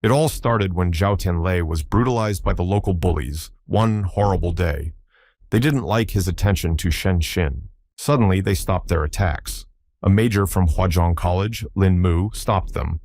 It all started when Zhao Tianlei was brutalized by the local bullies one horrible day. They didn't like his attention to Shen Xin. Suddenly, they stopped their attacks. A major from Huazhong College, Lin Mu, stopped them.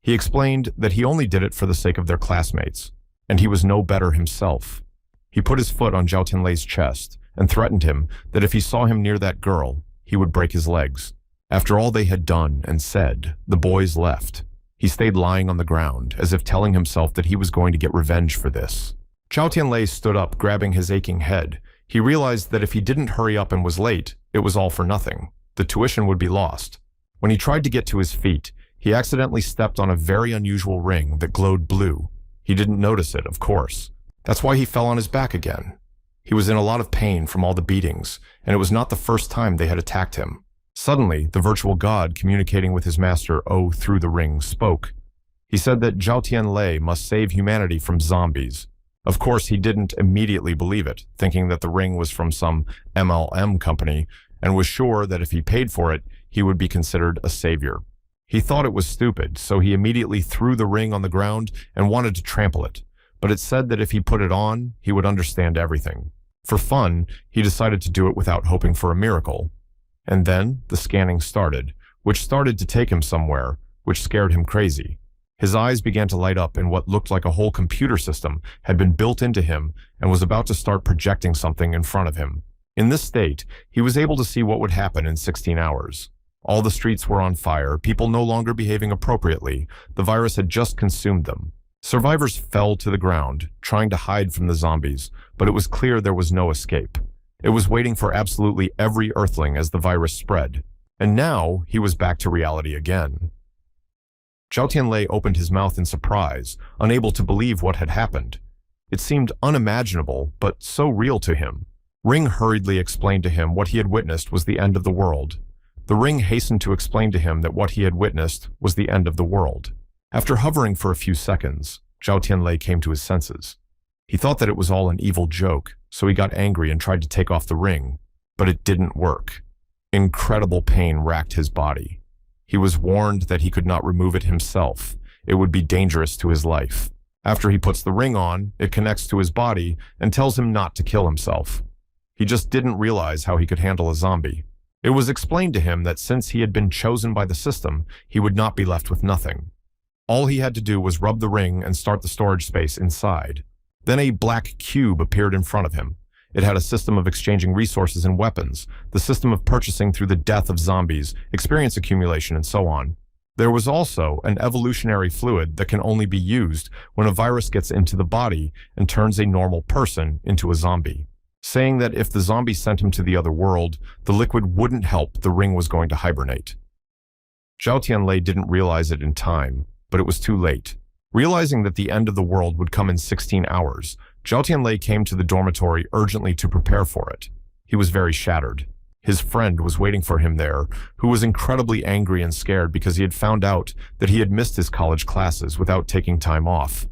He explained that he only did it for the sake of their classmates, and he was no better himself. He put his foot on Zhao Tianlei's chest and threatened him that if he saw him near that girl, he would break his legs. After all they had done and said, the boys left. He stayed lying on the ground, as if telling himself that he was going to get revenge for this. Zhao Tianlei stood up, grabbing his aching head. He realized that if he didn't hurry up and was late, it was all for nothing. The tuition would be lost. When he tried to get to his feet, he accidentally stepped on a very unusual ring that glowed blue. He didn't notice it, of course. That's why he fell on his back again. He was in a lot of pain from all the beatings, and it was not the first time they had attacked him. Suddenly, the virtual god communicating with his master O through the ring spoke. He said that Zhao Tianlei must save humanity from zombies. Of course, he didn't immediately believe it, thinking that the ring was from some MLM company, and was sure that if he paid for it, he would be considered a savior. He thought it was stupid, so he immediately threw the ring on the ground and wanted to trample it. But it said that if he put it on, he would understand everything. For fun, he decided to do it without hoping for a miracle. And then the scanning started, which started to take him somewhere, which scared him crazy. His eyes began to light up, and what looked like a whole computer system had been built into him and was about to start projecting something in front of him. In this state, he was able to see what would happen in 16 hours. All the streets were on fire, people no longer behaving appropriately. The virus had just consumed them. Survivors fell to the ground, trying to hide from the zombies, but it was clear there was no escape. It was waiting for absolutely every Earthling as the virus spread. And now, he was back to reality again. Zhao Tianlei opened his mouth in surprise, unable to believe what had happened. It seemed unimaginable, but so real to him. Ring hurriedly explained to him what he had witnessed was the end of the world. The ring hastened to explain to him that what he had witnessed was the end of the world. After hovering for a few seconds, Zhao Tianlei came to his senses. He thought that it was all an evil joke, so he got angry and tried to take off the ring, but it didn't work. Incredible pain racked his body. He was warned that he could not remove it himself. It would be dangerous to his life. After he puts the ring on, it connects to his body and tells him not to kill himself. He just didn't realize how he could handle a zombie. It was explained to him that since he had been chosen by the system, he would not be left with nothing. All he had to do was rub the ring and start the storage space inside. Then a black cube appeared in front of him. It had a system of exchanging resources and weapons, the system of purchasing through the death of zombies, experience accumulation, and so on. There was also an evolutionary fluid that can only be used when a virus gets into the body and turns a normal person into a zombie. Saying that if the zombie sent him to the other world, the liquid wouldn't help, the ring was going to hibernate. Zhao Tianlei didn't realize it in time, but it was too late. Realizing that the end of the world would come in 16 hours, Zhao Tianlei came to the dormitory urgently to prepare for it. He was very shattered. His friend was waiting for him there, who was incredibly angry and scared because he had found out that he had missed his college classes without taking time off.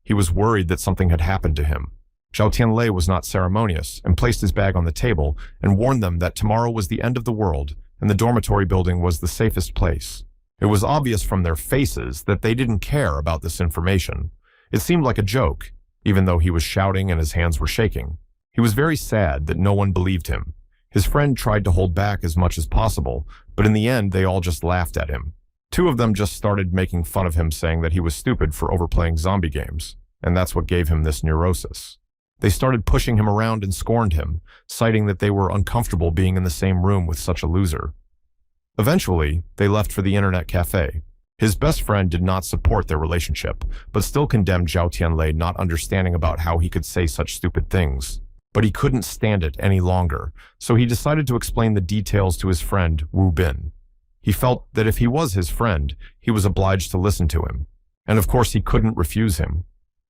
He was worried that something had happened to him. Zhao Tianlei was not ceremonious and placed his bag on the table and warned them that tomorrow was the end of the world and the dormitory building was the safest place. It was obvious from their faces that they didn't care about this information. It seemed like a joke, even though he was shouting and his hands were shaking. He was very sad that no one believed him. His friend tried to hold back as much as possible, but in the end they all just laughed at him. Two of them just started making fun of him, saying that he was stupid for overplaying zombie games, and that's what gave him this neurosis. They started pushing him around and scorned him, citing that they were uncomfortable being in the same room with such a loser. Eventually, they left for the internet cafe. His best friend did not support their relationship, but still condemned Zhao Tianlei not understanding about how he could say such stupid things. But he couldn't stand it any longer, so he decided to explain the details to his friend Wu Bin. He felt that if he was his friend, he was obliged to listen to him. And of course he couldn't refuse him.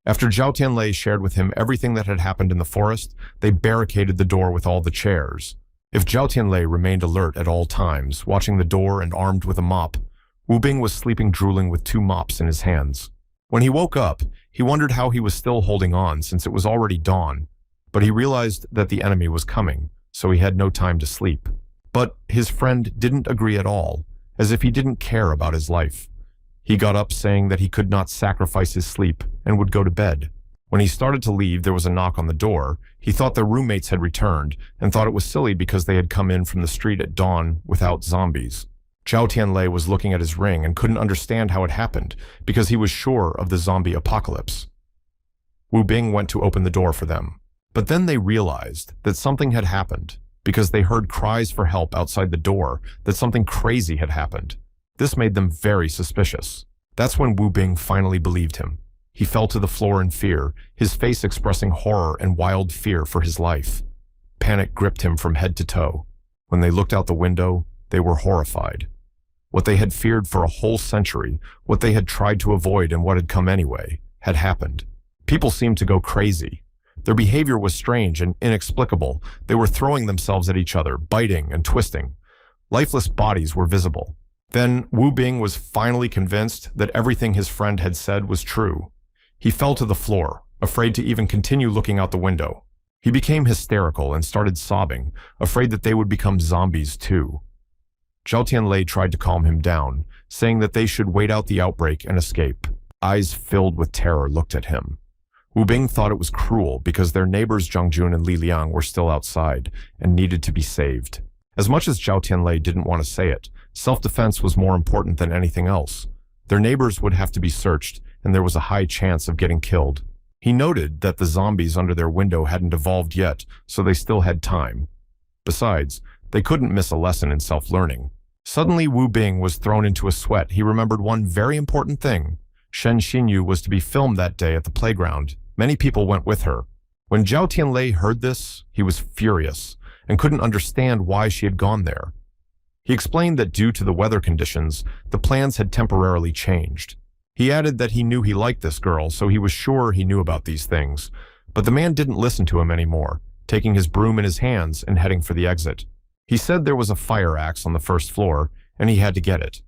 After Zhao Tianlei shared with him everything that had happened in the forest, they barricaded the door with all the chairs. If Zhao Tianlei remained alert at all times, watching the door and armed with a mop, Wu Bing was sleeping drooling with 2 mops in his hands. When he woke up, he wondered how he was still holding on since it was already dawn, but he realized that the enemy was coming, so he had no time to sleep. But his friend didn't agree at all, as if he didn't care about his life. He got up saying that he could not sacrifice his sleep and would go to bed. When he started to leave, there was a knock on the door. He thought their roommates had returned and thought it was silly because they had come in from the street at dawn without zombies. Zhao Tianlei was looking at his ring and couldn't understand how it happened because he was sure of the zombie apocalypse. Wu Bing went to open the door for them. But then they realized that something had happened because they heard cries for help outside the door, that something crazy had happened. This made them very suspicious. That's when Wu Bing finally believed him. He fell to the floor in fear, his face expressing horror and wild fear for his life. Panic gripped him from head to toe. When they looked out the window, they were horrified. What they had feared for a whole century, what they had tried to avoid and what had come anyway, had happened. People seemed to go crazy. Their behavior was strange and inexplicable. They were throwing themselves at each other, biting and twisting. Lifeless bodies were visible. Then Wu Bing was finally convinced that everything his friend had said was true. He fell to the floor, afraid to even continue looking out the window. He became hysterical and started sobbing, afraid that they would become zombies too. Zhao Tianlei tried to calm him down, saying that they should wait out the outbreak and escape. Eyes filled with terror looked at him. Wu Bing thought it was cruel because their neighbors Zhang Jun and Li Liang were still outside and needed to be saved. As much as Zhao Tianlei didn't want to say it, self-defense was more important than anything else. Their neighbors would have to be searched, and there was a high chance of getting killed. He noted that the zombies under their window hadn't evolved yet, so they still had time. Besides, they couldn't miss a lesson in self-learning. Suddenly Wu Bing was thrown into a sweat. He remembered one very important thing. Shen Xinyu was to be filmed that day at the playground. Many people went with her. When Zhao Tianlei heard this, he was furious and couldn't understand why she had gone there. He explained that due to the weather conditions, the plans had temporarily changed. He added that he knew he liked this girl, so he was sure he knew about these things. But the man didn't listen to him anymore, taking his broom in his hands and heading for the exit. He said there was a fire axe on the first floor, and he had to get it.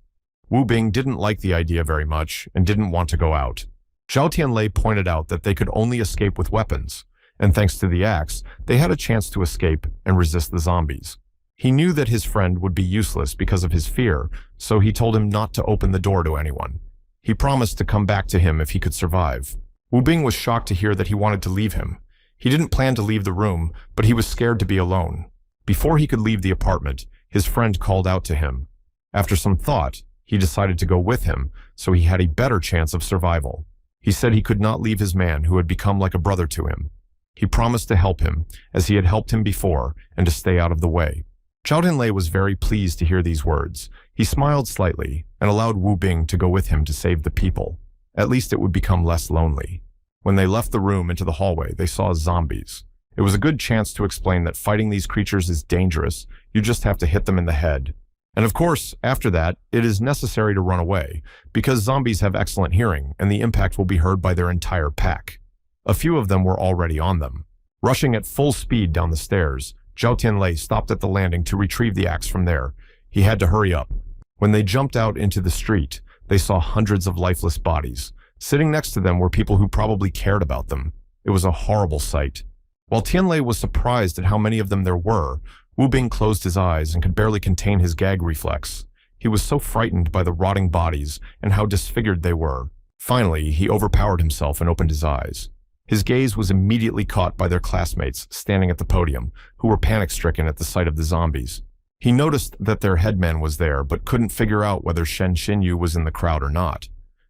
Wu Bing didn't like the idea very much and didn't want to go out. Zhao Tianlei pointed out that they could only escape with weapons, and thanks to the axe, they had a chance to escape and resist the zombies. He knew that his friend would be useless because of his fear, so he told him not to open the door to anyone. He promised to come back to him if he could survive. Wu Bing was shocked to hear that he wanted to leave him. He didn't plan to leave the room, but he was scared to be alone. Before he could leave the apartment, his friend called out to him. After some thought, he decided to go with him, so he had a better chance of survival. He said he could not leave his man who had become like a brother to him. He promised to help him, as he had helped him before, and to stay out of the way. Zhao Tianlei was very pleased to hear these words. He smiled slightly and allowed Wu Bing to go with him to save the people. At least it would become less lonely. When they left the room into the hallway, they saw zombies. It was a good chance to explain that fighting these creatures is dangerous. You just have to hit them in the head. And of course, after that, it is necessary to run away, because zombies have excellent hearing, and the impact will be heard by their entire pack. A few of them were already on them. Rushing at full speed down the stairs, Zhao Tianlei stopped at the landing to retrieve the axe from there. He had to hurry up. When they jumped out into the street, they saw hundreds of lifeless bodies. Sitting next to them were people who probably cared about them. It was a horrible sight. While Tianlei was surprised at how many of them there were, Wu Bing closed his eyes and could barely contain his gag reflex. He was so frightened by the rotting bodies and how disfigured they were. Finally, he overpowered himself and opened his eyes. His gaze was immediately caught by their classmates standing at the podium, who were panic-stricken at the sight of the zombies. He noticed that their headman was there, but couldn't figure out whether Shen Xinyu was in the crowd or not.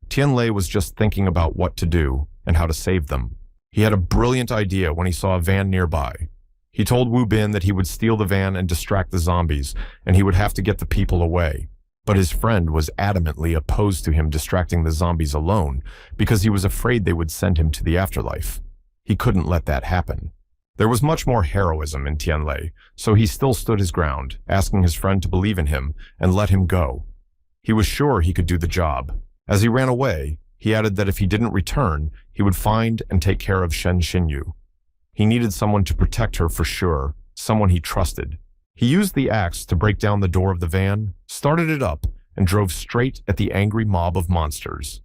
Tianlei was just thinking about what to do and how to save them. He had a brilliant idea when he saw a van nearby. He told Wu Bin that he would steal the van and distract the zombies, and he would have to get the people away. But his friend was adamantly opposed to him distracting the zombies alone because he was afraid they would send him to the afterlife. He couldn't let that happen. There was much more heroism in Tianlei, so he still stood his ground, asking his friend to believe in him and let him go. He was sure he could do the job. As he ran away, he added that if he didn't return, he would find and take care of Shen Xinyu. He needed someone to protect her for sure, someone he trusted. He used the axe to break down the door of the van, started it up, and drove straight at the angry mob of monsters.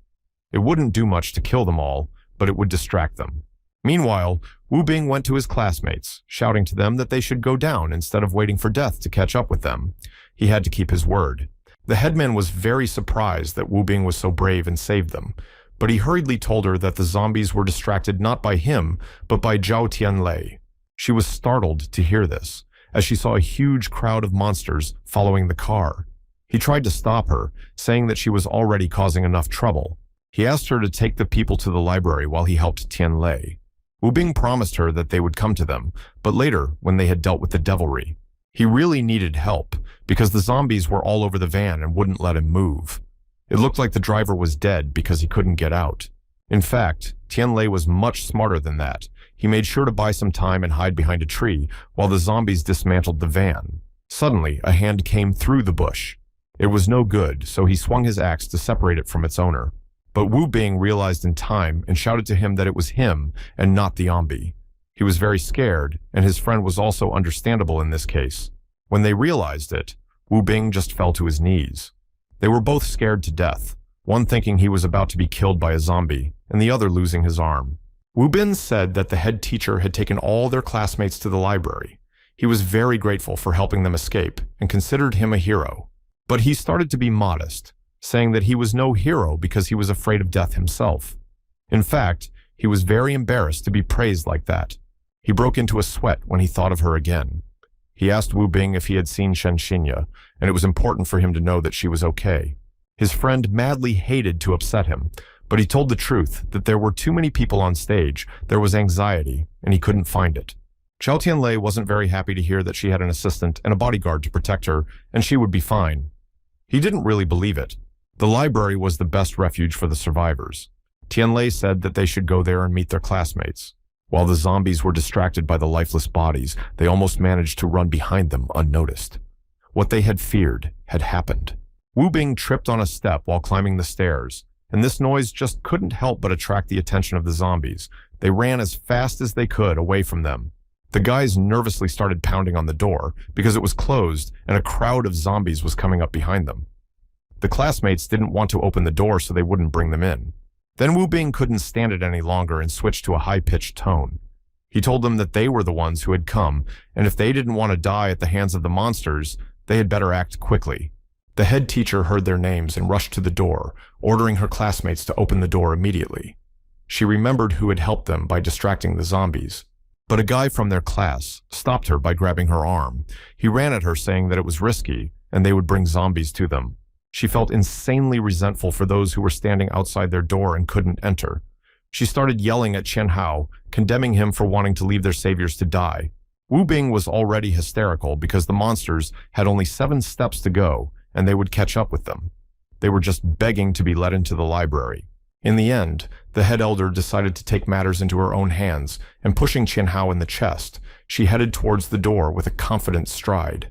It wouldn't do much to kill them all, but it would distract them. Meanwhile, Wu Bing went to his classmates, shouting to them that they should go down instead of waiting for death to catch up with them. He had to keep his word. The headman was very surprised that Wu Bing was so brave and saved them, but he hurriedly told her that the zombies were distracted not by him, but by Zhao Tianlei. She was startled to hear this, as she saw a huge crowd of monsters following the car. He tried to stop her, saying that she was already causing enough trouble. He asked her to take the people to the library while he helped Tianlei. Wu Bing promised her that they would come to them, but later, when they had dealt with the devilry. He really needed help, because the zombies were all over the van and wouldn't let him move. It looked like the driver was dead because he couldn't get out. In fact, Tianlei was much smarter than that. He made sure to buy some time and hide behind a tree while the zombies dismantled the van. Suddenly, a hand came through the bush. It was no good, so he swung his axe to separate it from its owner. But Wu Bing realized in time and shouted to him that it was him and not the zombie. He was very scared, and his friend was also understandable in this case. When they realized it, Wu Bing just fell to his knees. They were both scared to death, one thinking he was about to be killed by a zombie, and the other losing his arm. Wu Bin said that the head teacher had taken all their classmates to the library. He was very grateful for helping them escape and considered him a hero. But he started to be modest, saying that he was no hero because he was afraid of death himself. In fact, he was very embarrassed to be praised like that. He broke into a sweat when he thought of her again. He asked Wu Bing if he had seen Shen Xinya, and it was important for him to know that she was okay. His friend madly hated to upset him, but he told the truth that there were too many people on stage, there was anxiety, and he couldn't find it. Zhao Tianlei wasn't very happy to hear that she had an assistant and a bodyguard to protect her, and she would be fine. He didn't really believe it. The library was the best refuge for the survivors. Tianlei said that they should go there and meet their classmates. While the zombies were distracted by the lifeless bodies, they almost managed to run behind them unnoticed. What they had feared had happened. Wu Bing tripped on a step while climbing the stairs, and this noise just couldn't help but attract the attention of the zombies. They ran as fast as they could away from them. The guys nervously started pounding on the door because it was closed and a crowd of zombies was coming up behind them. The classmates didn't want to open the door so they wouldn't bring them in. Then Wu Bing couldn't stand it any longer and switched to a high-pitched tone. He told them that they were the ones who had come, and if they didn't want to die at the hands of the monsters, they had better act quickly. The head teacher heard their names and rushed to the door, ordering her classmates to open the door immediately. She remembered who had helped them by distracting the zombies. But a guy from their class stopped her by grabbing her arm. He ran at her saying that it was risky, and they would bring zombies to them. She felt insanely resentful for those who were standing outside their door and couldn't enter. She started yelling at Chen Hao, condemning him for wanting to leave their saviors to die. Wu Bing was already hysterical because the monsters had only 7 steps to go, and they would catch up with them. They were just begging to be let into the library. In the end, the head elder decided to take matters into her own hands, and pushing Chen Hao in the chest, she headed towards the door with a confident stride.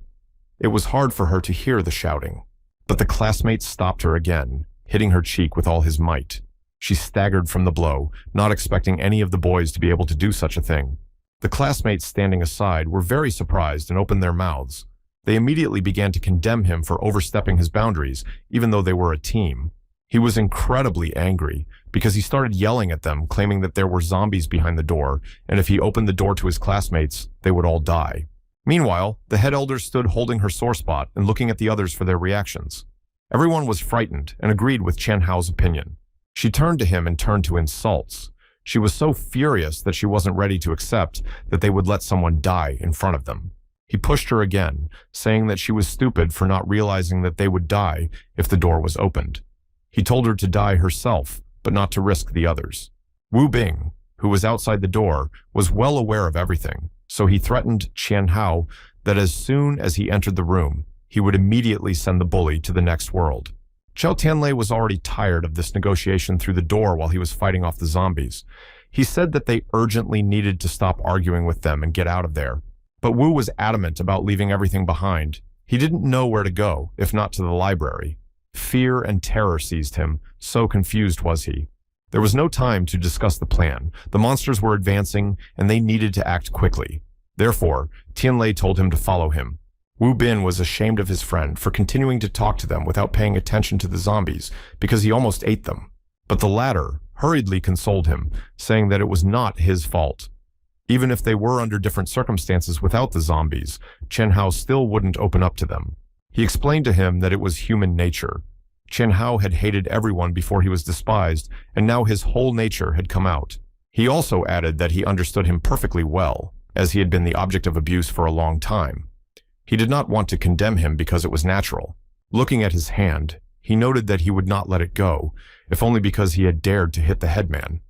It was hard for her to hear the shouting. But the classmate stopped her again, hitting her cheek with all his might. She staggered from the blow, not expecting any of the boys to be able to do such a thing. The classmates standing aside were very surprised and opened their mouths. They immediately began to condemn him for overstepping his boundaries, even though they were a team. He was incredibly angry because he started yelling at them, claiming that there were zombies behind the door, and if he opened the door to his classmates, they would all die. Meanwhile, the head elder stood holding her sore spot and looking at the others for their reactions. Everyone was frightened and agreed with Chen Hao's opinion. She turned to him and turned to insults. She was so furious that she wasn't ready to accept that they would let someone die in front of them. He pushed her again, saying that she was stupid for not realizing that they would die if the door was opened. He told her to die herself, but not to risk the others. Wu Bing, who was outside the door, was well aware of everything. So he threatened Chen Hao that as soon as he entered the room, he would immediately send the bully to the next world. Zhao Tianlei was already tired of this negotiation through the door while he was fighting off the zombies. He said that they urgently needed to stop arguing with them and get out of there. But Wu was adamant about leaving everything behind. He didn't know where to go, if not to the library. Fear and terror seized him, so confused was he. There was no time to discuss the plan. The monsters were advancing, and they needed to act quickly. Therefore, Tianlei told him to follow him. Wu Bin was ashamed of his friend for continuing to talk to them without paying attention to the zombies because he almost ate them. But the latter hurriedly consoled him, saying that it was not his fault. Even if they were under different circumstances without the zombies, Chen Hao still wouldn't open up to them. He explained to him that it was human nature. Chen Hao had hated everyone before he was despised, and now his whole nature had come out. He also added that he understood him perfectly well, as he had been the object of abuse for a long time. He did not want to condemn him because it was natural. Looking at his hand, he noted that he would not let it go, if only because he had dared to hit the headman.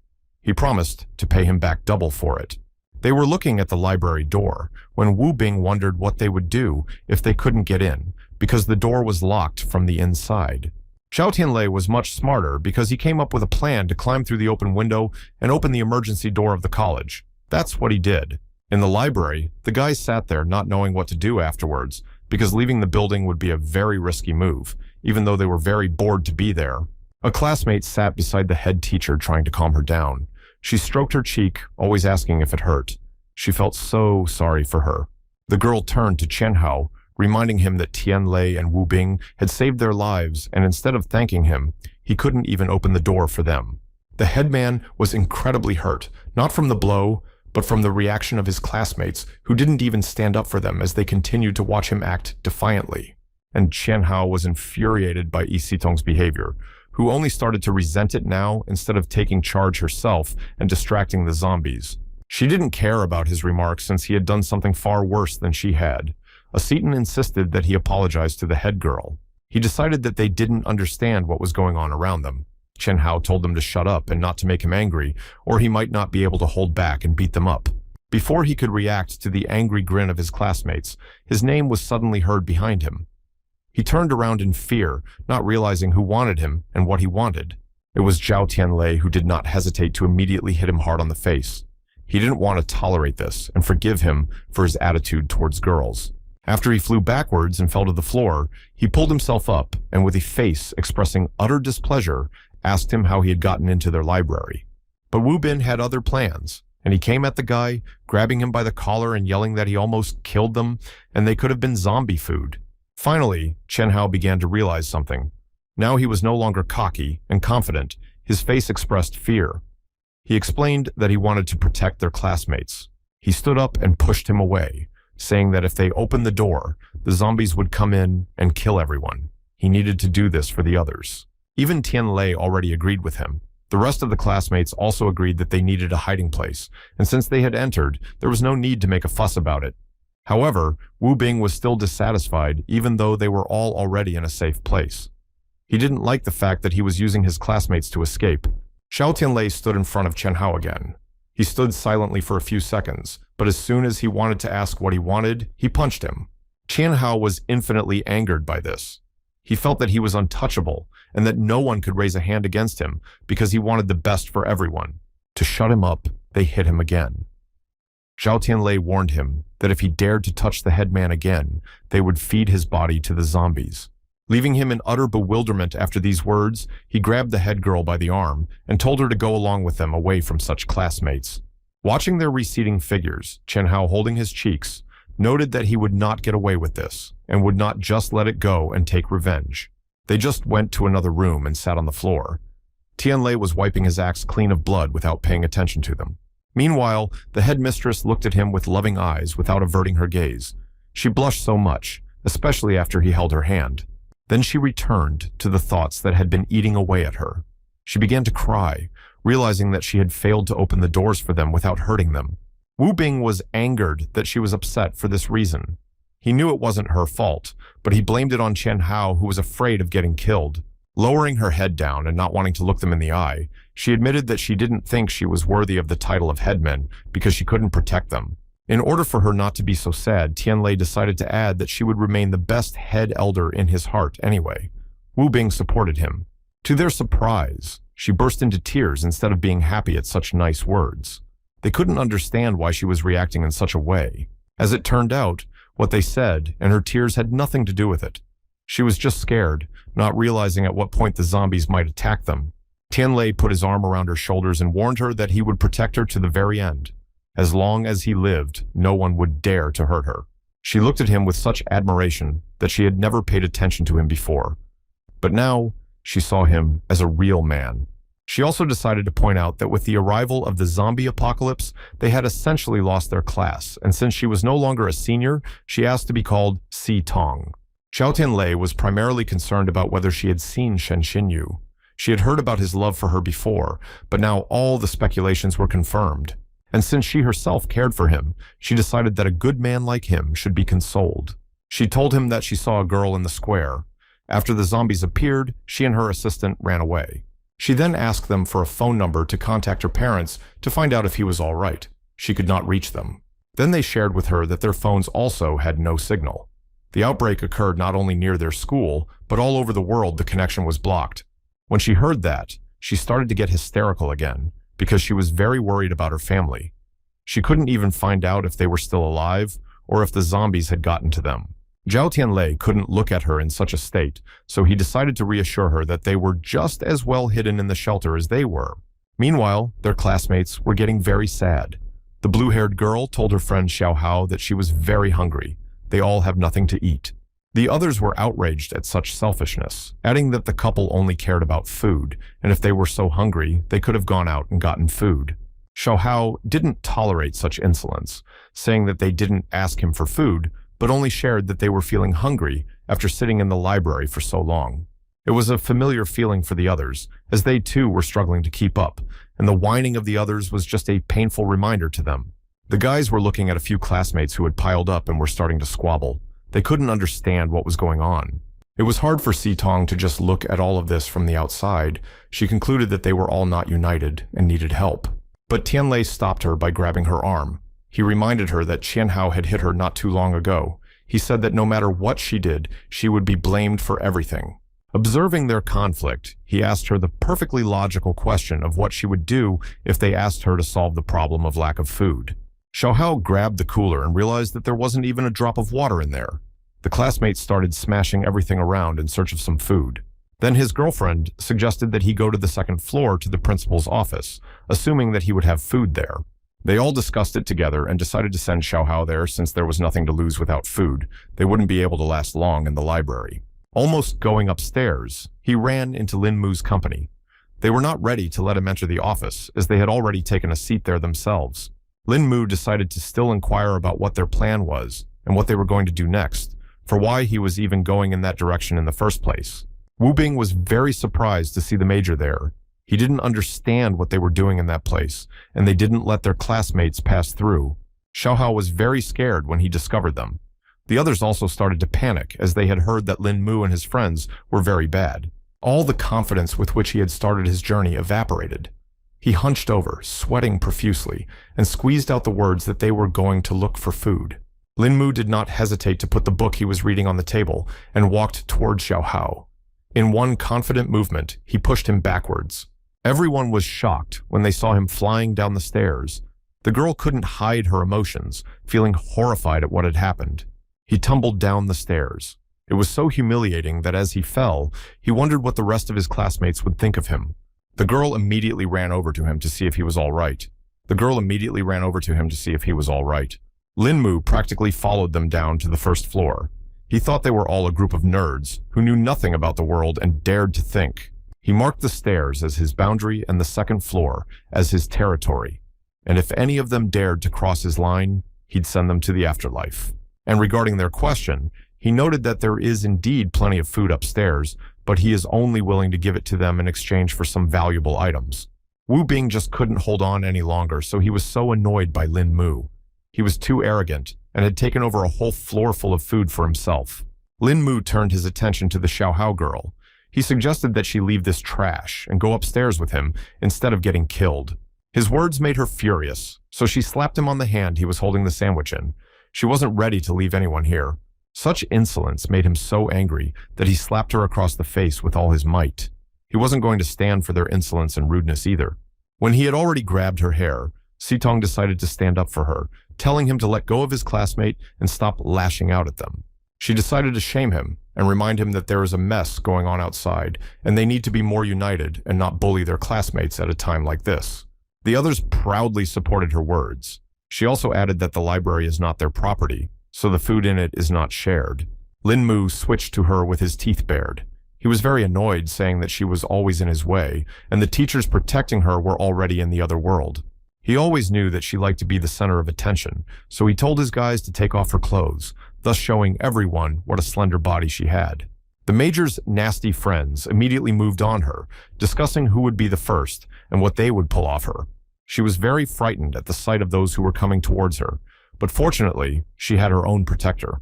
He promised to pay him back double for it. They were looking at the library door when Wu Bing wondered what they would do if they couldn't get in, because the door was locked from the inside. Zhao Tianlei was much smarter because he came up with a plan to climb through the open window and open the emergency door of the college. That's what he did. In the library, the guys sat there not knowing what to do afterwards, because leaving the building would be a very risky move, even though they were very bored to be there. A classmate sat beside the head teacher trying to calm her down. She stroked her cheek, always asking if it hurt. She felt so sorry for her. The girl turned to Chen Hao, reminding him that Tianlei and Wu Bing had saved their lives, and instead of thanking him, he couldn't even open the door for them. The headman was incredibly hurt, not from the blow, but from the reaction of his classmates, who didn't even stand up for them as they continued to watch him act defiantly. And Chen Hao was infuriated by Yi Sitong's behavior, who only started to resent it now instead of taking charge herself and distracting the zombies. She didn't care about his remarks since he had done something far worse than she had. Aceton insisted that he apologize to the head girl. He decided that they didn't understand what was going on around them. Chen Hao told them to shut up and not to make him angry, or he might not be able to hold back and beat them up. Before he could react to the angry grin of his classmates, his name was suddenly heard behind him. He turned around in fear, not realizing who wanted him and what he wanted. It was Zhao Tianlei, who did not hesitate to immediately hit him hard on the face. He didn't want to tolerate this and forgive him for his attitude towards girls. After he flew backwards and fell to the floor, he pulled himself up and, with a face expressing utter displeasure, asked him how he had gotten into their library. But Wu Bin had other plans, and he came at the guy, grabbing him by the collar and yelling that he almost killed them, and they could have been zombie food. Finally, Chen Hao began to realize something. Now he was no longer cocky and confident. His face expressed fear. He explained that he wanted to protect their classmates. He stood up and pushed him away, saying that if they opened the door, the zombies would come in and kill everyone. He needed to do this for the others. Even Tianlei already agreed with him. The rest of the classmates also agreed that they needed a hiding place, and since they had entered, there was no need to make a fuss about it. However, Wu Bing was still dissatisfied, even though they were all already in a safe place. He didn't like the fact that he was using his classmates to escape. Zhao Tianlei stood in front of Chen Hao again. He stood silently for a few seconds, but as soon as he wanted to ask what he wanted, he punched him. Chen Hao was infinitely angered by this. He felt that he was untouchable and that no one could raise a hand against him because he wanted the best for everyone. To shut him up, they hit him again. Zhao Tianlei warned him that if he dared to touch the headman again, they would feed his body to the zombies. Leaving him in utter bewilderment after these words, he grabbed the head girl by the arm and told her to go along with them away from such classmates. Watching their receding figures, Chen Hao holding his cheeks, noted that he would not get away with this and would not just let it go and take revenge. They just went to another room and sat on the floor. Tianlei was wiping his axe clean of blood without paying attention to them. Meanwhile, the headmistress looked at him with loving eyes without averting her gaze. She blushed so much, especially after he held her hand. Then she returned to the thoughts that had been eating away at her. She began to cry, realizing that she had failed to open the doors for them without hurting them. Wu Bing was angered that she was upset for this reason. He knew it wasn't her fault, but he blamed it on Chen Hao, who was afraid of getting killed. Lowering her head down and not wanting to look them in the eye, she admitted that she didn't think she was worthy of the title of headman because she couldn't protect them. In order for her not to be so sad, Tianlei decided to add that she would remain the best head elder in his heart anyway. Wu Bing supported him. To their surprise, she burst into tears instead of being happy at such nice words. They couldn't understand why she was reacting in such a way. As it turned out, what they said and her tears had nothing to do with it. She was just scared, not realizing at what point the zombies might attack them. Tianlei put his arm around her shoulders and warned her that he would protect her to the very end. As long as he lived, no one would dare to hurt her. She looked at him with such admiration that she had never paid attention to him before. But now, she saw him as a real man. She also decided to point out that with the arrival of the zombie apocalypse, they had essentially lost their class, and since she was no longer a senior, she asked to be called Si Tong. Zhao Tianlei was primarily concerned about whether she had seen Shen Xinyu. She had heard about his love for her before, but now all the speculations were confirmed. And since she herself cared for him, she decided that a good man like him should be consoled. She told him that she saw a girl in the square. After the zombies appeared, she and her assistant ran away. She then asked them for a phone number to contact her parents to find out if he was all right. She could not reach them. Then they shared with her that their phones also had no signal. The outbreak occurred not only near their school, but all over the world the connection was blocked. When she heard that, she started to get hysterical again, because she was very worried about her family. She couldn't even find out if they were still alive, or if the zombies had gotten to them. Zhao Tianlei couldn't look at her in such a state, so he decided to reassure her that they were just as well hidden in the shelter as they were. Meanwhile, their classmates were getting very sad. The blue-haired girl told her friend Xiao Hao that she was very hungry. They all have nothing to eat. The others were outraged at such selfishness, adding that the couple only cared about food, and if they were so hungry, they could have gone out and gotten food. Xiao Hao didn't tolerate such insolence, saying that they didn't ask him for food, but only shared that they were feeling hungry after sitting in the library for so long. It was a familiar feeling for the others, as they too were struggling to keep up, and the whining of the others was just a painful reminder to them. The guys were looking at a few classmates who had piled up and were starting to squabble. They couldn't understand what was going on. It was hard for Sitong to just look at all of this from the outside. She concluded that they were all not united and needed help. But Tianlei stopped her by grabbing her arm. He reminded her that Qianhao had hit her not too long ago. He said that no matter what she did, she would be blamed for everything. Observing their conflict, he asked her the perfectly logical question of what she would do if they asked her to solve the problem of lack of food. Xiao Hao grabbed the cooler and realized that there wasn't even a drop of water in there. The classmates started smashing everything around in search of some food. Then his girlfriend suggested that he go to the second floor to the principal's office, assuming that he would have food there. They all discussed it together and decided to send Xiao Hao there since there was nothing to lose without food. They wouldn't be able to last long in the library. Almost going upstairs, he ran into Lin Mu's company. They were not ready to let him enter the office, as they had already taken a seat there themselves. Lin Mu decided to still inquire about what their plan was and what they were going to do next, for why he was even going in that direction in the first place. Wu Bing was very surprised to see the major there. He didn't understand what they were doing in that place, and they didn't let their classmates pass through. Xiao Hao was very scared when he discovered them. The others also started to panic, as they had heard that Lin Mu and his friends were very bad. All the confidence with which he had started his journey evaporated. He hunched over, sweating profusely, and squeezed out the words that they were going to look for food. Lin Mu did not hesitate to put the book he was reading on the table and walked toward Xiao Hao. In one confident movement, he pushed him backwards. Everyone was shocked when they saw him flying down the stairs. The girl couldn't hide her emotions, feeling horrified at what had happened. He tumbled down the stairs. It was so humiliating that as he fell, he wondered what the rest of his classmates would think of him. The girl immediately ran over to him to see if he was all right. Lin Mu practically followed them down to the first floor. He thought they were all a group of nerds who knew nothing about the world and dared to think. He marked the stairs as his boundary and the second floor as his territory. And if any of them dared to cross his line, he'd send them to the afterlife. And regarding their question, he noted that there is indeed plenty of food upstairs, but he is only willing to give it to them in exchange for some valuable items. Wu Bing just couldn't hold on any longer, so he was so annoyed by Lin Mu. He was too arrogant and had taken over a whole floor full of food for himself. Lin Mu turned his attention to the Xiao Hao girl. He suggested that she leave this trash and go upstairs with him instead of getting killed. His words made her furious, so she slapped him on the hand he was holding the sandwich in. She wasn't ready to leave anyone here. Such insolence made him so angry that he slapped her across the face with all his might. He wasn't going to stand for their insolence and rudeness either. When he had already grabbed her hair, Sitong decided to stand up for her, telling him to let go of his classmate and stop lashing out at them. She decided to shame him and remind him that there is a mess going on outside and they need to be more united and not bully their classmates at a time like this. The others proudly supported her words. She also added that the library is not their property, so the food in it is not shared. Lin Mu switched to her with his teeth bared. He was very annoyed, saying that she was always in his way, and the teachers protecting her were already in the other world. He always knew that she liked to be the center of attention, so he told his guys to take off her clothes, thus showing everyone what a slender body she had. The Major's nasty friends immediately moved on her, discussing who would be the first and what they would pull off her. She was very frightened at the sight of those who were coming towards her, but fortunately, she had her own protector.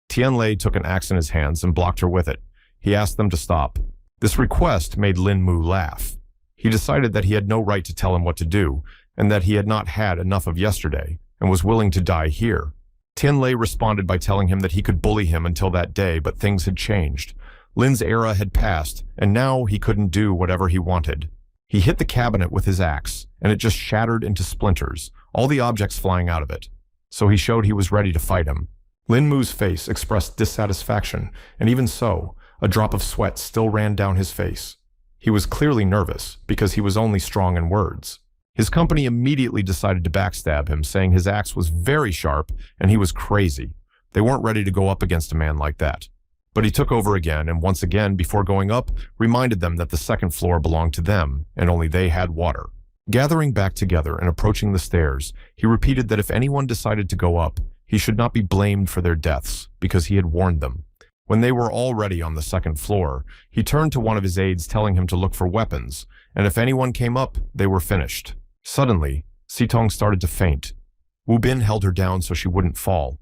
Tianlei took an axe in his hands and blocked her with it. He asked them to stop. This request made Lin Mu laugh. He decided that he had no right to tell him what to do, and that he had not had enough of yesterday, and was willing to die here. Tianlei responded by telling him that he could bully him until that day, but things had changed. Lin's era had passed, and now he couldn't do whatever he wanted. He hit the cabinet with his axe, and it just shattered into splinters, all the objects flying out of it. So he showed he was ready to fight him. Lin Mu's face expressed dissatisfaction, and even so, a drop of sweat still ran down his face. He was clearly nervous, because he was only strong in words. His company immediately decided to backstab him, saying his axe was very sharp and he was crazy. They weren't ready to go up against a man like that. But he took over again, and once again, before going up, reminded them that the second floor belonged to them, and only they had water. Gathering back together and approaching the stairs, he repeated that if anyone decided to go up, he should not be blamed for their deaths, because he had warned them. When they were already on the second floor, he turned to one of his aides telling him to look for weapons, and if anyone came up, they were finished. Suddenly, Sitong started to faint. Wu Bin held her down so she wouldn't fall.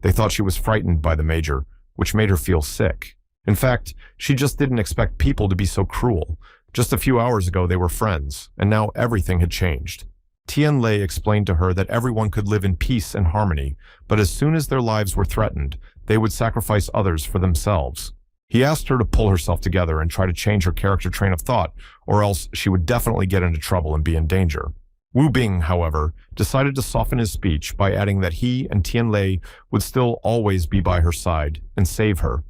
They thought she was frightened by the Major, which made her feel sick. In fact, she just didn't expect people to be so cruel. Just a few hours ago they were friends, and now everything had changed. Tianlei explained to her that everyone could live in peace and harmony, but as soon as their lives were threatened, they would sacrifice others for themselves. He asked her to pull herself together and try to change her character train of thought, or else she would definitely get into trouble and be in danger. Wu Bing, however, decided to soften his speech by adding that he and Tianlei would still always be by her side and save her.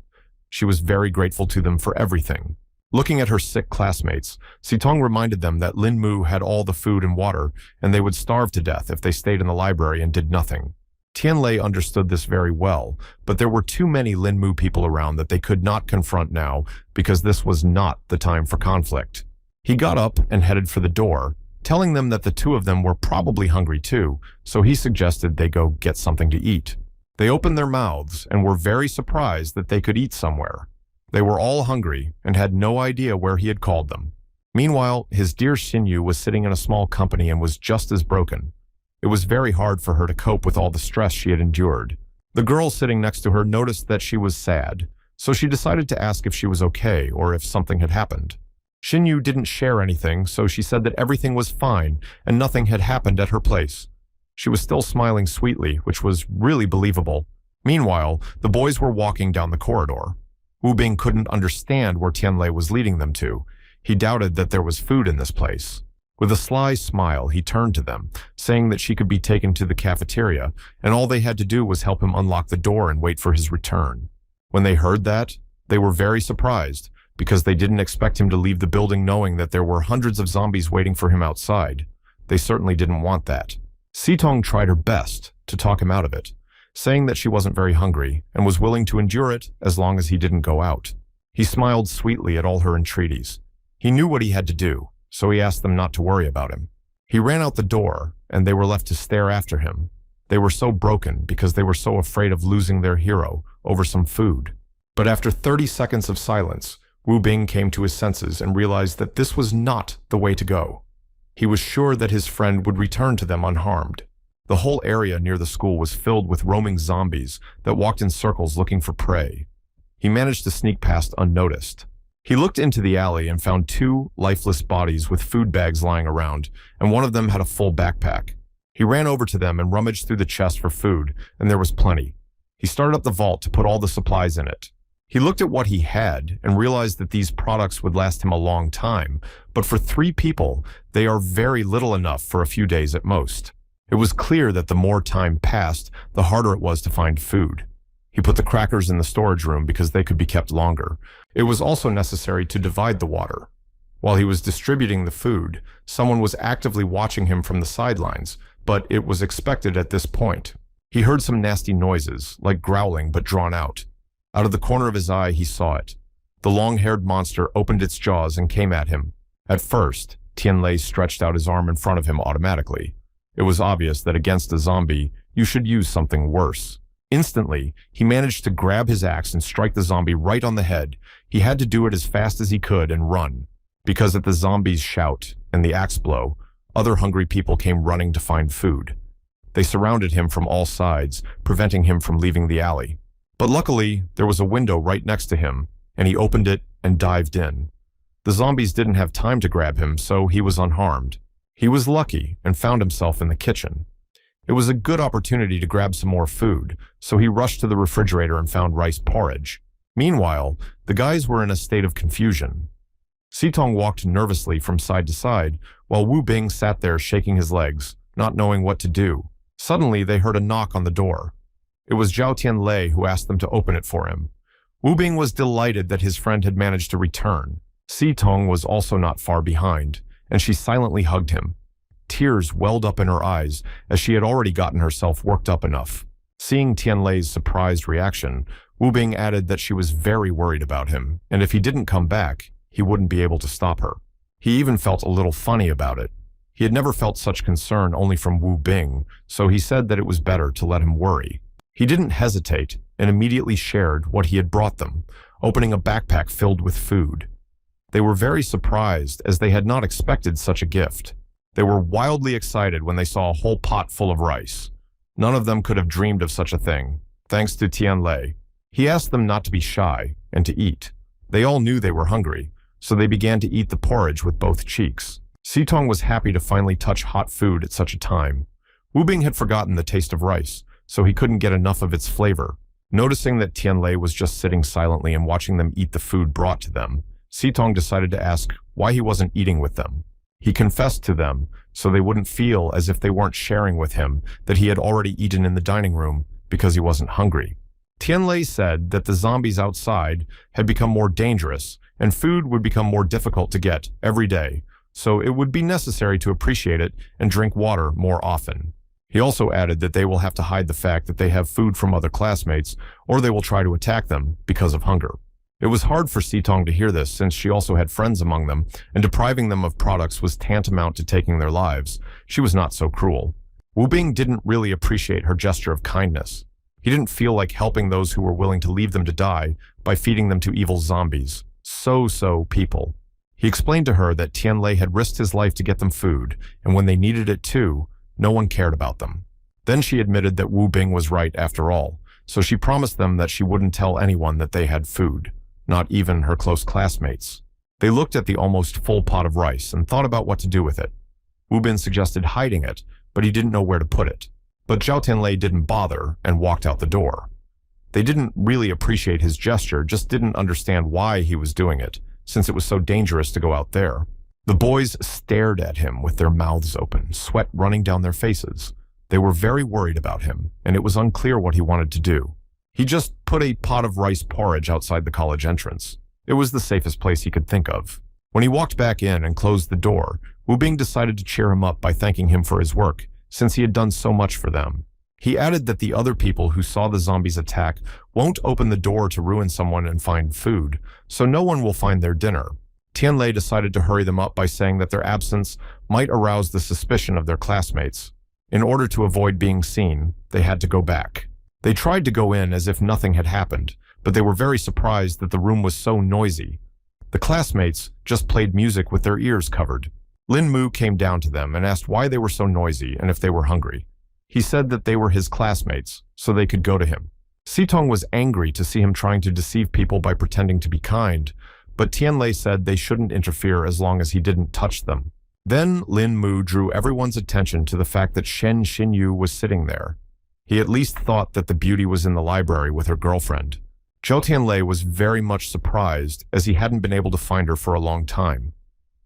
She was very grateful to them for everything. Looking at her sick classmates, Sitong reminded them that Lin Mu had all the food and water, and they would starve to death if they stayed in the library and did nothing. Tianlei understood this very well, but there were too many Lin Mu people around that they could not confront now, because this was not the time for conflict. He got up and headed for the door, telling them that the two of them were probably hungry too, so he suggested they go get something to eat. They opened their mouths and were very surprised that they could eat somewhere. They were all hungry and had no idea where he had called them. Meanwhile, his dear Xinyu was sitting in a small company and was just as broken. It was very hard for her to cope with all the stress she had endured. The girl sitting next to her noticed that she was sad, so she decided to ask if she was okay or if something had happened. Xinyu didn't share anything, so she said that everything was fine and nothing had happened at her place. She was still smiling sweetly, which was really believable. Meanwhile, the boys were walking down the corridor. Wu Bing couldn't understand where Tianlei was leading them to. He doubted that there was food in this place. With a sly smile, he turned to them, saying that she could be taken to the cafeteria, and all they had to do was help him unlock the door and wait for his return. When they heard that, they were very surprised, because they didn't expect him to leave the building knowing that there were hundreds of zombies waiting for him outside. They certainly didn't want that. Sitong tried her best to talk him out of it, saying that she wasn't very hungry and was willing to endure it as long as he didn't go out. He smiled sweetly at all her entreaties. He knew what he had to do, so he asked them not to worry about him. He ran out the door, and they were left to stare after him. They were so broken because they were so afraid of losing their hero over some food. But after 30 seconds of silence, Wu Bing came to his senses and realized that this was not the way to go. He was sure that his friend would return to them unharmed. The whole area near the school was filled with roaming zombies that walked in circles looking for prey. He managed to sneak past unnoticed. He looked into the alley and found 2 lifeless bodies with food bags lying around, and one of them had a full backpack. He ran over to them and rummaged through the chest for food, and there was plenty. He started up the vault to put all the supplies in it. He looked at what he had and realized that these products would last him a long time, but for 3 people, they are very little enough for a few days at most. It was clear that the more time passed, the harder it was to find food. He put the crackers in the storage room because they could be kept longer. It was also necessary to divide the water. While he was distributing the food, someone was actively watching him from the sidelines, but it was expected at this point. He heard some nasty noises, like growling but drawn out. Out of the corner of his eye, he saw it. The long-haired monster opened its jaws and came at him. At first, Tianlei stretched out his arm in front of him automatically. It was obvious that against a zombie, you should use something worse. Instantly, he managed to grab his axe and strike the zombie right on the head. He had to do it as fast as he could and run, because at the zombie's shout and the axe blow, other hungry people came running to find food. They surrounded him from all sides, preventing him from leaving the alley. But luckily, there was a window right next to him, and he opened it and dived in. The zombies didn't have time to grab him, so he was unharmed. He was lucky and found himself in the kitchen. It was a good opportunity to grab some more food, so he rushed to the refrigerator and found rice porridge. Meanwhile, the guys were in a state of confusion. Sitong walked nervously from side to side, while Wu Bing sat there shaking his legs, not knowing what to do. Suddenly, they heard a knock on the door. It was Zhao Tianlei who asked them to open it for him. Wu Bing was delighted that his friend had managed to return. Sitong was also not far behind, and she silently hugged him. Tears welled up in her eyes, as she had already gotten herself worked up enough. Seeing Tianlei's surprised reaction, Wu Bing added that she was very worried about him, and if he didn't come back, he wouldn't be able to stop her. He even felt a little funny about it. He had never felt such concern only from Wu Bing, so he said that it was better to let him worry. He didn't hesitate and immediately shared what he had brought them, opening a backpack filled with food. They were very surprised, as they had not expected such a gift. They were wildly excited when they saw a whole pot full of rice. None of them could have dreamed of such a thing, thanks to Tianlei. He asked them not to be shy and to eat. They all knew they were hungry, so they began to eat the porridge with both cheeks. Sitong was happy to finally touch hot food at such a time. Wu Bing had forgotten the taste of rice, so he couldn't get enough of its flavor. Noticing that Tianlei was just sitting silently and watching them eat the food brought to them, Sitong decided to ask why he wasn't eating with them. He confessed to them, so they wouldn't feel as if they weren't sharing with him, that he had already eaten in the dining room because he wasn't hungry. Tianlei said that the zombies outside had become more dangerous, and food would become more difficult to get every day, so it would be necessary to appreciate it and drink water more often. He also added that they will have to hide the fact that they have food from other classmates, or they will try to attack them because of hunger. It was hard for Sitong to hear this, since she also had friends among them, and depriving them of products was tantamount to taking their lives. She was not so cruel. Wu Bing didn't really appreciate her gesture of kindness. He didn't feel like helping those who were willing to leave them to die by feeding them to evil zombies. So people. He explained to her that Tianlei had risked his life to get them food, and when they needed it too, no one cared about them. Then she admitted that Wu Bing was right after all, so she promised them that she wouldn't tell anyone that they had food. Not even her close classmates. They looked at the almost full pot of rice and thought about what to do with it. Wu Bin suggested hiding it, but he didn't know where to put it. But Zhao Tianlei didn't bother and walked out the door. They didn't really appreciate his gesture, just didn't understand why he was doing it, since it was so dangerous to go out there. The boys stared at him with their mouths open, sweat running down their faces. They were very worried about him, and it was unclear what he wanted to do. He just put a pot of rice porridge outside the college entrance. It was the safest place he could think of. When he walked back in and closed the door, Wu Bing decided to cheer him up by thanking him for his work, since he had done so much for them. He added that the other people who saw the zombies attack won't open the door to ruin someone and find food, so no one will find their dinner. Tianlei decided to hurry them up by saying that their absence might arouse the suspicion of their classmates. In order to avoid being seen, they had to go back. They tried to go in as if nothing had happened, but they were very surprised that the room was so noisy. The classmates just played music with their ears covered. Lin Mu came down to them and asked why they were so noisy and if they were hungry. He said that they were his classmates, so they could go to him. Sitong was angry to see him trying to deceive people by pretending to be kind, but Tianlei said they shouldn't interfere as long as he didn't touch them. Then Lin Mu drew everyone's attention to the fact that Shen Xinyu was sitting there. He at least thought that the beauty was in the library with her girlfriend. Zhao Tianlei was very much surprised, as he hadn't been able to find her for a long time.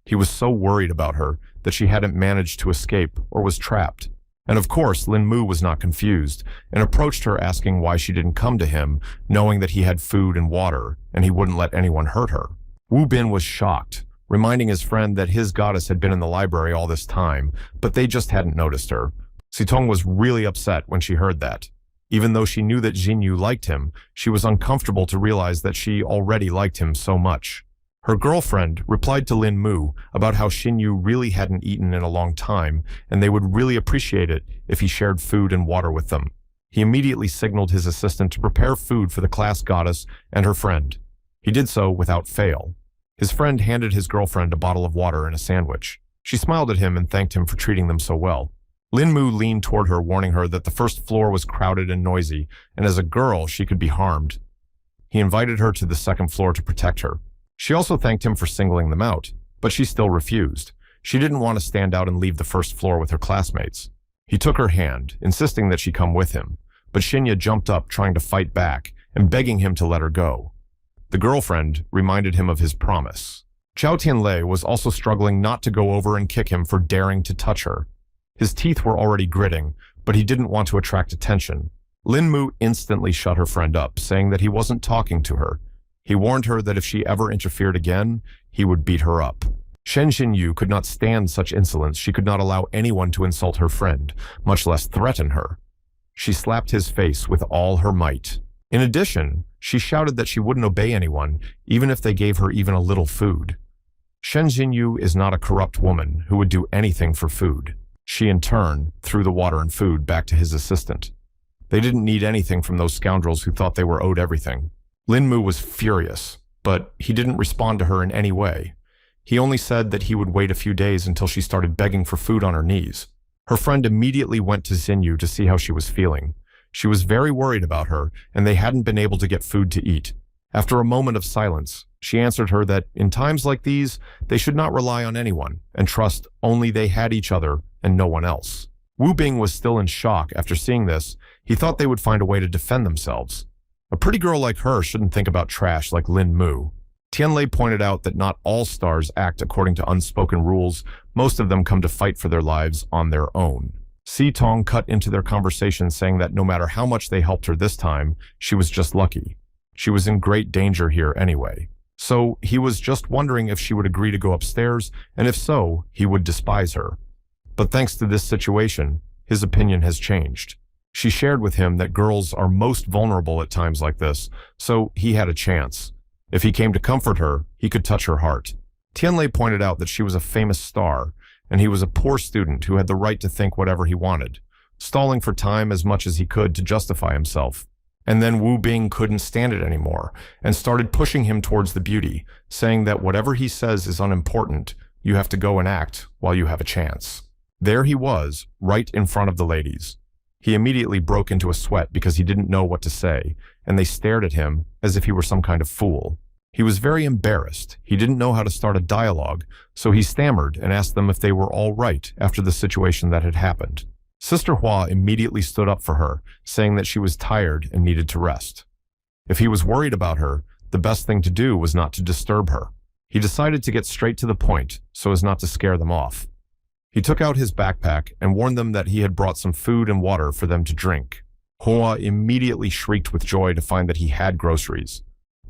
He was so worried about her that she hadn't managed to escape or was trapped. And of course, Lin Mu was not confused and approached her asking why she didn't come to him, knowing that he had food and water and he wouldn't let anyone hurt her. Wu Bin was shocked, reminding his friend that his goddess had been in the library all this time, but they just hadn't noticed her. Sitong was really upset when she heard that. Even though she knew that Xinyu liked him, she was uncomfortable to realize that she already liked him so much. Her girlfriend replied to Lin Mu about how Xinyu really hadn't eaten in a long time, and they would really appreciate it if he shared food and water with them. He immediately signaled his assistant to prepare food for the class goddess and her friend. He did so without fail. His friend handed his girlfriend a bottle of water and a sandwich. She smiled at him and thanked him for treating them so well. Lin Mu leaned toward her, warning her that the first floor was crowded and noisy, and as a girl, she could be harmed. He invited her to the second floor to protect her. She also thanked him for singling them out, but she still refused. She didn't want to stand out and leave the first floor with her classmates. He took her hand, insisting that she come with him, but Shinya jumped up, trying to fight back and begging him to let her go. The girlfriend reminded him of his promise. Zhao Tianlei was also struggling not to go over and kick him for daring to touch her. His teeth were already gritting, but he didn't want to attract attention. Lin Mu instantly shut her friend up, saying that he wasn't talking to her. He warned her that if she ever interfered again, he would beat her up. Shen Xinyu could not stand such insolence. She could not allow anyone to insult her friend, much less threaten her. She slapped his face with all her might. In addition, she shouted that she wouldn't obey anyone, even if they gave her even a little food. Shen Xinyu is not a corrupt woman who would do anything for food. She, in turn, threw the water and food back to his assistant. They didn't need anything from those scoundrels who thought they were owed everything. Lin Mu was furious, but he didn't respond to her in any way. He only said that he would wait a few days until she started begging for food on her knees. Her friend immediately went to Xinyu to see how she was feeling. She was very worried about her, and they hadn't been able to get food to eat. After a moment of silence, she answered her that in times like these, they should not rely on anyone and trust only they had each other and no one else. Wu Bing was still in shock after seeing this. He thought they would find a way to defend themselves. A pretty girl like her shouldn't think about trash like Lin Mu. Tianlei pointed out that not all stars act according to unspoken rules. Most of them come to fight for their lives on their own. Si Tong cut into their conversation, saying that no matter how much they helped her this time, she was just lucky. She was in great danger here anyway. So he was just wondering if she would agree to go upstairs, and if so, he would despise her. But thanks to this situation, his opinion has changed. She shared with him that girls are most vulnerable at times like this, so he had a chance. If he came to comfort her, he could touch her heart. Tianlei pointed out that she was a famous star, and he was a poor student who had the right to think whatever he wanted, stalling for time as much as he could to justify himself. And then Wu Bing couldn't stand it anymore, and started pushing him towards the beauty, saying that whatever he says is unimportant, you have to go and act while you have a chance. There he was, right in front of the ladies. He immediately broke into a sweat because he didn't know what to say, and they stared at him as if he were some kind of fool. He was very embarrassed. He didn't know how to start a dialogue, so he stammered and asked them if they were all right after the situation that had happened. Sister Hua immediately stood up for her, saying that she was tired and needed to rest. If he was worried about her, the best thing to do was not to disturb her. He decided to get straight to the point so as not to scare them off. He took out his backpack and warned them that he had brought some food and water for them to drink. Hua immediately shrieked with joy to find that he had groceries.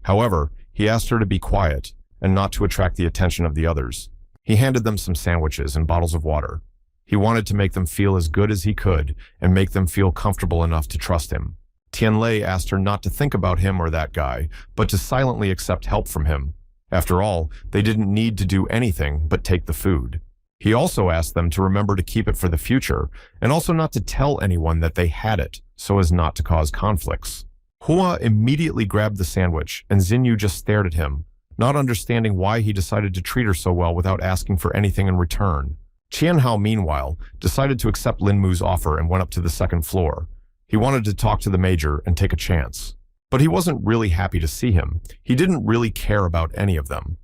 However, he asked her to be quiet and not to attract the attention of the others. He handed them some sandwiches and bottles of water. He wanted to make them feel as good as he could and make them feel comfortable enough to trust him. Tianlei asked her not to think about him or that guy, but to silently accept help from him. After all, they didn't need to do anything but take the food. He also asked them to remember to keep it for the future, and also not to tell anyone that they had it, so as not to cause conflicts. Hua immediately grabbed the sandwich, and Xinyu just stared at him, not understanding why he decided to treat her so well without asking for anything in return. Qianhao, meanwhile, decided to accept Lin Mu's offer and went up to the second floor. He wanted to talk to the major and take a chance. But he wasn't really happy to see him. He didn't really care about any of them.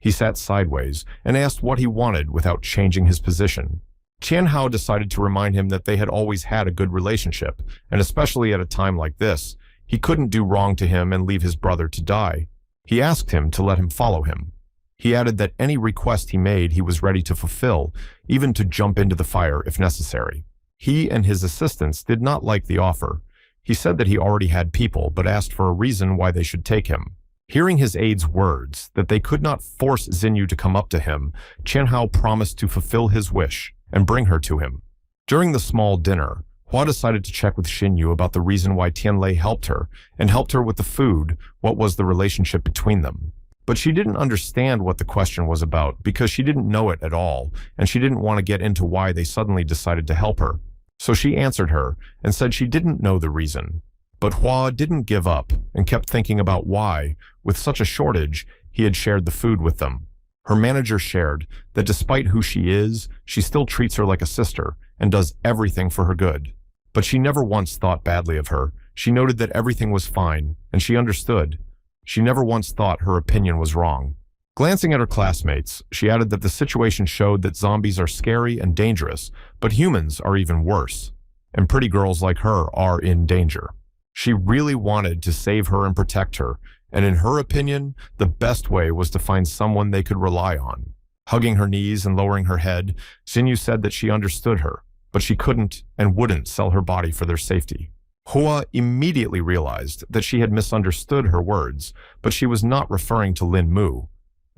He sat sideways and asked what he wanted without changing his position. Qianhao decided to remind him that they had always had a good relationship, and especially at a time like this, he couldn't do wrong to him and leave his brother to die. He asked him to let him follow him. He added that any request he made he was ready to fulfill, even to jump into the fire if necessary. He and his assistants did not like the offer. He said that he already had people, but asked for a reason why they should take him. Hearing his aide's words, that they could not force Xinyu to come up to him, Qianhao promised to fulfill his wish and bring her to him. During the small dinner, Hua decided to check with Xinyu about the reason why Tianlei helped her, and helped her with the food, what was the relationship between them. But she didn't understand what the question was about because she didn't know it at all, and she didn't want to get into why they suddenly decided to help her. So she answered her and said she didn't know the reason. But Hua didn't give up and kept thinking about why, with such a shortage, he had shared the food with them. Her manager shared that despite who she is, she still treats her like a sister and does everything for her good. But she never once thought badly of her. She noted that everything was fine, and she understood. She never once thought her opinion was wrong. Glancing at her classmates, she added that the situation showed that zombies are scary and dangerous, but humans are even worse. And pretty girls like her are in danger. She really wanted to save her and protect her, and in her opinion, the best way was to find someone they could rely on. Hugging her knees and lowering her head, Xinyu said that she understood her, but she couldn't and wouldn't sell her body for their safety. Hua immediately realized that she had misunderstood her words, but she was not referring to Lin Mu.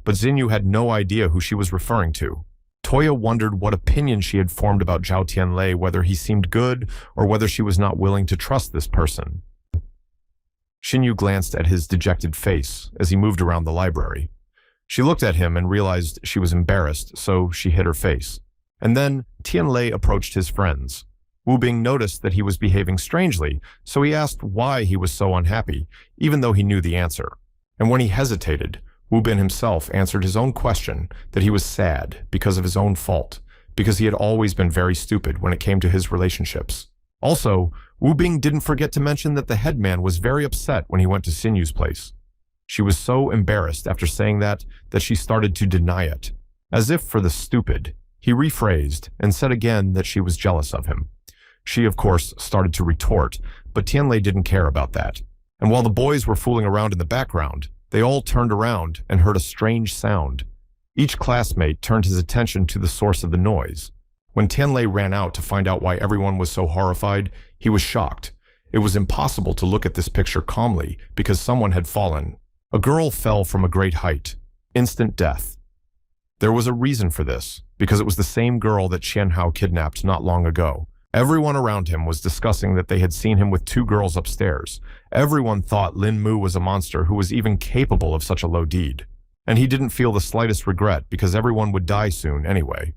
But Xinyu had no idea who she was referring to. Toya wondered what opinion she had formed about Zhao Tianlei, whether he seemed good or whether she was not willing to trust this person. Xinyu glanced at his dejected face as he moved around the library. She looked at him and realized she was embarrassed, so she hid her face. And then Tianlei approached his friends. Wu Bing noticed that he was behaving strangely, so he asked why he was so unhappy, even though he knew the answer. And when he hesitated, Wu Bin himself answered his own question that he was sad because of his own fault, because he had always been very stupid when it came to his relationships. Also, Wu Bing didn't forget to mention that the headman was very upset when he went to Xinyu's place. She was so embarrassed after saying that she started to deny it. As if for the stupid, he rephrased and said again that she was jealous of him. She, of course, started to retort, but Tianlei didn't care about that. And while the boys were fooling around in the background, they all turned around and heard a strange sound. Each classmate turned his attention to the source of the noise. When Tianlei ran out to find out why everyone was so horrified, he was shocked. It was impossible to look at this picture calmly because someone had fallen. A girl fell from a great height. Instant death. There was a reason for this, because it was the same girl that Qian Hao kidnapped not long ago. Everyone around him was discussing that they had seen him with 2 girls upstairs. Everyone thought Lin Mu was a monster who was even capable of such a low deed. And he didn't feel the slightest regret because everyone would die soon anyway.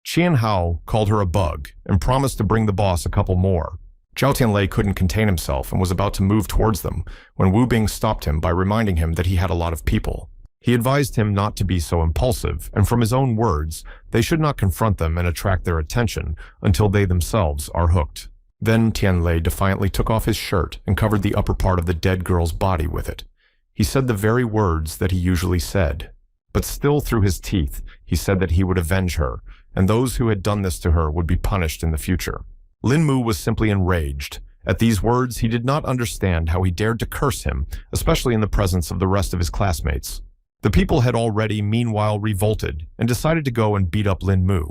Qian Hao called her a bug and promised to bring the boss a couple more. Zhao Tianlei couldn't contain himself and was about to move towards them when Wu Bing stopped him by reminding him that he had a lot of people. He advised him not to be so impulsive, and from his own words, they should not confront them and attract their attention until they themselves are hooked. Then Tianlei defiantly took off his shirt and covered the upper part of the dead girl's body with it. He said the very words that he usually said. But still through his teeth, he said that he would avenge her, and those who had done this to her would be punished in the future. Lin Mu was simply enraged. At these words, he did not understand how he dared to curse him, especially in the presence of the rest of his classmates. The people had already, meanwhile, revolted and decided to go and beat up Lin Mu,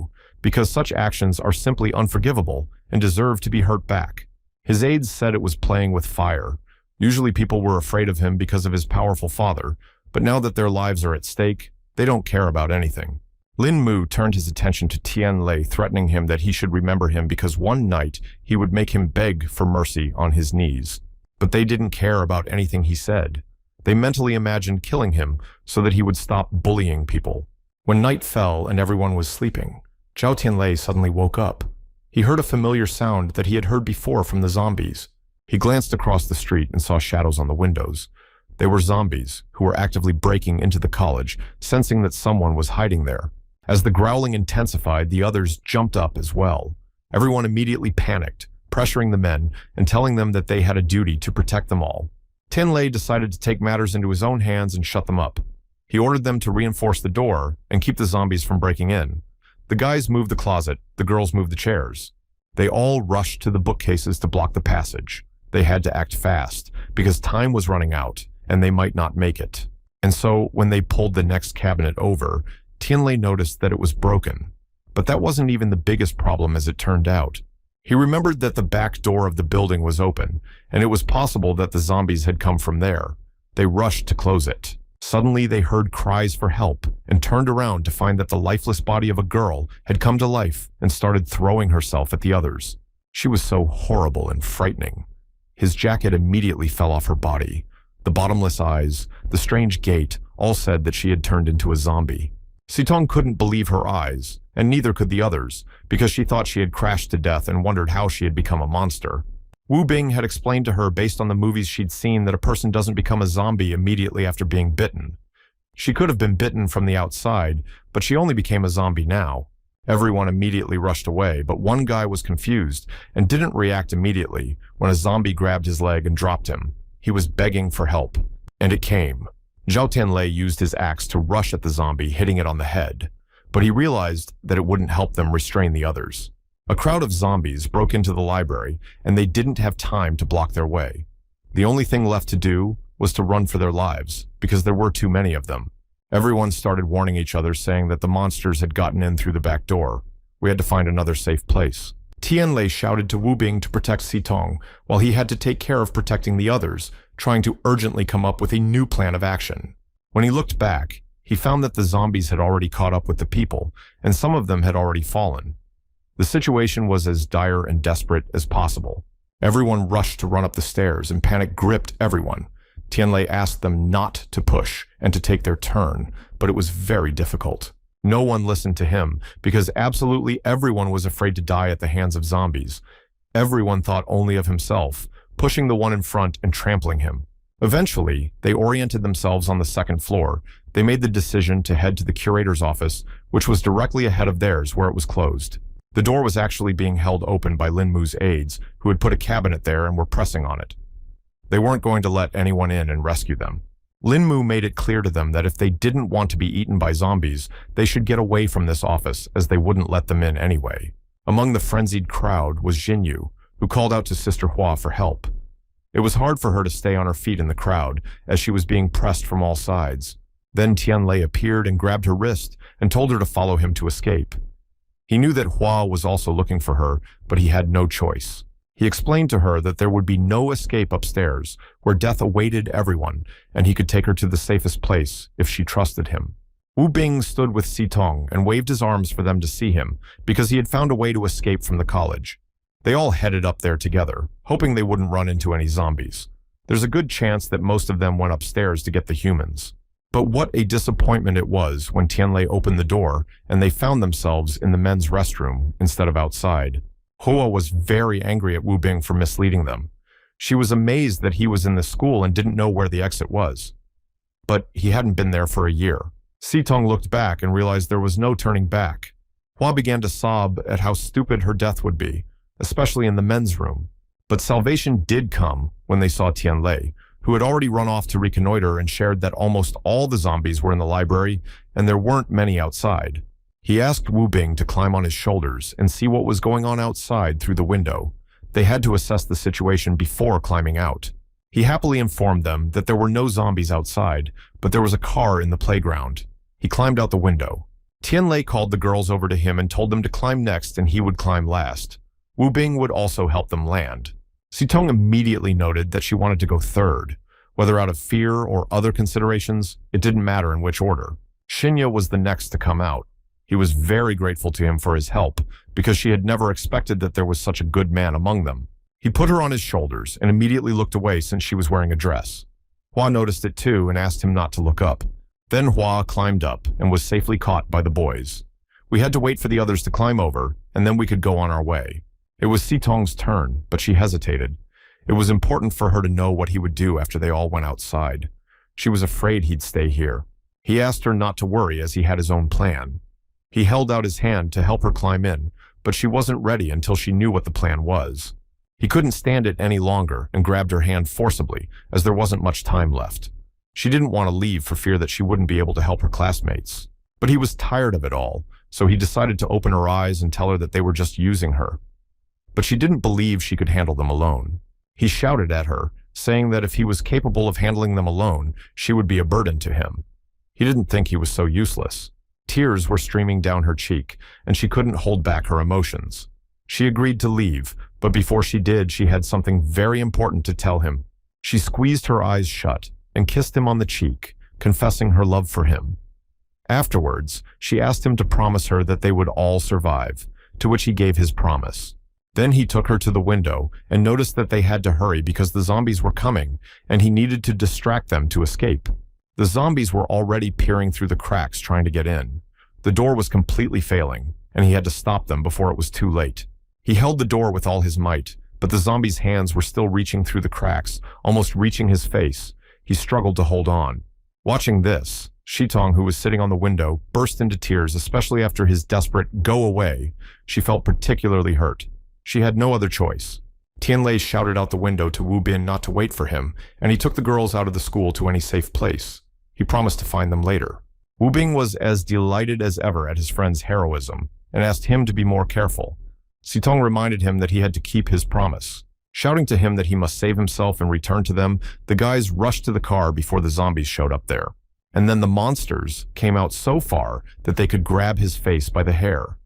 because such actions are simply unforgivable and deserve to be hurt back. His aides said it was playing with fire. Usually people were afraid of him because of his powerful father, but now that their lives are at stake, they don't care about anything. Lin Mu turned his attention to Tianlei, threatening him that he should remember him because one night he would make him beg for mercy on his knees. But they didn't care about anything he said. They mentally imagined killing him so that he would stop bullying people. When night fell and everyone was sleeping, Zhao Tianlei suddenly woke up. He heard a familiar sound that he had heard before from the zombies. He glanced across the street and saw shadows on the windows. They were zombies who were actively breaking into the college, sensing that someone was hiding there. As the growling intensified, the others jumped up as well. Everyone immediately panicked, pressuring the men and telling them that they had a duty to protect them all. Tianlei decided to take matters into his own hands and shut them up. He ordered them to reinforce the door and keep the zombies from breaking in. The guys moved the closet, the girls moved the chairs. They all rushed to the bookcases to block the passage. They had to act fast, because time was running out, and they might not make it. And so, when they pulled the next cabinet over, Tianlei noticed that it was broken. But that wasn't even the biggest problem as it turned out. He remembered that the back door of the building was open, and it was possible that the zombies had come from there. They rushed to close it. Suddenly they heard cries for help and turned around to find that the lifeless body of a girl had come to life and started throwing herself at the others. She was so horrible and frightening. His jacket immediately fell off her body. The bottomless eyes, the strange gait, all said that she had turned into a zombie. Sitong couldn't believe her eyes, and neither could the others, because she thought she had crashed to death and wondered how she had become a monster. Wu Bing had explained to her based on the movies she'd seen that a person doesn't become a zombie immediately after being bitten. She could have been bitten from the outside, but she only became a zombie now. Everyone immediately rushed away, but one guy was confused and didn't react immediately when a zombie grabbed his leg and dropped him. He was begging for help, and it came. Zhao Tianlei used his axe to rush at the zombie, hitting it on the head, but he realized that it wouldn't help them restrain the others. A crowd of zombies broke into the library, and they didn't have time to block their way. The only thing left to do was to run for their lives, because there were too many of them. Everyone started warning each other, saying that the monsters had gotten in through the back door. We had to find another safe place. Tianlei shouted to Wu Bing to protect Sitong, while he had to take care of protecting the others, trying to urgently come up with a new plan of action. When he looked back, he found that the zombies had already caught up with the people, and some of them had already fallen. The situation was as dire and desperate as possible. Everyone rushed to run up the stairs, and panic gripped everyone. Tianlei asked them not to push and to take their turn, but it was very difficult. No one listened to him, because absolutely everyone was afraid to die at the hands of zombies. Everyone thought only of himself, pushing the one in front and trampling him. Eventually, they oriented themselves on the second floor. They made the decision to head to the curator's office, which was directly ahead of theirs where it was closed. The door was actually being held open by Lin Mu's aides, who had put a cabinet there and were pressing on it. They weren't going to let anyone in and rescue them. Lin Mu made it clear to them that if they didn't want to be eaten by zombies, they should get away from this office, as they wouldn't let them in anyway. Among the frenzied crowd was Jinyu, who called out to Sister Hua for help. It was hard for her to stay on her feet in the crowd, as she was being pressed from all sides. Then Tianlei appeared and grabbed her wrist and told her to follow him to escape. He knew that Hua was also looking for her, but he had no choice. He explained to her that there would be no escape upstairs, where death awaited everyone, and he could take her to the safest place if she trusted him. Wu Bing stood with Sitong and waved his arms for them to see him, because he had found a way to escape from the college. They all headed up there together, hoping they wouldn't run into any zombies. There's a good chance that most of them went upstairs to get the humans. But what a disappointment it was when Tianlei opened the door and they found themselves in the men's restroom instead of outside. Hua was very angry at Wu Bing for misleading them. She was amazed that he was in the school and didn't know where the exit was. But he hadn't been there for a year. Sitong looked back and realized there was no turning back. Hua began to sob at how stupid her death would be, especially in the men's room. But salvation did come when they saw Tianlei, who had already run off to reconnoiter and shared that almost all the zombies were in the library and there weren't many outside. He asked Wu Bing to climb on his shoulders and see what was going on outside through the window. They had to assess the situation before climbing out. He happily informed them that there were no zombies outside, but there was a car in the playground. He climbed out the window. Tianlei called the girls over to him and told them to climb next and he would climb last. Wu Bing would also help them land. Sitong immediately noted that she wanted to go third. Whether out of fear or other considerations, it didn't matter in which order. Shinya was the next to come out. He was very grateful to him for his help, because she had never expected that there was such a good man among them. He put her on his shoulders and immediately looked away since she was wearing a dress. Hua noticed it too and asked him not to look up. Then Hua climbed up and was safely caught by the boys. We had to wait for the others to climb over, and then we could go on our way. It was Sitong's turn, but she hesitated. It was important for her to know what he would do after they all went outside. She was afraid he'd stay here. He asked her not to worry as he had his own plan. He held out his hand to help her climb in, but she wasn't ready until she knew what the plan was. He couldn't stand it any longer and grabbed her hand forcibly, as there wasn't much time left. She didn't want to leave for fear that she wouldn't be able to help her classmates. But he was tired of it all, so he decided to open her eyes and tell her that they were just using her. But she didn't believe she could handle them alone. He shouted at her, saying that if he was capable of handling them alone, she would be a burden to him. He didn't think he was so useless. Tears were streaming down her cheek, and she couldn't hold back her emotions. She agreed to leave, but before she did, she had something very important to tell him. She squeezed her eyes shut and kissed him on the cheek, confessing her love for him. Afterwards, she asked him to promise her that they would all survive, to which he gave his promise. Then he took her to the window and noticed that they had to hurry because the zombies were coming and he needed to distract them to escape. The zombies were already peering through the cracks trying to get in. The door was completely failing, and he had to stop them before it was too late. He held the door with all his might, but the zombie's hands were still reaching through the cracks, almost reaching his face. He struggled to hold on. Watching this, Shitong, who was sitting on the window, burst into tears, especially after his desperate "go away." She felt particularly hurt. She had no other choice. Tianlei shouted out the window to Wu Bin not to wait for him, and he took the girls out of the school to any safe place. He promised to find them later. Wu Bing was as delighted as ever at his friend's heroism, and asked him to be more careful. Shitong reminded him that he had to keep his promise. Shouting to him that he must save himself and return to them, the guys rushed to the car before the zombies showed up there. And then the monsters came out so far that they could grab his face by the hair.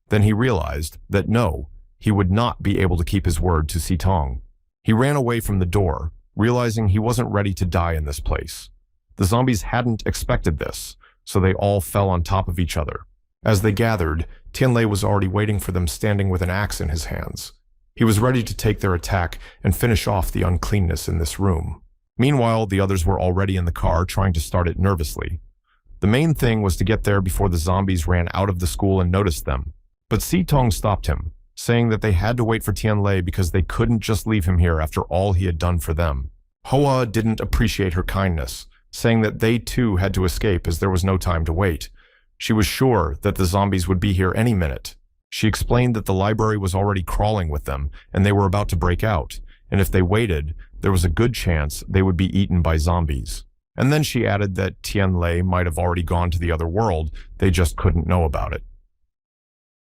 Then he realized that no, he would not be able to keep his word to Shitong. He ran away from the door, realizing he wasn't ready to die in this place. The zombies hadn't expected this, so they all fell on top of each other. As they gathered, Tianlei was already waiting for them, standing with an axe in his hands. He was ready to take their attack and finish off the uncleanness in this room. Meanwhile, the others were already in the car, trying to start it nervously. The main thing was to get there before the zombies ran out of the school and noticed them. But Shitong stopped him, saying that they had to wait for Tianlei because they couldn't just leave him here after all he had done for them. Hoa didn't appreciate her kindness, saying that they too had to escape as there was no time to wait. She was sure that the zombies would be here any minute. She explained that the library was already crawling with them and they were about to break out, and if they waited, there was a good chance they would be eaten by zombies. And then she added that Tianlei might have already gone to the other world, they just couldn't know about it.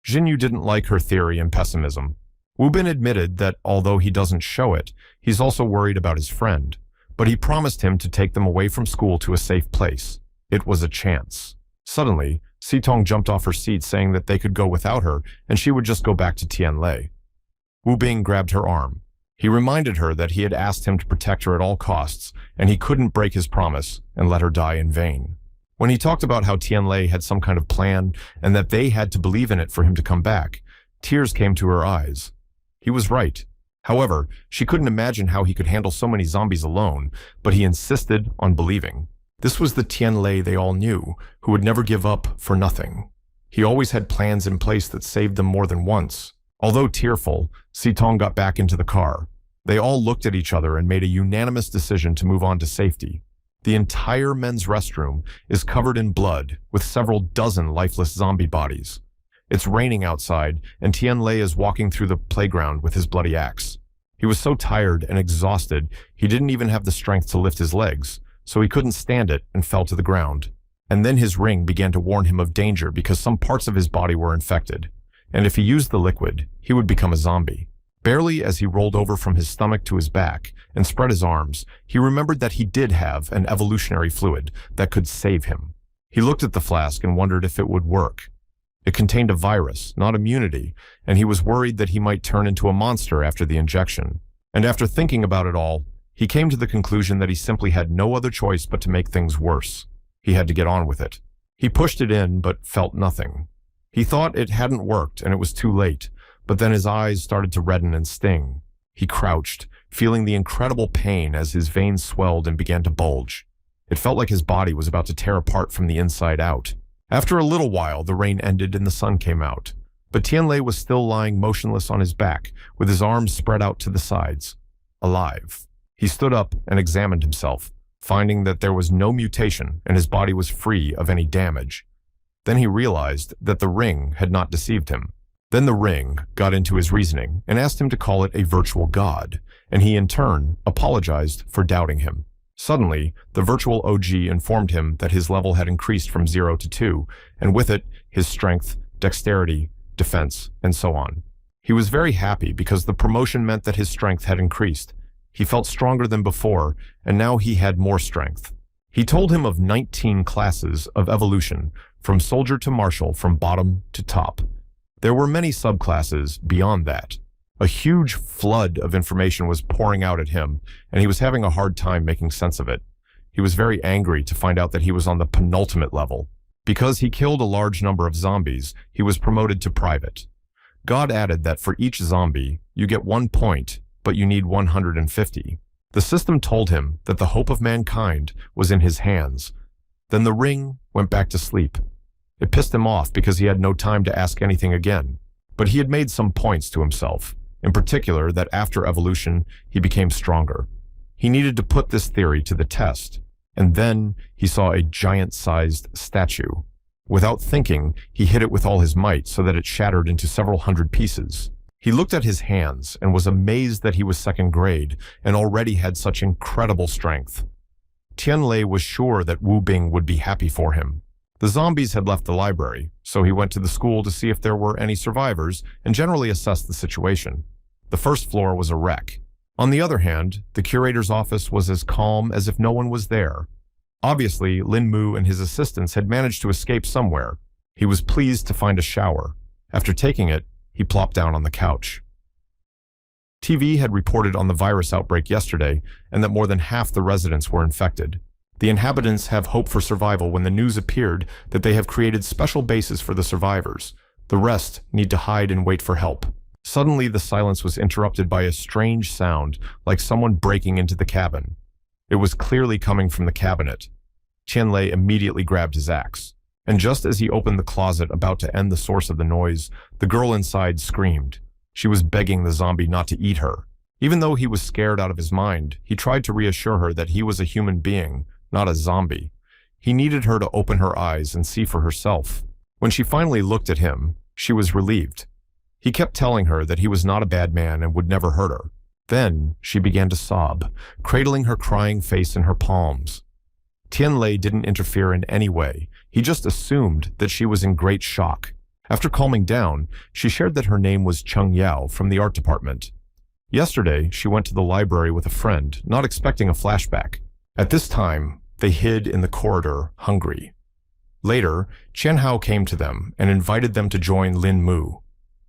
Jinyu didn't like her theory and pessimism. Wu Bin admitted that although he doesn't show it, he's also worried about his friend, but he promised him to take them away from school to a safe place. It was a chance. Suddenly, Shitong jumped off her seat, saying that they could go without her and she would just go back to Tianlei. Wu Bing grabbed her arm. He reminded her that he had asked him to protect her at all costs, and he couldn't break his promise and let her die in vain. When he talked about how Tianlei had some kind of plan and that they had to believe in it for him to come back, tears came to her eyes. He was right. However, she couldn't imagine how he could handle so many zombies alone, but he insisted on believing. This was the Tianlei they all knew, who would never give up for nothing. He always had plans in place that saved them more than once. Although tearful, Shitong got back into the car. They all looked at each other and made a unanimous decision to move on to safety. The entire men's restroom is covered in blood, with several dozen lifeless zombie bodies. It's raining outside, and Tianlei is walking through the playground with his bloody axe. He was so tired and exhausted, he didn't even have the strength to lift his legs, so he couldn't stand it and fell to the ground. And then his ring began to warn him of danger because some parts of his body were infected, and if he used the liquid, he would become a zombie. Barely as he rolled over from his stomach to his back and spread his arms, he remembered that he did have an evolutionary fluid that could save him. He looked at the flask and wondered if it would work. It contained a virus, not immunity, and he was worried that he might turn into a monster after the injection. And after thinking about it all, he came to the conclusion that he simply had no other choice but to make things worse. He had to get on with it. He pushed it in, but felt nothing. He thought it hadn't worked and it was too late, but then his eyes started to redden and sting. He crouched, feeling the incredible pain as his veins swelled and began to bulge. It felt like his body was about to tear apart from the inside out. After a little while, the rain ended and the sun came out, but Tianlei was still lying motionless on his back, with his arms spread out to the sides, alive. He stood up and examined himself, finding that there was no mutation and his body was free of any damage. Then he realized that the ring had not deceived him. Then the ring got into his reasoning and asked him to call it a virtual god, and he in turn apologized for doubting him. Suddenly, the virtual OG informed him that his level had increased from 0 to 2, and with it, his strength, dexterity, defense, and so on. He was very happy because the promotion meant that his strength had increased. He felt stronger than before, and now he had more strength. He told him of 19 classes of evolution, from soldier to martial, from bottom to top. There were many subclasses beyond that. A huge flood of information was pouring out at him, and he was having a hard time making sense of it. He was very angry to find out that he was on the penultimate level. Because he killed a large number of zombies, he was promoted to private. God added that for each zombie, you get 1 point, but you need 150. The system told him that the hope of mankind was in his hands. Then the ring went back to sleep. It pissed him off because he had no time to ask anything again. But he had made some points to himself, in particular that after evolution, he became stronger. He needed to put this theory to the test, and then he saw a giant-sized statue. Without thinking, he hit it with all his might so that it shattered into several hundred pieces. He looked at his hands and was amazed that he was second grade and already had such incredible strength. Tianlei was sure that Wu Bing would be happy for him. The zombies had left the library, so he went to the school to see if there were any survivors and generally assessed the situation. The first floor was a wreck. On the other hand, the curator's office was as calm as if no one was there. Obviously, Lin Mu and his assistants had managed to escape somewhere. He was pleased to find a shower. After taking it, he plopped down on the couch. TV had reported on the virus outbreak yesterday and that more than half the residents were infected. The inhabitants have hope for survival when the news appeared that they have created special bases for the survivors. The rest need to hide and wait for help. Suddenly, the silence was interrupted by a strange sound, like someone breaking into the cabin. It was clearly coming from the cabinet. Tianlei immediately grabbed his axe. And just as he opened the closet about to end the source of the noise, the girl inside screamed. She was begging the zombie not to eat her. Even though he was scared out of his mind, he tried to reassure her that he was a human being, not a zombie. He needed her to open her eyes and see for herself. When she finally looked at him, she was relieved. He kept telling her that he was not a bad man and would never hurt her. Then she began to sob, cradling her crying face in her palms. Tianlei didn't interfere in any way. He just assumed that she was in great shock. After calming down, she shared that her name was Cheng Yao from the art department. Yesterday, she went to the library with a friend, not expecting a flashback. At this time, they hid in the corridor, hungry. Later, Chen Hao came to them and invited them to join Lin Mu.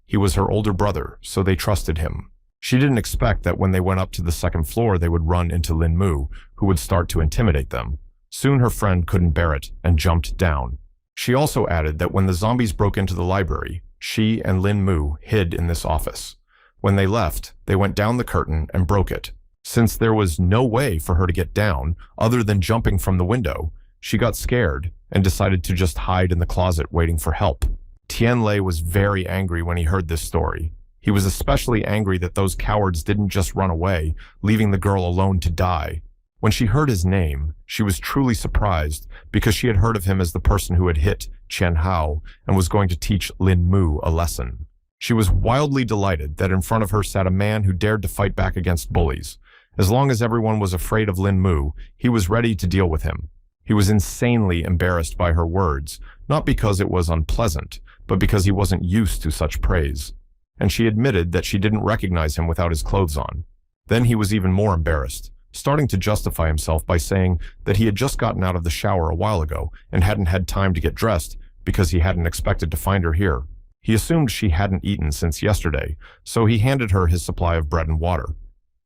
He was her older brother, so they trusted him. She didn't expect that when they went up to the second floor they would run into Lin Mu, who would start to intimidate them. Soon her friend couldn't bear it and jumped down. She also added that when the zombies broke into the library, she and Lin Mu hid in this office. When they left, they went down the curtain and broke it. Since there was no way for her to get down, other than jumping from the window, she got scared and decided to just hide in the closet waiting for help. Tianlei was very angry when he heard this story. He was especially angry that those cowards didn't just run away, leaving the girl alone to die. When she heard his name, she was truly surprised because she had heard of him as the person who had hit Chen Hao and was going to teach Lin Mu a lesson. She was wildly delighted that in front of her sat a man who dared to fight back against bullies. As long as everyone was afraid of Lin Mu, he was ready to deal with him. He was insanely embarrassed by her words, not because it was unpleasant, but because he wasn't used to such praise. And she admitted that she didn't recognize him without his clothes on. Then he was even more embarrassed, starting to justify himself by saying that he had just gotten out of the shower a while ago and hadn't had time to get dressed because he hadn't expected to find her here. He assumed she hadn't eaten since yesterday, so he handed her his supply of bread and water.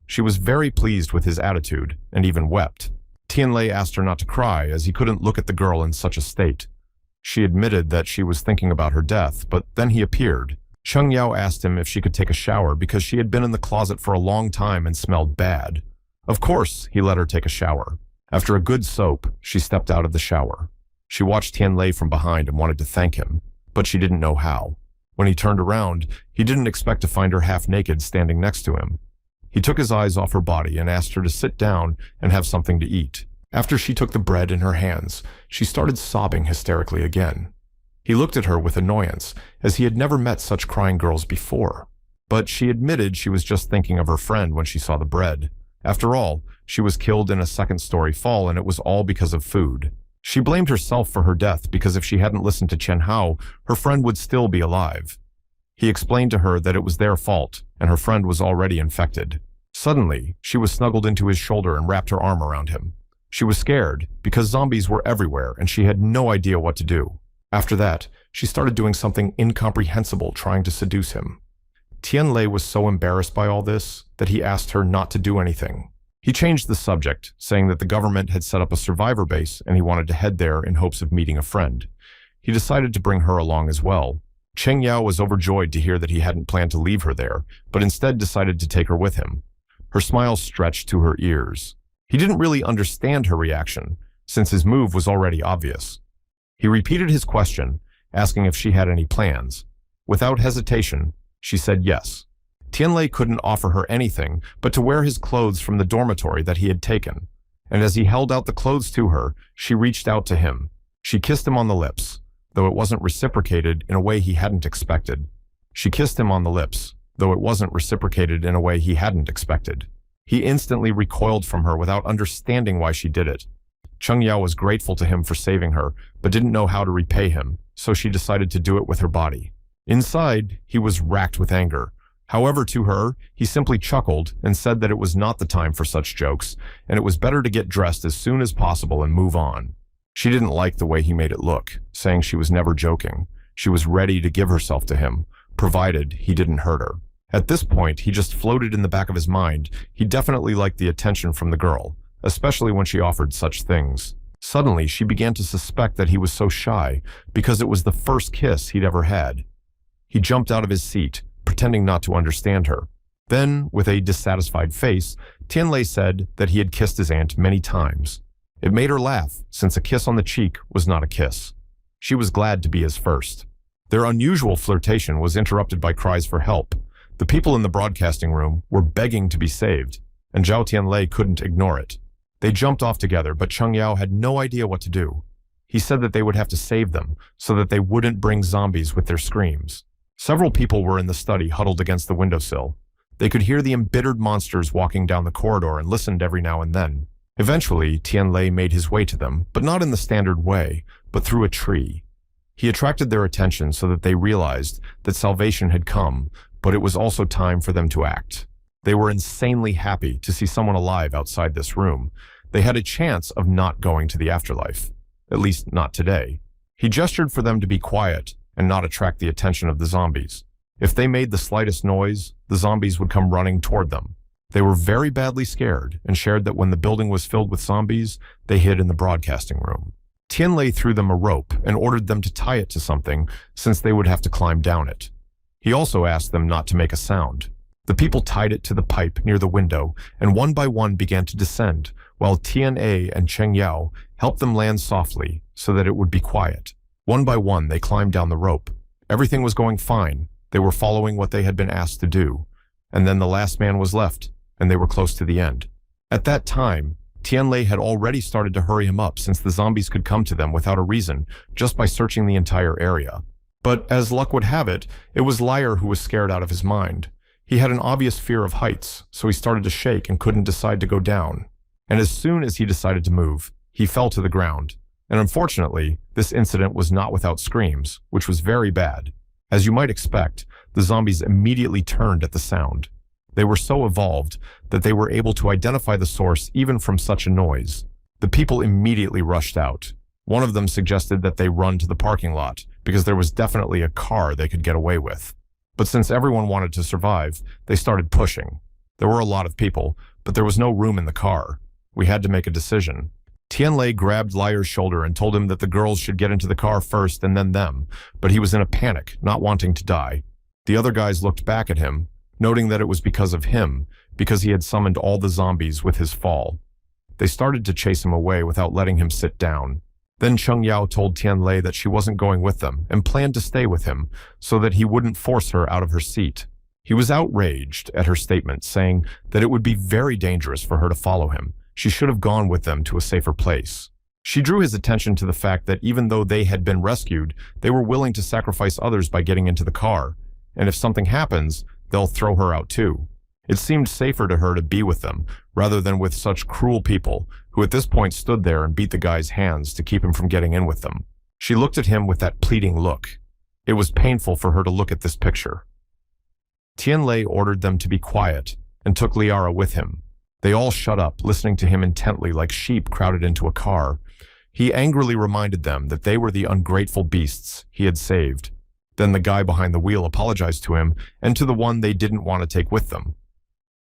She was very pleased with his attitude and even wept. Tianlei asked her not to cry as he couldn't look at the girl in such a state. She admitted that she was thinking about her death, but then he appeared. Cheng Yao asked him if she could take a shower because she had been in the closet for a long time and smelled bad. Of course, he let her take a shower. After a good soap, she stepped out of the shower. She watched Tianlei from behind and wanted to thank him, but she didn't know how. When he turned around, he didn't expect to find her half naked standing next to him. He took his eyes off her body and asked her to sit down and have something to eat. After she took the bread in her hands, she started sobbing hysterically again. He looked at her with annoyance, as he had never met such crying girls before. But she admitted she was just thinking of her friend when she saw the bread. After all, she was killed in a second-story fall and it was all because of food. She blamed herself for her death because if she hadn't listened to Chen Hao, her friend would still be alive. He explained to her that it was their fault and her friend was already infected. Suddenly, she was snuggled into his shoulder and wrapped her arm around him. She was scared because zombies were everywhere and she had no idea what to do. After that, she started doing something incomprehensible trying to seduce him. Tianlei was so embarrassed by all this that he asked her not to do anything. He changed the subject, saying that the government had set up a survivor base and he wanted to head there in hopes of meeting a friend. He decided to bring her along as well. Cheng Yao was overjoyed to hear that he hadn't planned to leave her there, but instead decided to take her with him. Her smile stretched to her ears. He didn't really understand her reaction, since his move was already obvious. He repeated his question, asking if she had any plans. Without hesitation, she said yes. Tianlei couldn't offer her anything but to wear his clothes from the dormitory that he had taken, and as he held out the clothes to her, she reached out to him. She kissed him on the lips, though it wasn't reciprocated in a way he hadn't expected. She kissed him on the lips, though it wasn't reciprocated in a way he hadn't expected. He instantly recoiled from her without understanding why she did it. Cheng Yao was grateful to him for saving her, but didn't know how to repay him, so she decided to do it with her body. Inside, he was racked with anger. However, to her, he simply chuckled and said that it was not the time for such jokes, and it was better to get dressed as soon as possible and move on. She didn't like the way he made it look, saying she was never joking. She was ready to give herself to him, provided he didn't hurt her. At this point, he just floated in the back of his mind. He definitely liked the attention from the girl, especially when she offered such things. Suddenly, she began to suspect that he was so shy because it was the first kiss he'd ever had. He jumped out of his seat, pretending not to understand her. Then, with a dissatisfied face, Tianlei said that he had kissed his aunt many times. It made her laugh, since a kiss on the cheek was not a kiss. She was glad to be his first. Their unusual flirtation was interrupted by cries for help. The people in the broadcasting room were begging to be saved, and Zhao Tianlei couldn't ignore it. They jumped off together, but Cheng Yao had no idea what to do. He said that they would have to save them, so that they wouldn't bring zombies with their screams. Several people were in the study huddled against the windowsill. They could hear the embittered monsters walking down the corridor and listened every now and then. Eventually, Tianlei made his way to them, but not in the standard way, but through a tree. He attracted their attention so that they realized that salvation had come, but it was also time for them to act. They were insanely happy to see someone alive outside this room. They had a chance of not going to the afterlife. At least not today. He gestured for them to be quiet and not attract the attention of the zombies. If they made the slightest noise, the zombies would come running toward them. They were very badly scared and shared that when the building was filled with zombies, they hid in the broadcasting room. Tianlei threw them a rope and ordered them to tie it to something, since they would have to climb down it. He also asked them not to make a sound. The people tied it to the pipe near the window, and one by one began to descend, while Tianlei and Cheng Yao helped them land softly so that it would be quiet. One by one, they climbed down the rope. Everything was going fine. They were following what they had been asked to do. And then the last man was left, and they were close to the end. At that time, Tianlei had already started to hurry him up since the zombies could come to them without a reason, just by searching the entire area. But as luck would have it, it was Liar who was scared out of his mind. He had an obvious fear of heights, so he started to shake and couldn't decide to go down. And as soon as he decided to move, he fell to the ground. And unfortunately, this incident was not without screams, which was very bad. As you might expect, the zombies immediately turned at the sound. They were so evolved that they were able to identify the source even from such a noise. The people immediately rushed out. One of them suggested that they run to the parking lot, because there was definitely a car they could get away with. But since everyone wanted to survive, they started pushing. There were a lot of people, but there was no room in the car. We had to make a decision. Tianlei grabbed Liar's shoulder and told him that the girls should get into the car first and then them, but he was in a panic, not wanting to die. The other guys looked back at him, noting that it was because of him, because he had summoned all the zombies with his fall. They started to chase him away without letting him sit down. Then Cheng Yao told Tianlei that she wasn't going with them and planned to stay with him so that he wouldn't force her out of her seat. He was outraged at her statement, saying that it would be very dangerous for her to follow him. She should have gone with them to a safer place. She drew his attention to the fact that even though they had been rescued, they were willing to sacrifice others by getting into the car. And if something happens, they'll throw her out too. It seemed safer to her to be with them, rather than with such cruel people, who at this point stood there and beat the guy's hands to keep him from getting in with them. She looked at him with that pleading look. It was painful for her to look at this picture. Tianlei ordered them to be quiet, and took Liara with him. They all shut up, listening to him intently like sheep crowded into a car. He angrily reminded them that they were the ungrateful beasts he had saved. Then the guy behind the wheel apologized to him and to the one they didn't want to take with them.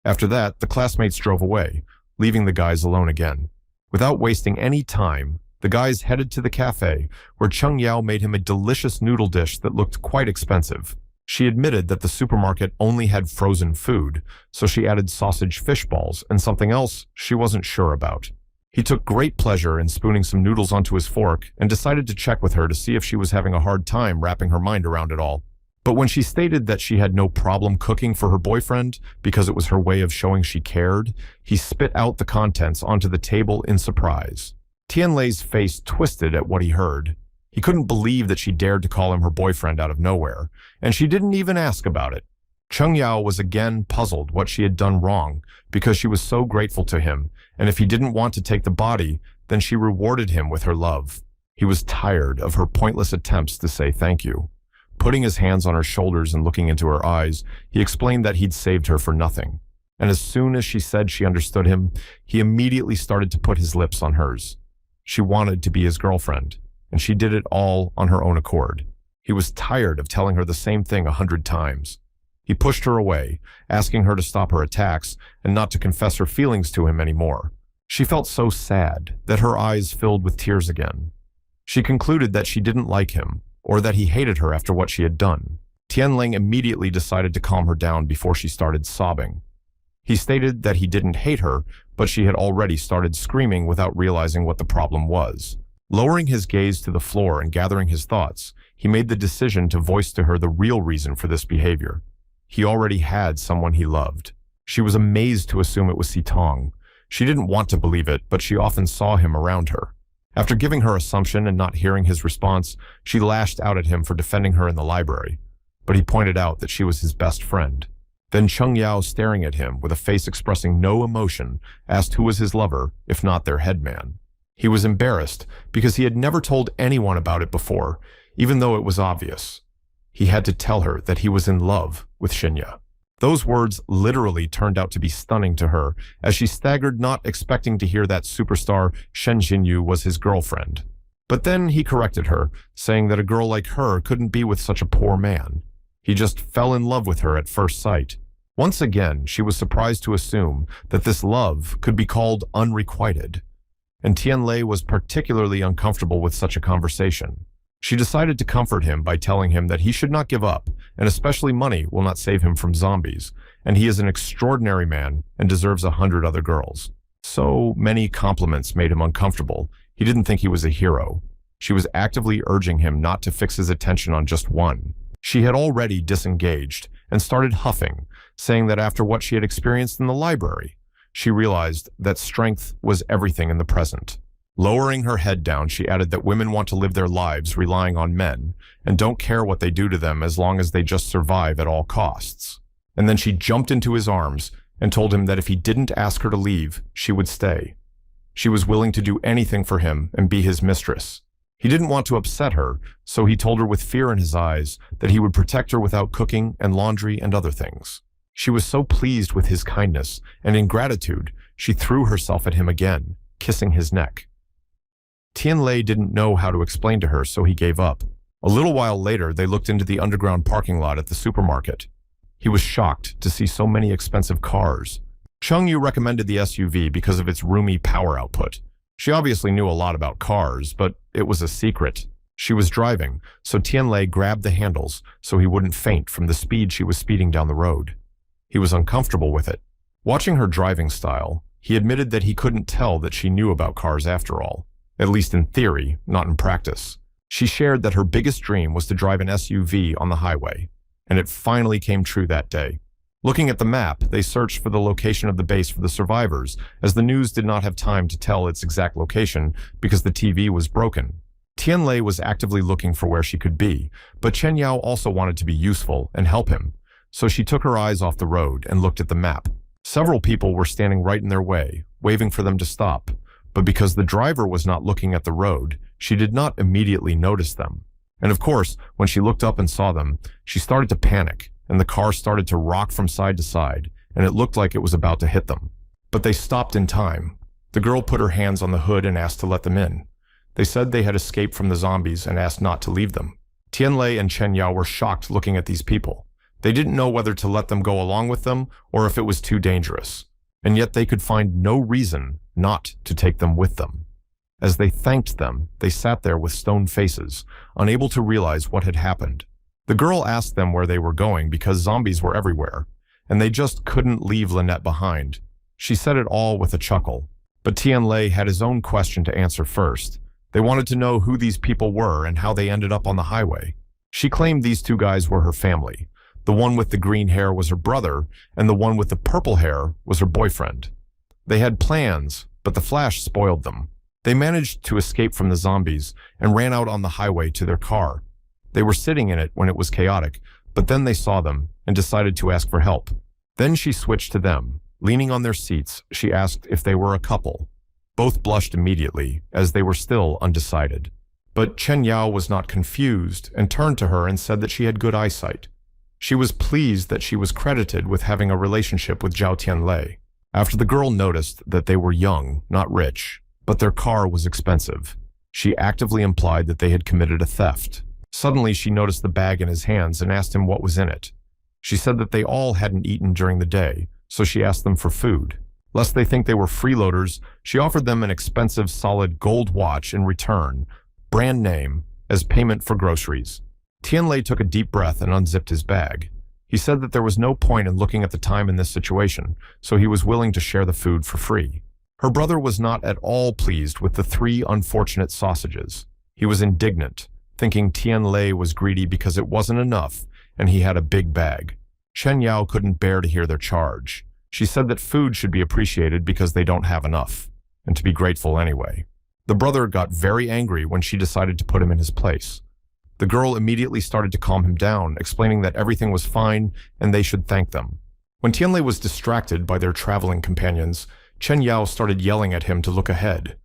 After that, the classmates drove away, leaving the guys alone again. Without wasting any time, the guys headed to the cafe, where Cheng Yao made him a delicious noodle dish that looked quite expensive. She admitted that the supermarket only had frozen food, so she added sausage fish balls and something else she wasn't sure about. He took great pleasure in spooning some noodles onto his fork and decided to check with her to see if she was having a hard time wrapping her mind around it all. But when she stated that she had no problem cooking for her boyfriend because it was her way of showing she cared, he spit out the contents onto the table in surprise. Tianlei's face twisted at what he heard. He couldn't believe that she dared to call him her boyfriend out of nowhere, and she didn't even ask about it. Cheng Yao was again puzzled what she had done wrong because she was so grateful to him, and if he didn't want to take the body, then she rewarded him with her love. He was tired of her pointless attempts to say thank you. Putting his hands on her shoulders and looking into her eyes, he explained that he'd saved her for nothing. And as soon as she said she understood him, he immediately started to put his lips on hers. She wanted to be his girlfriend, and she did it all on her own accord. He was tired of telling her the same thing 100 times. He pushed her away, asking her to stop her attacks and not to confess her feelings to him anymore. She felt so sad that her eyes filled with tears again. She concluded that she didn't like him, or that he hated her after what she had done. Tianling immediately decided to calm her down before she started sobbing. He stated that he didn't hate her, but she had already started screaming without realizing what the problem was. Lowering his gaze to the floor and gathering his thoughts, he made the decision to voice to her the real reason for this behavior. He already had someone he loved. She was amazed to assume it was Sitong. She didn't want to believe it, but she often saw him around her. After giving her assumption and not hearing his response, she lashed out at him for defending her in the library. But he pointed out that she was his best friend. Then Cheng Yao, staring at him with a face expressing no emotion, asked who was his lover, if not their headman. He was embarrassed because he had never told anyone about it before, even though it was obvious. He had to tell her that he was in love with Shinya. Those words literally turned out to be stunning to her, as she staggered, not expecting to hear that superstar Shen Xinyu was his girlfriend. But then he corrected her, saying that a girl like her couldn't be with such a poor man. He just fell in love with her at first sight. Once again, she was surprised to assume that this love could be called unrequited. And Tianlei was particularly uncomfortable with such a conversation. She decided to comfort him by telling him that he should not give up, and especially money will not save him from zombies, and he is an extraordinary man and deserves 100 other girls. So many compliments made him uncomfortable. He didn't think he was a hero. She was actively urging him not to fix his attention on just one. She had already disengaged and started huffing, saying that after what she had experienced in the library, she realized that strength was everything in the present. Lowering her head down, she added that women want to live their lives relying on men and don't care what they do to them as long as they just survive at all costs. And then she jumped into his arms and told him that if he didn't ask her to leave, she would stay. She was willing to do anything for him and be his mistress. He didn't want to upset her, so he told her with fear in his eyes that he would protect her without cooking and laundry and other things. She was so pleased with his kindness, and in gratitude, she threw herself at him again, kissing his neck. Tianlei didn't know how to explain to her, so he gave up. A little while later, they looked into the underground parking lot at the supermarket. He was shocked to see so many expensive cars. Cheng Yu recommended the SUV because of its roomy power output. She obviously knew a lot about cars, but it was a secret. She was driving, so Tianlei grabbed the handles so he wouldn't faint from the speed she was speeding down the road. He was uncomfortable with it. Watching her driving style, he admitted that he couldn't tell that she knew about cars after all. At least in theory, not in practice. She shared that her biggest dream was to drive an SUV on the highway, and it finally came true that day. Looking at the map, they searched for the location of the base for the survivors, as the news did not have time to tell its exact location because the TV was broken. Tianlei was actively looking for where she could be, but Chen Yao also wanted to be useful and help him, so she took her eyes off the road and looked at the map. Several people were standing right in their way, waving for them to stop. But because the driver was not looking at the road, she did not immediately notice them. And of course, when she looked up and saw them, she started to panic, and the car started to rock from side to side, and it looked like it was about to hit them. But they stopped in time. The girl put her hands on the hood and asked to let them in. They said they had escaped from the zombies and asked not to leave them. Tianlei and Chen Yao were shocked looking at these people. They didn't know whether to let them go along with them or if it was too dangerous. And yet they could find no reason not to take them with them. As they thanked them, they sat there with stone faces, unable to realize what had happened. The girl asked them where they were going because zombies were everywhere, and they just couldn't leave Lynette behind. She said it all with a chuckle. But Tianlei had his own question to answer first. They wanted to know who these people were and how they ended up on the highway. She claimed these two guys were her family. The one with the green hair was her brother, and the one with the purple hair was her boyfriend. They had plans, but the flash spoiled them. They managed to escape from the zombies and ran out on the highway to their car. They were sitting in it when it was chaotic, but then they saw them and decided to ask for help. Then she switched to them. Leaning on their seats, she asked if they were a couple. Both blushed immediately, as they were still undecided. But Chen Yao was not confused and turned to her and said that she had good eyesight. She was pleased that she was credited with having a relationship with Zhao Tianlei. After the girl noticed that they were young, not rich, but their car was expensive, she actively implied that they had committed a theft. Suddenly, she noticed the bag in his hands and asked him what was in it. She said that they all hadn't eaten during the day, so she asked them for food. Lest they think they were freeloaders, she offered them an expensive solid gold watch in return, brand name, as payment for groceries. Tianlei took a deep breath and unzipped his bag. He said that there was no point in looking at the time in this situation, so he was willing to share the food for free. Her brother was not at all pleased with the 3 unfortunate sausages. He was indignant, thinking Tianlei was greedy because it wasn't enough, and he had a big bag. Chen Yao couldn't bear to hear their charge. She said that food should be appreciated because they don't have enough, and to be grateful anyway. The brother got very angry when she decided to put him in his place. The girl immediately started to calm him down, explaining that everything was fine and they should thank them. When Tianlei was distracted by their traveling companions, Chen Yao started yelling at him to look ahead.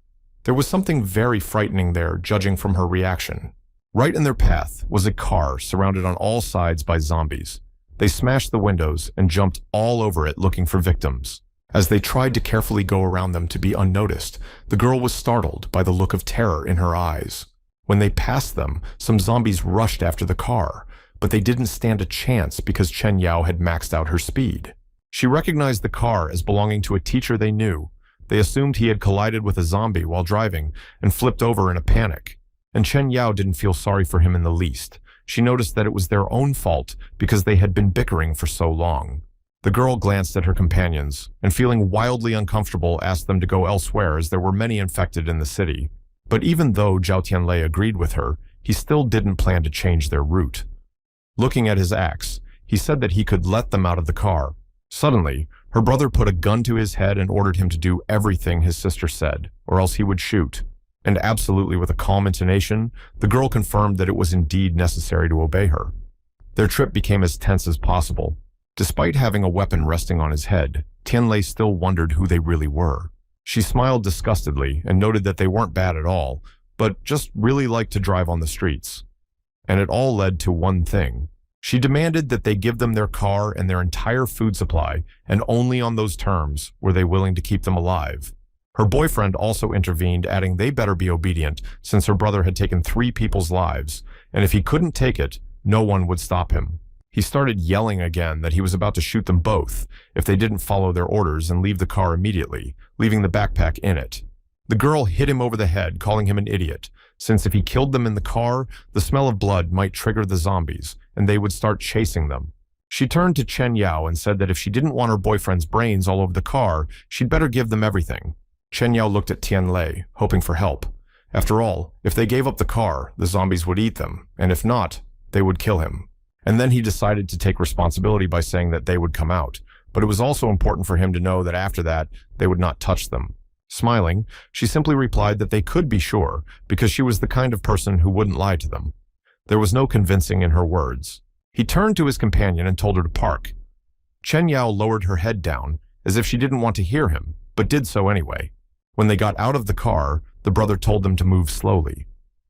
There was something very frightening there, judging from her reaction. Right in their path was a car surrounded on all sides by zombies. They smashed the windows and jumped all over it looking for victims. As they tried to carefully go around them to be unnoticed, the girl was startled by the look of terror in her eyes. When they passed them, some zombies rushed after the car, but they didn't stand a chance because Chen Yao had maxed out her speed. She recognized the car as belonging to a teacher they knew. They assumed he had collided with a zombie while driving and flipped over in a panic. And Chen Yao didn't feel sorry for him in the least. She noticed that it was their own fault because they had been bickering for so long. The girl glanced at her companions and, feeling wildly uncomfortable, asked them to go elsewhere as there were many infected in the city. But even though Zhao Tianlei agreed with her, he still didn't plan to change their route. Looking at his axe, he said that he could let them out of the car. Suddenly, her brother put a gun to his head and ordered him to do everything his sister said, or else he would shoot. And absolutely with a calm intonation, the girl confirmed that it was indeed necessary to obey her. Their trip became as tense as possible. Despite having a weapon resting on his head, Tianlei still wondered who they really were. She smiled disgustedly and noted that they weren't bad at all, but just really liked to drive on the streets. And it all led to one thing. She demanded that they give them their car and their entire food supply, and only on those terms were they willing to keep them alive. Her boyfriend also intervened, adding they better be obedient since her brother had taken 3 people's lives, and if he couldn't take it, no one would stop him. He started yelling again that he was about to shoot them both if they didn't follow their orders and leave the car immediately, leaving the backpack in it. The girl hit him over the head, calling him an idiot, since if he killed them in the car, the smell of blood might trigger the zombies, and they would start chasing them. She turned to Chen Yao and said that if she didn't want her boyfriend's brains all over the car, she'd better give them everything. Chen Yao looked at Tianlei, hoping for help. After all, if they gave up the car, the zombies would eat them, and if not, they would kill him. And then he decided to take responsibility by saying that they would come out, but it was also important for him to know that after that, they would not touch them. Smiling, she simply replied that they could be sure, because she was the kind of person who wouldn't lie to them. There was no convincing in her words. He turned to his companion and told her to park. Chen Yao lowered her head down, as if she didn't want to hear him, but did so anyway. When they got out of the car, the brother told them to move slowly.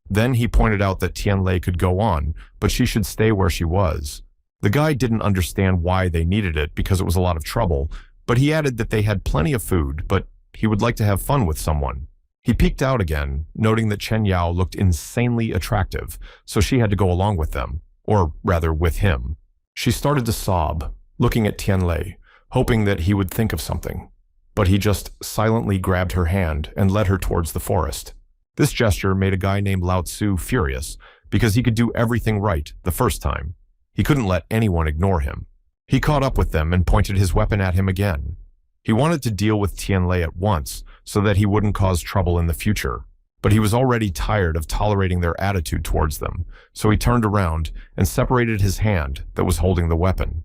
Then he pointed out that Tianlei could go on, but she should stay where she was. The guy didn't understand why they needed it because it was a lot of trouble, but he added that they had plenty of food, but he would like to have fun with someone. He peeked out again, noting that Chen Yao looked insanely attractive, so she had to go along with them, or rather with him. She started to sob, looking at Tianlei, hoping that he would think of something. But he just silently grabbed her hand and led her towards the forest. This gesture made a guy named Lao Tzu furious because he could do everything right the first time. He couldn't let anyone ignore him. He caught up with them and pointed his weapon at him again. He wanted to deal with Tianlei at once so that he wouldn't cause trouble in the future. But he was already tired of tolerating their attitude towards them, so he turned around and separated his hand that was holding the weapon.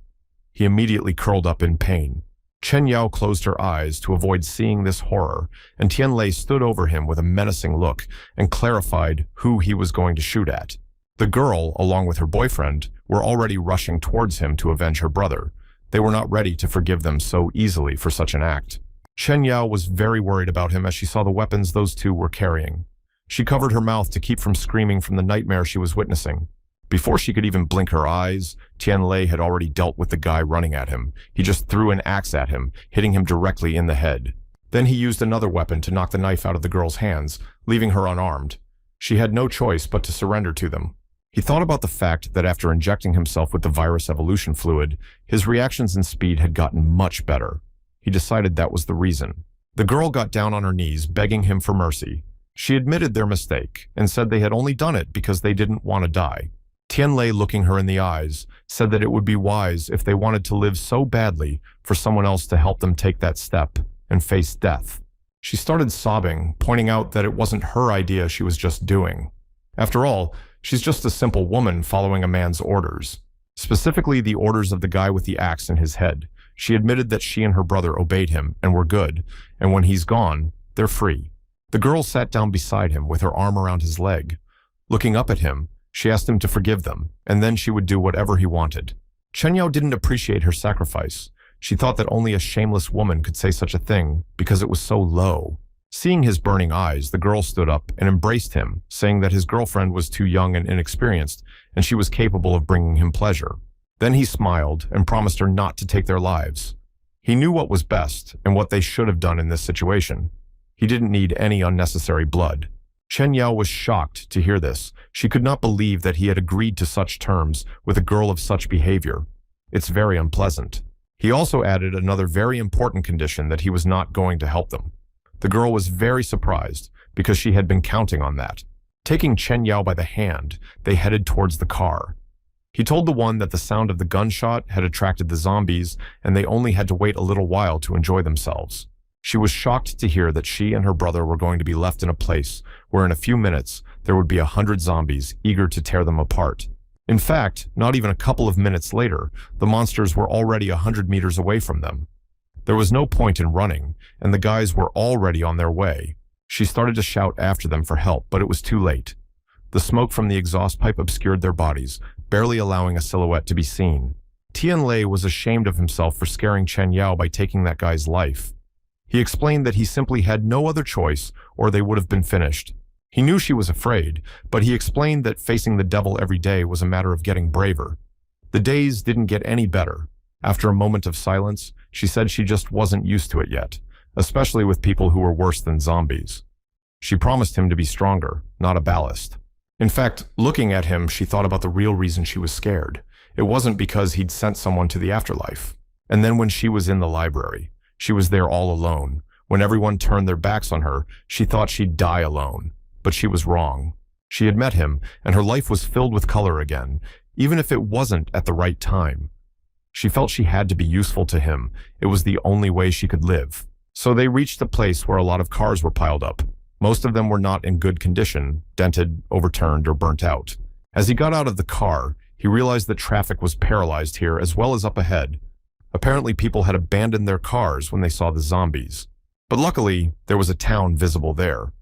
He immediately curled up in pain. Chen Yao closed her eyes to avoid seeing this horror, and Tianlei stood over him with a menacing look and clarified who he was going to shoot at. The girl, along with her boyfriend, were already rushing towards him to avenge her brother. They were not ready to forgive them so easily for such an act. Chen Yao was very worried about him as she saw the weapons those two were carrying. She covered her mouth to keep from screaming from the nightmare she was witnessing. Before she could even blink her eyes, Tianlei had already dealt with the guy running at him. He just threw an axe at him, hitting him directly in the head. Then he used another weapon to knock the knife out of the girl's hands, leaving her unarmed. She had no choice but to surrender to them. He thought about the fact that after injecting himself with the virus evolution fluid, his reactions and speed had gotten much better. He decided that was the reason. The girl got down on her knees, begging him for mercy. She admitted their mistake and said they had only done it because they didn't want to die. Tianlei, looking her in the eyes, said that it would be wise if they wanted to live so badly for someone else to help them take that step and face death. She started sobbing, pointing out that it wasn't her idea she was just doing. After all, she's just a simple woman following a man's orders. Specifically the orders of the guy with the axe in his head. She admitted that she and her brother obeyed him and were good, and when he's gone, they're free. The girl sat down beside him with her arm around his leg. Looking up at him, she asked him to forgive them, and then she would do whatever he wanted. Chen Yao didn't appreciate her sacrifice. She thought that only a shameless woman could say such a thing because it was so low. Seeing his burning eyes, the girl stood up and embraced him, saying that his girlfriend was too young and inexperienced, and she was capable of bringing him pleasure. Then he smiled and promised her not to take their lives. He knew what was best and what they should have done in this situation. He didn't need any unnecessary blood. Chen Yao was shocked to hear this. She could not believe that he had agreed to such terms with a girl of such behavior. It's very unpleasant. He also added another very important condition that he was not going to help them. The girl was very surprised because she had been counting on that. Taking Chen Yao by the hand, they headed towards the car. He told the one that the sound of the gunshot had attracted the zombies and they only had to wait a little while to enjoy themselves. She was shocked to hear that she and her brother were going to be left in a place where in a few minutes there would be 100 zombies eager to tear them apart. In fact, not even a couple of minutes later, the monsters were already 100 meters away from them. There was no point in running, and the guys were already on their way. She started to shout after them for help, but it was too late. The smoke from the exhaust pipe obscured their bodies, barely allowing a silhouette to be seen. Tianlei was ashamed of himself for scaring Chen Yao by taking that guy's life. He explained that he simply had no other choice or they would have been finished. He knew she was afraid, but he explained that facing the devil every day was a matter of getting braver. The days didn't get any better. After a moment of silence, she said she just wasn't used to it yet, especially with people who were worse than zombies. She promised him to be stronger, not a ballast. In fact, looking at him, she thought about the real reason she was scared. It wasn't because he'd sent someone to the afterlife. And then when she was in the library, she was there all alone. When everyone turned their backs on her, she thought she'd die alone. But she was wrong. She had met him, and her life was filled with color again, even if it wasn't at the right time. She felt she had to be useful to him. It was the only way she could live. So they reached a place where a lot of cars were piled up. Most of them were not in good condition, dented, overturned, or burnt out. As he got out of the car, he realized that traffic was paralyzed here as well as up ahead. Apparently people had abandoned their cars when they saw the zombies. But luckily, there was a town visible there.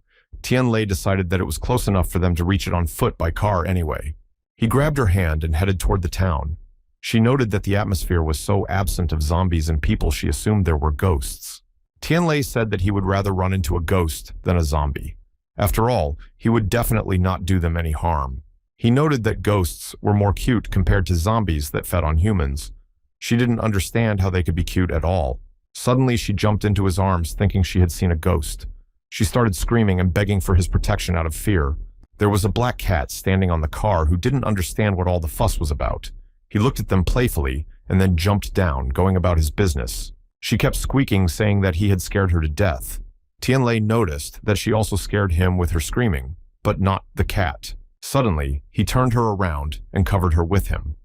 Tianlei decided that it was close enough for them to reach it on foot by car anyway. He grabbed her hand and headed toward the town. She noted that the atmosphere was so absent of zombies and people she assumed there were ghosts. Tianlei said that he would rather run into a ghost than a zombie. After all, he would definitely not do them any harm. He noted that ghosts were more cute compared to zombies that fed on humans. She didn't understand how they could be cute at all. Suddenly, she jumped into his arms thinking she had seen a ghost. She started screaming and begging for his protection out of fear. There was a black cat standing on the car who didn't understand what all the fuss was about. He looked at them playfully and then jumped down, going about his business. She kept squeaking, saying that he had scared her to death. Tianlei noticed that she also scared him with her screaming, but not the cat. Suddenly, he turned her around and covered her with him.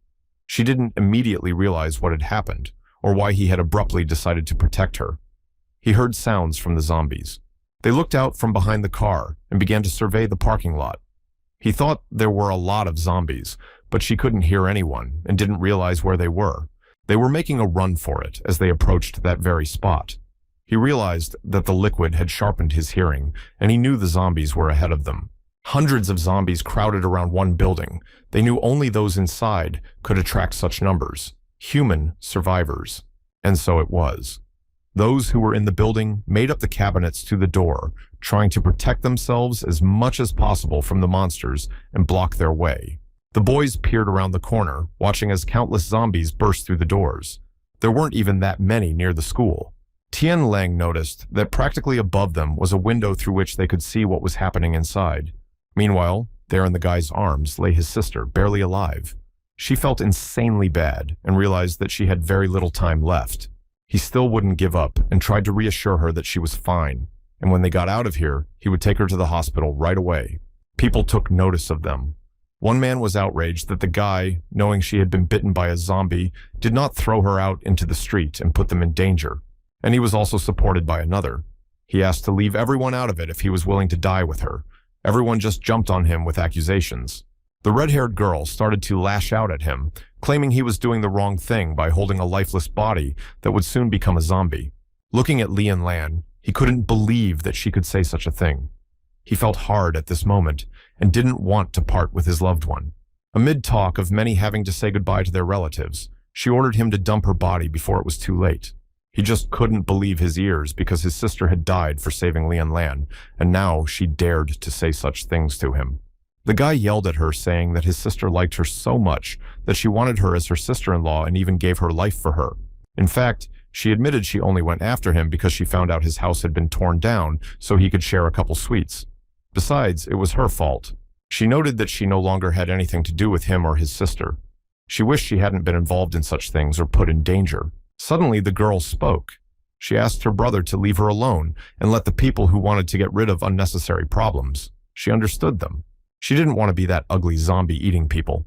She didn't immediately realize what had happened, or why he had abruptly decided to protect her. He heard sounds from the zombies. They looked out from behind the car and began to survey the parking lot. He thought there were a lot of zombies, but she couldn't hear anyone and didn't realize where they were. They were making a run for it as they approached that very spot. He realized that the liquid had sharpened his hearing, and he knew the zombies were ahead of them. Hundreds of zombies crowded around one building. They knew only those inside could attract such numbers. Human survivors. And so it was. Those who were in the building made up the cabinets to the door, trying to protect themselves as much as possible from the monsters and block their way. The boys peered around the corner, watching as countless zombies burst through the doors. There weren't even that many near the school. Tian Lang noticed that practically above them was a window through which they could see what was happening inside. Meanwhile, there in the guy's arms lay his sister, barely alive. She felt insanely bad and realized that she had very little time left. He still wouldn't give up and tried to reassure her that she was fine, and when they got out of here, he would take her to the hospital right away. People took notice of them. One man was outraged that the guy, knowing she had been bitten by a zombie, did not throw her out into the street and put them in danger, and he was also supported by another. He asked to leave everyone out of it if he was willing to die with her. Everyone just jumped on him with accusations. The red-haired girl started to lash out at him, claiming he was doing the wrong thing by holding a lifeless body that would soon become a zombie. Looking at Lian Lan, he couldn't believe that she could say such a thing. He felt hard at this moment and didn't want to part with his loved one. Amid talk of many having to say goodbye to their relatives, she ordered him to dump her body before it was too late. He just couldn't believe his ears because his sister had died for saving Lian Lan, and now she dared to say such things to him. The guy yelled at her, saying that his sister liked her so much that she wanted her as her sister-in-law and even gave her life for her. In fact, she admitted she only went after him because she found out his house had been torn down so he could share a couple sweets. Besides, it was her fault. She noted that she no longer had anything to do with him or his sister. She wished she hadn't been involved in such things or put in danger. Suddenly, the girl spoke. She asked her brother to leave her alone and let the people who wanted to get rid of unnecessary problems. She understood them. She didn't want to be that ugly zombie eating people.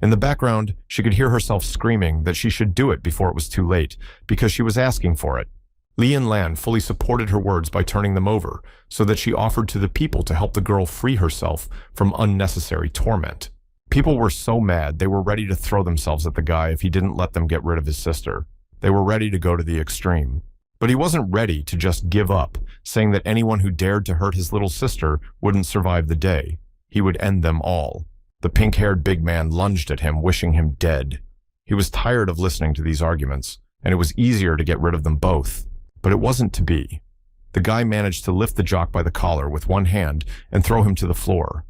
In the background, she could hear herself screaming that she should do it before it was too late, because she was asking for it. Lian Lan fully supported her words by turning them over, so that she offered to the people to help the girl free herself from unnecessary torment. People were so mad they were ready to throw themselves at the guy if he didn't let them get rid of his sister. They were ready to go to the extreme. But he wasn't ready to just give up, saying that anyone who dared to hurt his little sister wouldn't survive the day. He would end them all. The pink-haired big man lunged at him, wishing him dead. He was tired of listening to these arguments, and it was easier to get rid of them both. But it wasn't to be. The guy managed to lift the jock by the collar with one hand and throw him to the floor.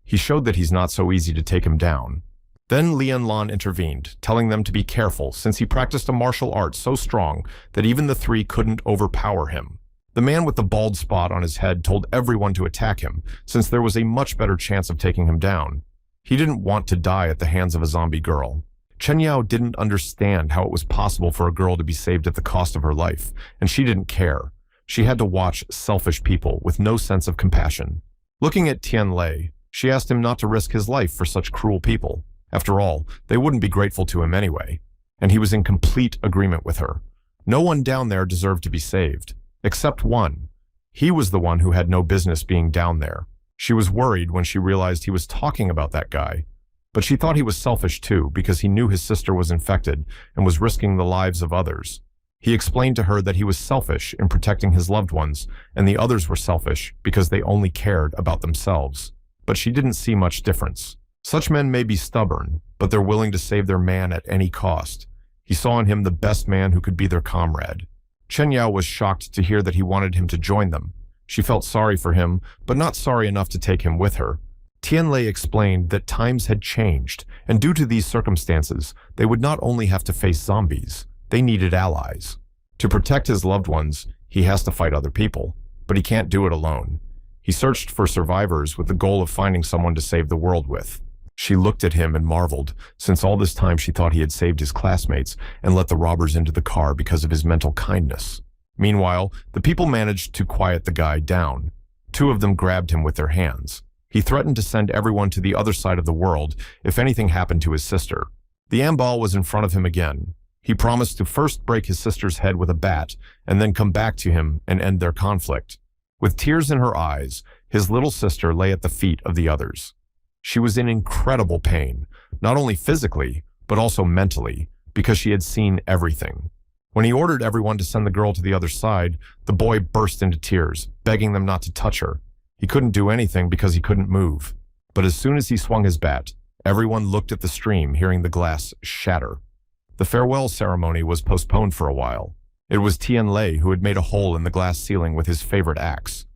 He showed that he's not so easy to take him down. Then Lian Lan intervened, telling them to be careful since he practiced a martial art so strong that even the three couldn't overpower him. The man with the bald spot on his head told everyone to attack him, since there was a much better chance of taking him down. He didn't want to die at the hands of a zombie girl. Chen Yao didn't understand how it was possible for a girl to be saved at the cost of her life, and she didn't care. She had to watch selfish people with no sense of compassion. Looking at Tian Lei, she asked him not to risk his life for such cruel people. After all, they wouldn't be grateful to him anyway. And he was in complete agreement with her. No one down there deserved to be saved. Except one. He was the one who had no business being down there. She was worried when she realized he was talking about that guy. But she thought he was selfish too, because he knew his sister was infected and was risking the lives of others. He explained to her that he was selfish in protecting his loved ones, and the others were selfish because they only cared about themselves. But she didn't see much difference. Such men may be stubborn, but they're willing to save their man at any cost. He saw in him the best man who could be their comrade. Chen Yao was shocked to hear that he wanted him to join them. She felt sorry for him, but not sorry enough to take him with her. Tian Lei explained that times had changed, and due to these circumstances, they would not only have to face zombies, they needed allies. To protect his loved ones, he has to fight other people, but he can't do it alone. He searched for survivors with the goal of finding someone to save the world with. She looked at him and marveled, since all this time she thought he had saved his classmates and let the robbers into the car because of his mental kindness. Meanwhile, the people managed to quiet the guy down. Two of them grabbed him with their hands. He threatened to send everyone to the other side of the world if anything happened to his sister. The ambal was in front of him again. He promised to first break his sister's head with a bat and then come back to him and end their conflict. With tears in her eyes, his little sister lay at the feet of the others. She was in incredible pain, not only physically, but also mentally, because she had seen everything. When he ordered everyone to send the girl to the other side, the boy burst into tears, begging them not to touch her. He couldn't do anything because he couldn't move. But as soon as he swung his bat, everyone looked at the stream, hearing the glass shatter. The farewell ceremony was postponed for a while. It was Tianlei who had made a hole in the glass ceiling with his favorite axe.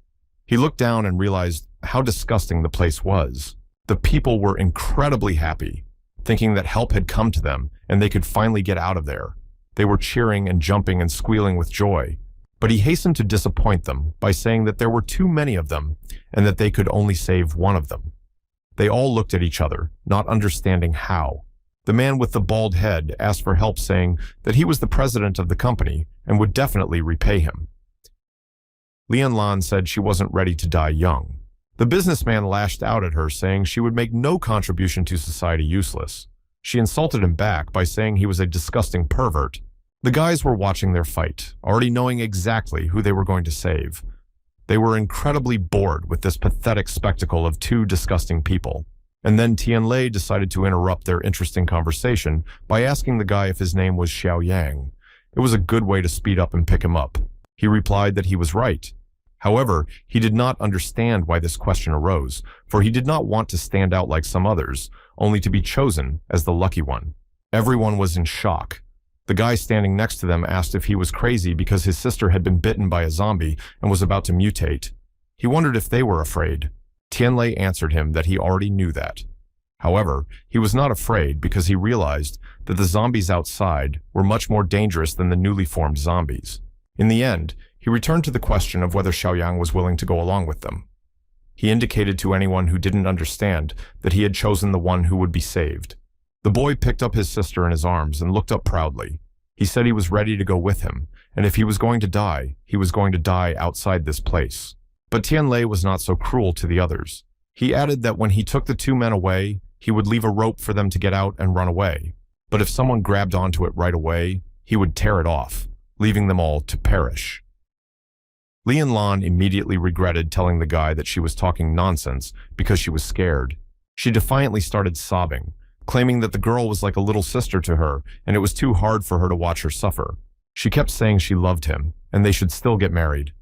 He looked down and realized how disgusting the place was. The people were incredibly happy, thinking that help had come to them and they could finally get out of there. They were cheering and jumping and squealing with joy. But he hastened to disappoint them by saying that there were too many of them and that they could only save one of them. They all looked at each other, not understanding how. The man with the bald head asked for help, saying that he was the president of the company and would definitely repay him. Lian Lan said she wasn't ready to die young. The businessman lashed out at her, saying she would make no contribution to society useless. She insulted him back by saying he was a disgusting pervert. The guys were watching their fight, already knowing exactly who they were going to save. They were incredibly bored with this pathetic spectacle of two disgusting people. And then Tianlei decided to interrupt their interesting conversation by asking the guy if his name was Xiaoyang. It was a good way to speed up and pick him up. He replied that he was right. However, he did not understand why this question arose, for he did not want to stand out like some others, only to be chosen as the lucky one. Everyone was in shock. The guy standing next to them asked if he was crazy because his sister had been bitten by a zombie and was about to mutate. He wondered if they were afraid. Tianlei answered him that he already knew that. However, he was not afraid because he realized that the zombies outside were much more dangerous than the newly formed zombies. In the end, he returned to the question of whether Xiaoyang was willing to go along with them. He indicated to anyone who didn't understand that he had chosen the one who would be saved. The boy picked up his sister in his arms and looked up proudly. He said he was ready to go with him, and if he was going to die, he was going to die outside this place. But Tianlei was not so cruel to the others. He added that when he took the two men away, he would leave a rope for them to get out and run away. But if someone grabbed onto it right away, he would tear it off, leaving them all to perish. Lian Lan immediately regretted telling the guy that she was talking nonsense because she was scared. She defiantly started sobbing, claiming that the girl was like a little sister to her and it was too hard for her to watch her suffer. She kept saying she loved him and they should still get married.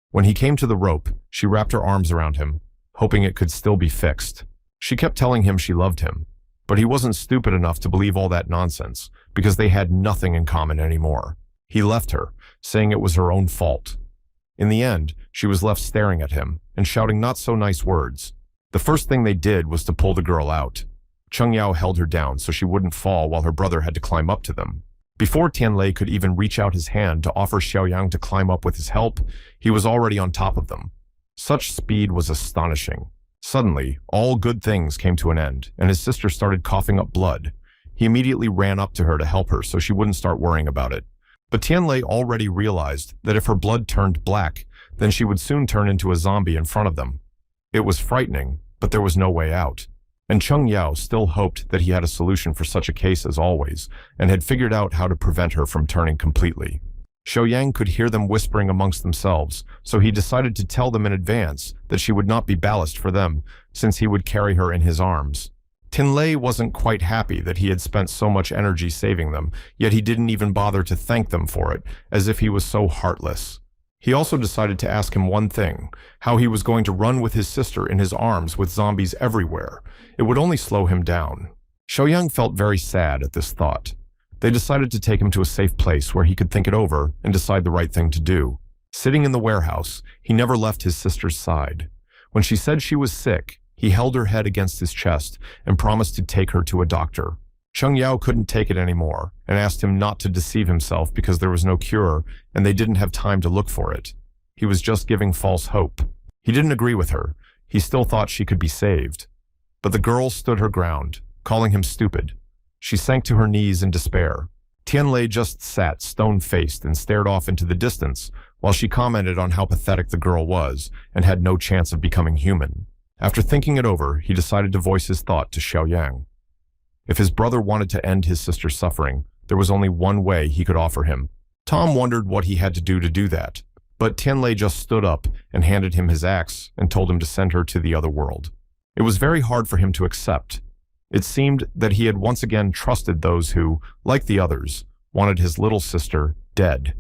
When he came to the rope, she wrapped her arms around him, hoping it could still be fixed. She kept telling him she loved him, but he wasn't stupid enough to believe all that nonsense because they had nothing in common anymore. He left her, saying it was her own fault. In the end, she was left staring at him and shouting not so nice words. The first thing they did was to pull the girl out. Cheng Yao held her down so she wouldn't fall while her brother had to climb up to them. Before Tianlei could even reach out his hand to offer Xiaoyang to climb up with his help, he was already on top of them. Such speed was astonishing. Suddenly, all good things came to an end, and his sister started coughing up blood. He immediately ran up to her to help her so she wouldn't start worrying about it. But Tianlei already realized that if her blood turned black, then she would soon turn into a zombie in front of them. It was frightening, but there was no way out. And Cheng Yao still hoped that he had a solution for such a case as always, and had figured out how to prevent her from turning completely. Xiaoyang could hear them whispering amongst themselves, so he decided to tell them in advance that she would not be ballast for them, since he would carry her in his arms. Tianlei wasn't quite happy that he had spent so much energy saving them, yet he didn't even bother to thank them for it, as if he was so heartless. He also decided to ask him one thing, how he was going to run with his sister in his arms with zombies everywhere. It would only slow him down. Xiaoyang felt very sad at this thought. They decided to take him to a safe place where he could think it over and decide the right thing to do. Sitting in the warehouse, he never left his sister's side. When she said she was sick, he held her head against his chest and promised to take her to a doctor. Cheng Yao couldn't take it anymore and asked him not to deceive himself because there was no cure and they didn't have time to look for it. He was just giving false hope. He didn't agree with her. He still thought she could be saved. But the girl stood her ground, calling him stupid. She sank to her knees in despair. Tianlei just sat stone-faced and stared off into the distance while she commented on how pathetic the girl was and had no chance of becoming human. After thinking it over, he decided to voice his thought to Xiaoyang. If his brother wanted to end his sister's suffering, there was only one way he could offer him. Tom wondered what he had to do that, but Tianlei just stood up and handed him his axe and told him to send her to the other world. It was very hard for him to accept. It seemed that he had once again trusted those who, like the others, wanted his little sister dead.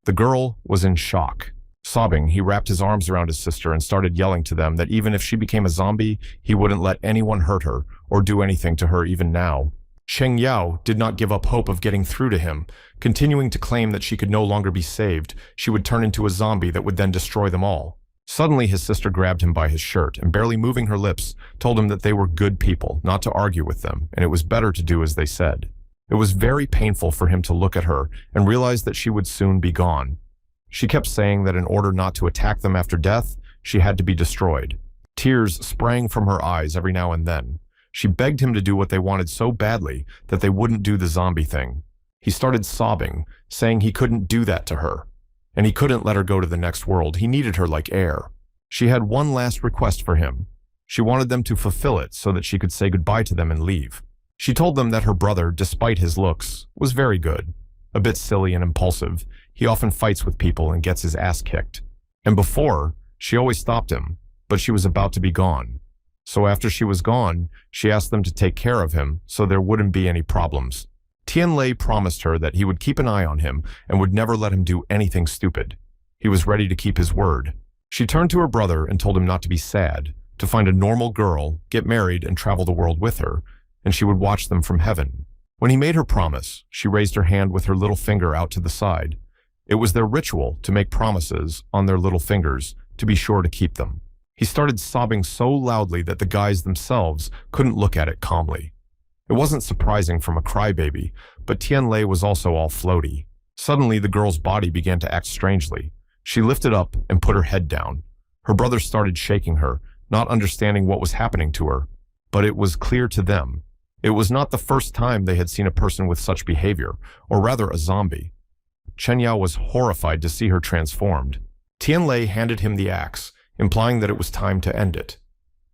The girl was in shock. Sobbing, he wrapped his arms around his sister and started yelling to them that even if she became a zombie, he wouldn't let anyone hurt her or do anything to her even now. Sheng Yao did not give up hope of getting through to him, continuing to claim that she could no longer be saved. She would turn into a zombie that would then destroy them all. Suddenly, his sister grabbed him by his shirt and, barely moving her lips, told him that they were good people, not to argue with them, and it was better to do as they said. It was very painful for him to look at her and realize that she would soon be gone. She kept saying that in order not to attack them after death, she had to be destroyed. Tears sprang from her eyes every now and then. She begged him to do what they wanted so badly that they wouldn't do the zombie thing. He started sobbing, saying he couldn't do that to her. And he couldn't let her go to the next world. He needed her like air. She had one last request for him. She wanted them to fulfill it so that she could say goodbye to them and leave. She told them that her brother, despite his looks, was very good. A bit silly and impulsive, he often fights with people and gets his ass kicked. And before, she always stopped him, but she was about to be gone. So after she was gone, she asked them to take care of him so there wouldn't be any problems. Tianlei promised her that he would keep an eye on him and would never let him do anything stupid. He was ready to keep his word. She turned to her brother and told him not to be sad, to find a normal girl, get married, and travel the world with her, and she would watch them from heaven. When he made her promise, she raised her hand with her little finger out to the side. It was their ritual to make promises on their little fingers, to be sure to keep them. He started sobbing so loudly that the guys themselves couldn't look at it calmly. It wasn't surprising from a crybaby, but Tianlei was also all floaty. Suddenly, the girl's body began to act strangely. She lifted up and put her head down. Her brother started shaking her, not understanding what was happening to her. But it was clear to them. It was not the first time they had seen a person with such behavior, or rather a zombie. Chen Yao was horrified to see her transformed. Tianlei handed him the axe, implying that it was time to end it.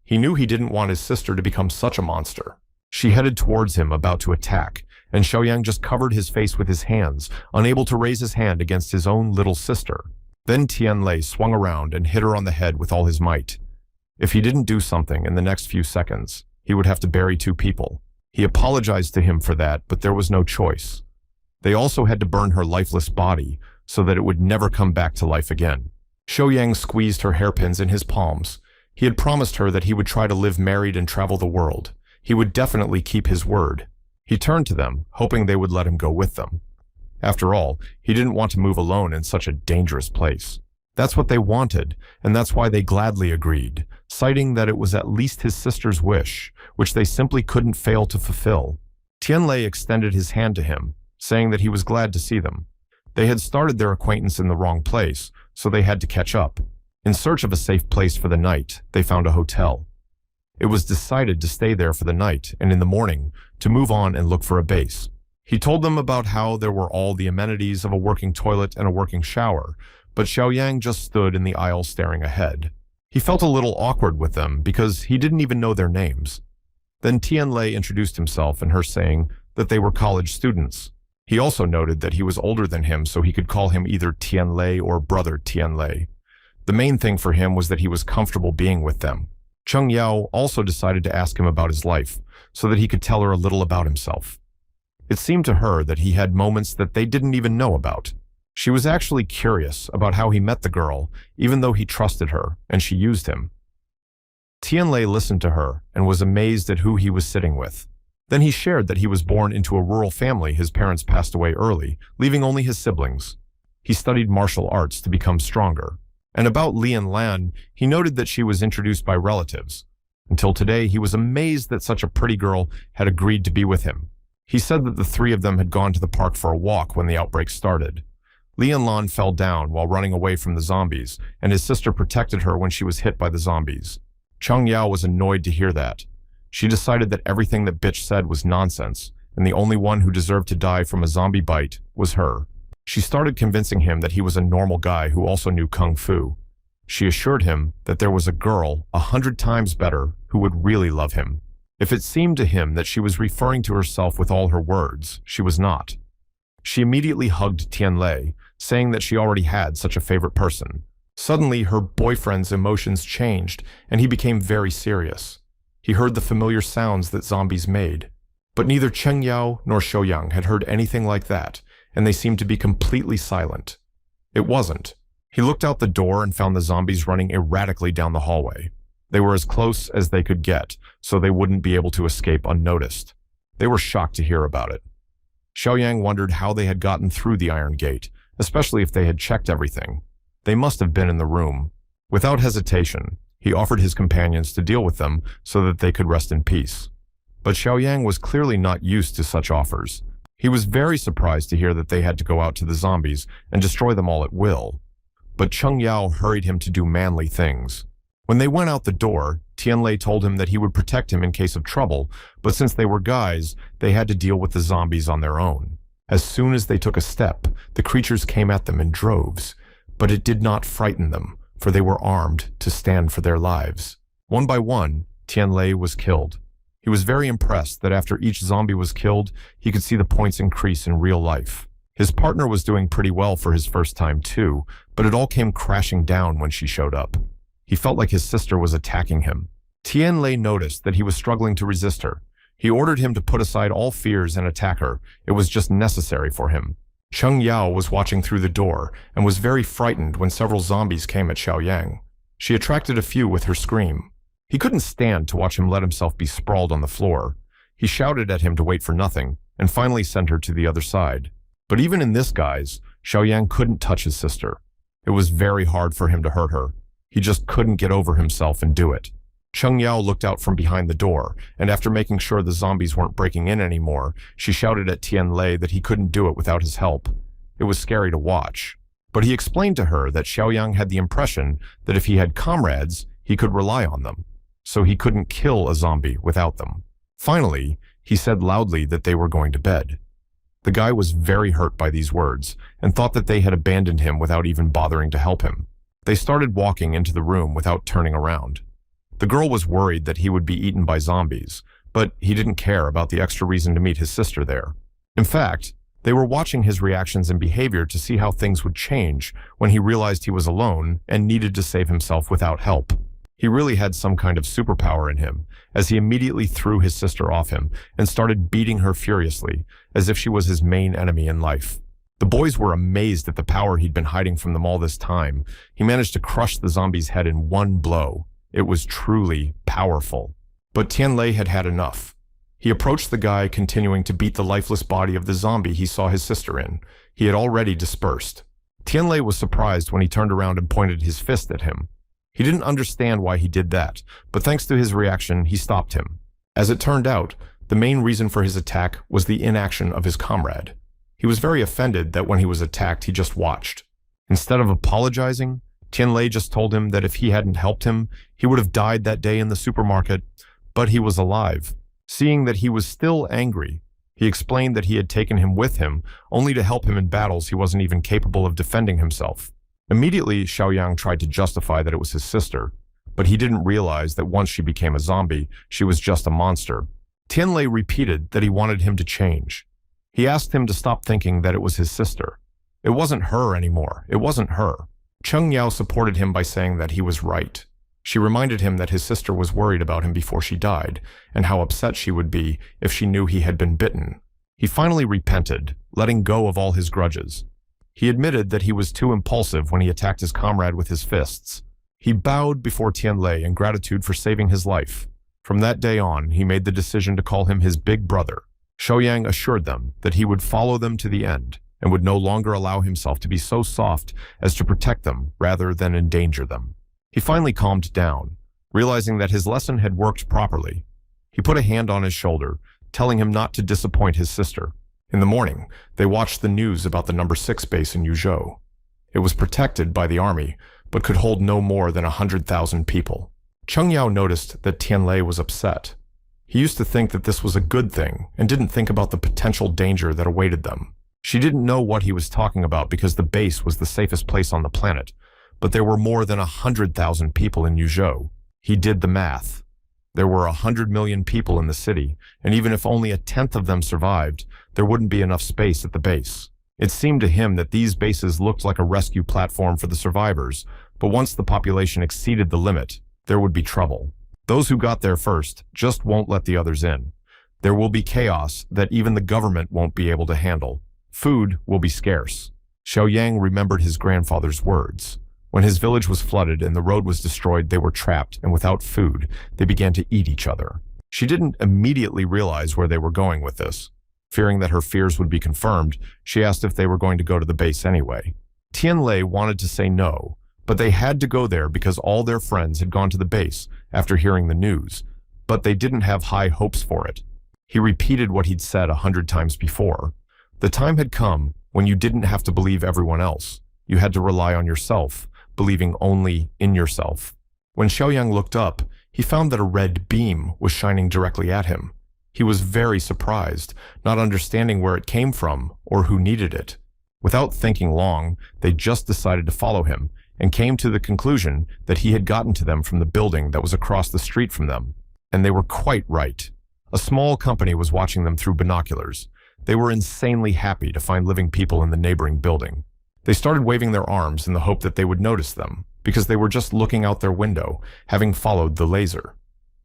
He knew he didn't want his sister to become such a monster. She headed towards him, about to attack, and Xiaoyang just covered his face with his hands, unable to raise his hand against his own little sister. Then Tianlei swung around and hit her on the head with all his might. If he didn't do something in the next few seconds, he would have to bury 2 people. He apologized to him for that, but there was no choice. They also had to burn her lifeless body so that it would never come back to life again. Xiaoyang squeezed her hairpins in his palms. He had promised her that he would try to live married and travel the world. He would definitely keep his word. He turned to them, hoping they would let him go with them. After all, he didn't want to move alone in such a dangerous place. That's what they wanted, and that's why they gladly agreed, citing that it was at least his sister's wish, which they simply couldn't fail to fulfill. Tianlei extended his hand to him, saying that he was glad to see them. They had started their acquaintance in the wrong place, so they had to catch up. In search of a safe place for the night, they found a hotel. It was decided to stay there for the night, and in the morning, to move on and look for a base. He told them about how there were all the amenities of a working toilet and a working shower, but Xiaoyang just stood in the aisle staring ahead. He felt a little awkward with them because he didn't even know their names. Then Tianlei introduced himself and her, saying that they were college students. He also noted that he was older than him, so he could call him either Tianlei or brother Tianlei. The main thing for him was that he was comfortable being with them. Cheng Yao also decided to ask him about his life, so that he could tell her a little about himself. It seemed to her that he had moments that they didn't even know about. She was actually curious about how he met the girl, even though he trusted her, and she used him. Tianlei listened to her and was amazed at who he was sitting with. Then he shared that he was born into a rural family. His parents passed away early, leaving only his siblings. He studied martial arts to become stronger. And about Lian Lan, he noted that she was introduced by relatives. Until today, he was amazed that such a pretty girl had agreed to be with him. He said that the 3 of them had gone to the park for a walk when the outbreak started. Lian Lan fell down while running away from the zombies, and his sister protected her when she was hit by the zombies. Cheng Yao was annoyed to hear that. She decided that everything that bitch said was nonsense, and the only one who deserved to die from a zombie bite was her. She started convincing him that he was a normal guy who also knew kung fu. She assured him that there was a girl 100 times better who would really love him. If it seemed to him that she was referring to herself with all her words, she was not. She immediately hugged Tianlei, saying that she already had such a favorite person. Suddenly, her boyfriend's emotions changed, and he became very serious. He heard the familiar sounds that zombies made. But neither Cheng Yao nor Xiaoyang had heard anything like that, and they seemed to be completely silent. It wasn't. He looked out the door and found the zombies running erratically down the hallway. They were as close as they could get, so they wouldn't be able to escape unnoticed. They were shocked to hear about it. Xiaoyang wondered how they had gotten through the iron gate, especially if they had checked everything. They must have been in the room. Without hesitation, he offered his companions to deal with them so that they could rest in peace. But Xiaoyang was clearly not used to such offers. He was very surprised to hear that they had to go out to the zombies and destroy them all at will. But Cheng Yao hurried him to do manly things. When they went out the door, Tianlei told him that he would protect him in case of trouble, but since they were guys, they had to deal with the zombies on their own. As soon as they took a step, the creatures came at them in droves, but it did not frighten them, for they were armed to stand for their lives. One by one, Tianlei was killed. He was very impressed that after each zombie was killed, he could see the points increase in real life. His partner was doing pretty well for his first time too, but it all came crashing down when she showed up. He felt like his sister was attacking him. Tianlei noticed that he was struggling to resist her. He ordered him to put aside all fears and attack her. It was just necessary for him. Cheng Yao was watching through the door and was very frightened when several zombies came at Xiaoyang. She attracted a few with her scream. He couldn't stand to watch him let himself be sprawled on the floor. He shouted at him to wait for nothing, and finally sent her to the other side. But even in this guise, Xiaoyang couldn't touch his sister. It was very hard for him to hurt her. He just couldn't get over himself and do it. Cheng Yao looked out from behind the door, and after making sure the zombies weren't breaking in anymore, she shouted at Tianlei that he couldn't do it without his help. It was scary to watch. But he explained to her that Xiaoyang had the impression that if he had comrades, he could rely on them, so he couldn't kill a zombie without them. Finally, he said loudly that they were going to bed. The guy was very hurt by these words, and thought that they had abandoned him without even bothering to help him. They started walking into the room without turning around. The girl was worried that he would be eaten by zombies, but he didn't care about the extra reason to meet his sister there. In fact, they were watching his reactions and behavior to see how things would change when he realized he was alone and needed to save himself without help. He really had some kind of superpower in him, as he immediately threw his sister off him and started beating her furiously, as if she was his main enemy in life. The boys were amazed at the power he'd been hiding from them all this time. He managed to crush the zombie's head in one blow. It was truly powerful. But Tianlei had had enough. He approached the guy, continuing to beat the lifeless body of the zombie he saw his sister in. He had already dispersed. Tianlei was surprised when he turned around and pointed his fist at him. He didn't understand why he did that, but thanks to his reaction, he stopped him. As it turned out, the main reason for his attack was the inaction of his comrade. He was very offended that when he was attacked, he just watched. Instead of apologizing, Tianlei just told him that if he hadn't helped him, he would have died that day in the supermarket, but he was alive. Seeing that he was still angry, he explained that he had taken him with him only to help him in battles he wasn't even capable of defending himself. Immediately, Xiaoyang tried to justify that it was his sister, but he didn't realize that once she became a zombie, she was just a monster. Tianlei repeated that he wanted him to change. He asked him to stop thinking that it was his sister. It wasn't her anymore. It wasn't her. Cheng Yao supported him by saying that he was right. She reminded him that his sister was worried about him before she died, and how upset she would be if she knew he had been bitten. He finally repented, letting go of all his grudges. He admitted that he was too impulsive when he attacked his comrade with his fists. He bowed before Tianlei in gratitude for saving his life. From that day on, he made the decision to call him his big brother. Xiaoyang assured them that he would follow them to the end and would no longer allow himself to be so soft as to protect them rather than endanger them. He finally calmed down, realizing that his lesson had worked properly. He put a hand on his shoulder, telling him not to disappoint his sister. In the morning, they watched the news about the No. 6 base in Yuzhou. It was protected by the army, but could hold no more than 100,000 people. Cheng Yao noticed that Tianlei was upset. He used to think that this was a good thing and didn't think about the potential danger that awaited them. She didn't know what he was talking about because the base was the safest place on the planet, but there were more than 100,000 people in Yuzhou. He did the math. There were 100 million people in the city, and even if only a tenth of them survived, there wouldn't be enough space at the base. It seemed to him that these bases looked like a rescue platform for the survivors, but once the population exceeded the limit, there would be trouble. Those who got there first just won't let the others in. There will be chaos that even the government won't be able to handle. Food will be scarce. Xiao Yang remembered his grandfather's words. When his village was flooded and the road was destroyed, they were trapped, and without food, they began to eat each other. She didn't immediately realize where they were going with this. Fearing that her fears would be confirmed, she asked if they were going to go to the base anyway. Tianlei wanted to say no, but they had to go there because all their friends had gone to the base after hearing the news, but they didn't have high hopes for it. He repeated what he'd said 100 times before. The time had come when you didn't have to believe everyone else. You had to rely on yourself, believing only in yourself. When Xiaoyang looked up, he found that a red beam was shining directly at him. He was very surprised, not understanding where it came from or who needed it. Without thinking long, they just decided to follow him and came to the conclusion that he had gotten to them from the building that was across the street from them. And they were quite right. A small company was watching them through binoculars. They were insanely happy to find living people in the neighboring building. They started waving their arms in the hope that they would notice them, because they were just looking out their window, having followed the laser.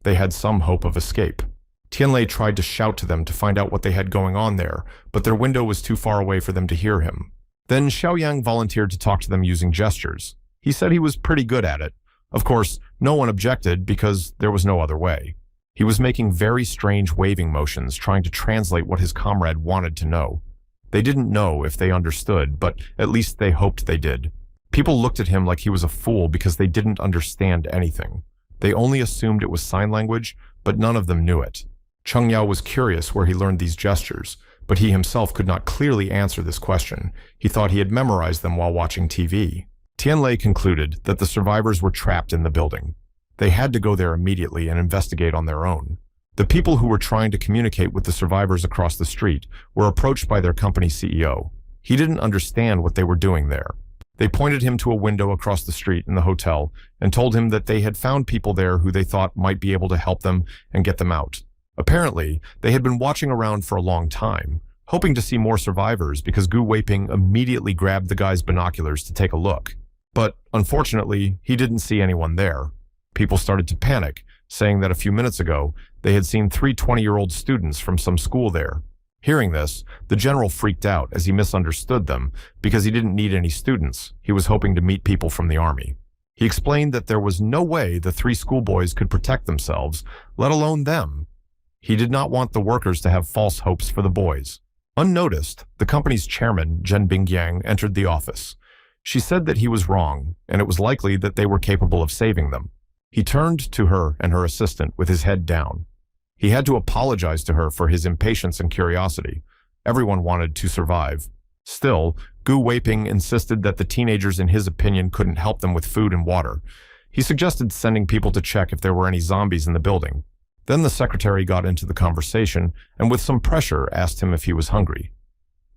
They had some hope of escape. Tianlei tried to shout to them to find out what they had going on there, but their window was too far away for them to hear him. Then Xiaoyang volunteered to talk to them using gestures. He said he was pretty good at it. Of course, no one objected because there was no other way. He was making very strange waving motions, trying to translate what his comrade wanted to know. They didn't know if they understood, but at least they hoped they did. People looked at him like he was a fool because they didn't understand anything. They only assumed it was sign language, but none of them knew it. Cheng Yao was curious where he learned these gestures, but he himself could not clearly answer this question. He thought he had memorized them while watching TV. Tianlei concluded that the survivors were trapped in the building. They had to go there immediately and investigate on their own. The people who were trying to communicate with the survivors across the street were approached by their company CEO. He didn't understand what they were doing there. They pointed him to a window across the street in the hotel and told him that they had found people there who they thought might be able to help them and get them out. Apparently, they had been watching around for a long time, hoping to see more survivors because Gu Weiping immediately grabbed the guy's binoculars to take a look. But unfortunately, he didn't see anyone there. People started to panic, saying that a few minutes ago, they had seen 3 20-year-old students from some school there. Hearing this, the general freaked out as he misunderstood them because he didn't need any students. He was hoping to meet people from the army. He explained that there was no way the 3 schoolboys could protect themselves, let alone them. He did not want the workers to have false hopes for the boys. Unnoticed, the company's chairman, Zhen Bingyang, entered the office. She said that he was wrong, and it was likely that they were capable of saving them. He turned to her and her assistant with his head down. He had to apologize to her for his impatience and curiosity. Everyone wanted to survive. Still, Gu Weiping insisted that the teenagers, in his opinion, couldn't help them with food and water. He suggested sending people to check if there were any zombies in the building. Then the secretary got into the conversation and with some pressure asked him if he was hungry.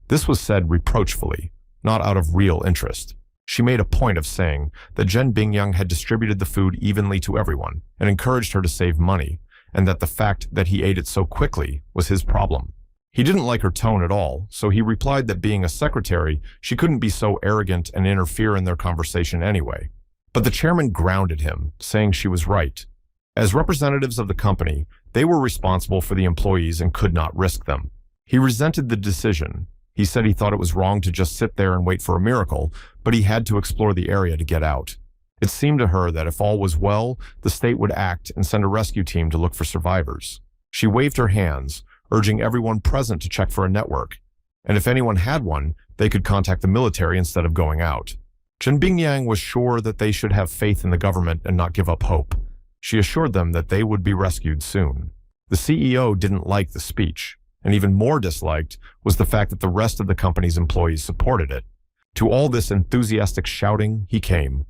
This was said reproachfully, not out of real interest. She made a point of saying that Zhen Bingyang had distributed the food evenly to everyone and encouraged her to save money, and that the fact that he ate it so quickly was his problem. He didn't like her tone at all, so he replied that being a secretary, she couldn't be so arrogant and interfere in their conversation anyway. But the chairman grounded him, saying she was right. As representatives of the company, they were responsible for the employees and could not risk them. He resented the decision. He said he thought it was wrong to just sit there and wait for a miracle, but he had to explore the area to get out. It seemed to her that if all was well, the state would act and send a rescue team to look for survivors. She waved her hands, urging everyone present to check for a network, and if anyone had one, they could contact the military instead of going out. Chen Bingyang was sure that they should have faith in the government and not give up hope. She assured them that they would be rescued soon. The CEO didn't like the speech, and even more disliked was the fact that the rest of the company's employees supported it. To all this enthusiastic shouting, he came.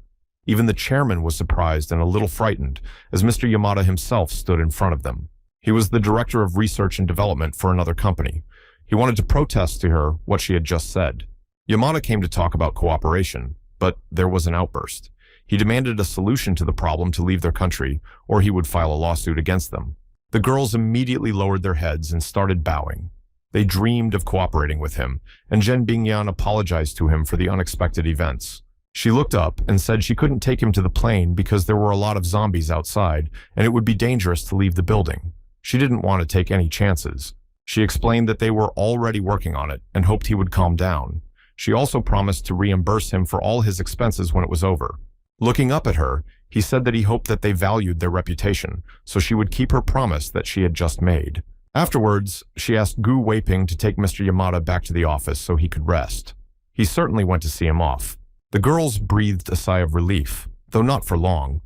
Even the chairman was surprised and a little frightened as Mr. Yamada himself stood in front of them. He was the director of research and development for another company. He wanted to protest to her what she had just said. Yamada came to talk about cooperation, but there was an outburst. He demanded a solution to the problem to leave their country, or he would file a lawsuit against them. The girls immediately lowered their heads and started bowing. They dreamed of cooperating with him, and Zhen Bingyan apologized to him for the unexpected events. She looked up and said she couldn't take him to the plane because there were a lot of zombies outside, and it would be dangerous to leave the building. She didn't want to take any chances. She explained that they were already working on it and hoped he would calm down. She also promised to reimburse him for all his expenses when it was over. Looking up at her, he said that he hoped that they valued their reputation, so she would keep her promise that she had just made. Afterwards, she asked Gu Weiping to take Mr. Yamada back to the office so he could rest. He certainly went to see him off. The girls breathed a sigh of relief, though not for long.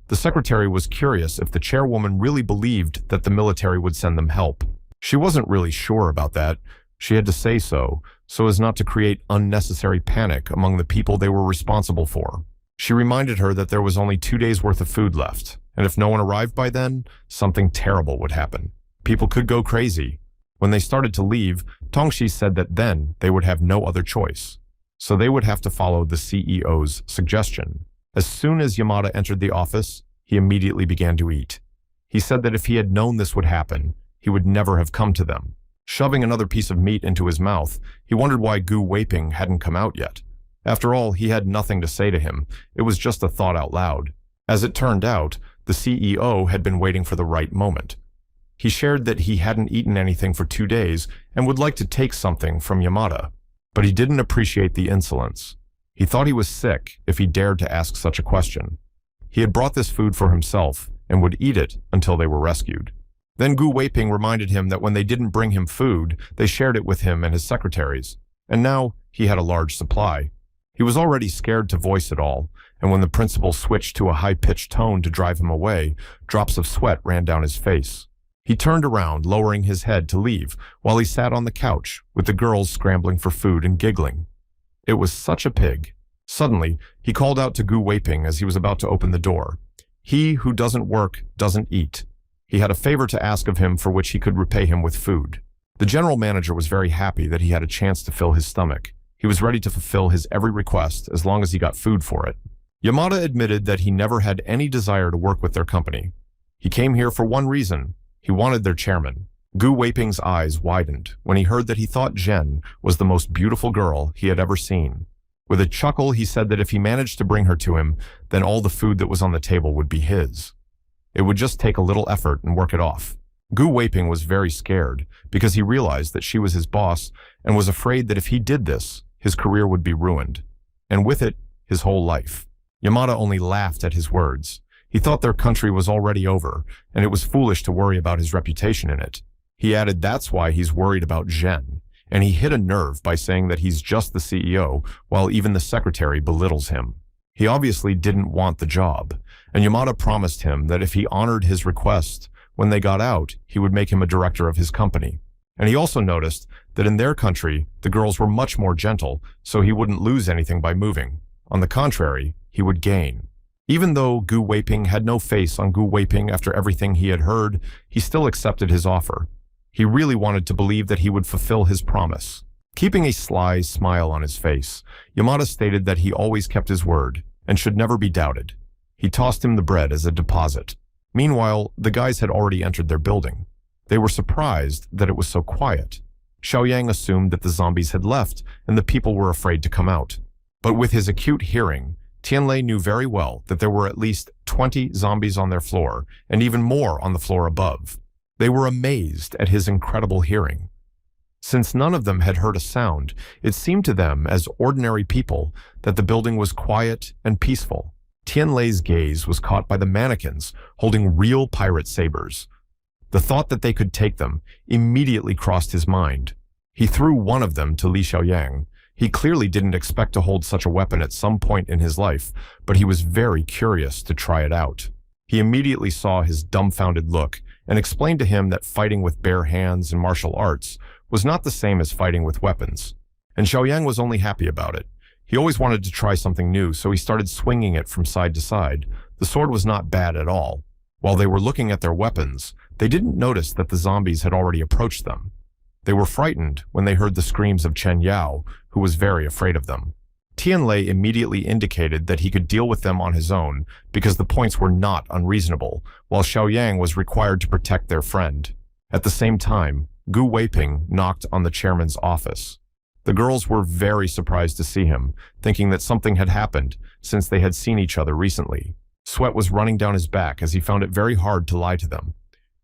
The secretary was curious if the chairwoman really believed that the military would send them help. She wasn't really sure about that. She had to say so as not to create unnecessary panic among the people they were responsible for. She reminded her that there was only 2 days' worth of food left, and if no one arrived by then, something terrible would happen. People could go crazy. When they started to leave, Tongshi said that then they would have no other choice. So they would have to follow the CEO's suggestion. As soon as Yamada entered the office, he immediately began to eat. He said that if he had known this would happen, he would never have come to them. Shoving another piece of meat into his mouth, he wondered why Gu Weiping hadn't come out yet. After all, he had nothing to say to him. It was just a thought out loud. As it turned out, the CEO had been waiting for the right moment. He shared that he hadn't eaten anything for 2 days and would like to take something from Yamada. But he didn't appreciate the insolence. He thought he was sick if he dared to ask such a question. He had brought this food for himself and would eat it until they were rescued. Then Gu Weiping reminded him that when they didn't bring him food, they shared it with him and his secretaries. And now he had a large supply. He was already scared to voice it all, and when the principal switched to a high-pitched tone to drive him away, drops of sweat ran down his face. He turned around, lowering his head to leave, while he sat on the couch, with the girls scrambling for food and giggling. It was such a pig. Suddenly, he called out to Gu Weiping as he was about to open the door. He who doesn't work doesn't eat. He had a favor to ask of him for which he could repay him with food. The general manager was very happy that he had a chance to fill his stomach. He was ready to fulfill his every request as long as he got food for it. Yamada admitted that he never had any desire to work with their company. He came here for one reason. He wanted their chairman. Gu Weiping's eyes widened when he heard that he thought Zhen was the most beautiful girl he had ever seen. With a chuckle, he said that if he managed to bring her to him, then all the food that was on the table would be his. It would just take a little effort and work it off. Gu Weiping was very scared because he realized that she was his boss and was afraid that if he did this, his career would be ruined. And with it, his whole life. Yamada only laughed at his words. He thought their country was already over, and it was foolish to worry about his reputation in it. He added that's why he's worried about Zhen, and he hit a nerve by saying that he's just the CEO, while even the secretary belittles him. He obviously didn't want the job, and Yamada promised him that if he honored his request, when they got out, he would make him a director of his company. And he also noticed that in their country, the girls were much more gentle, so he wouldn't lose anything by moving. On the contrary, he would gain. Even though Gu Weiping had no face on Gu Weiping after everything he had heard, he still accepted his offer. He really wanted to believe that he would fulfill his promise. Keeping a sly smile on his face, Yamada stated that he always kept his word and should never be doubted. He tossed him the bread as a deposit. Meanwhile, the guys had already entered their building. They were surprised that it was so quiet. Xiaoyang assumed that the zombies had left and the people were afraid to come out. But with his acute hearing, Tianlei knew very well that there were at least 20 zombies on their floor, and even more on the floor above. They were amazed at his incredible hearing. Since none of them had heard a sound, it seemed to them as ordinary people that the building was quiet and peaceful. Tianlei's gaze was caught by the mannequins holding real pirate sabers. The thought that they could take them immediately crossed his mind. He threw one of them to Li Xiaoyang. He clearly didn't expect to hold such a weapon at some point in his life, but he was very curious to try it out. He immediately saw his dumbfounded look and explained to him that fighting with bare hands and martial arts was not the same as fighting with weapons. And Xiaoyang was only happy about it. He always wanted to try something new, so he started swinging it from side to side. The sword was not bad at all. While they were looking at their weapons, they didn't notice that the zombies had already approached them. They were frightened when they heard the screams of Chen Yao, who was very afraid of them. Tianlei immediately indicated that he could deal with them on his own because the points were not unreasonable, while Xiaoyang was required to protect their friend. At the same time, Gu Weiping knocked on the chairman's office. The girls were very surprised to see him, thinking that something had happened since they had seen each other recently. Sweat was running down his back as he found it very hard to lie to them.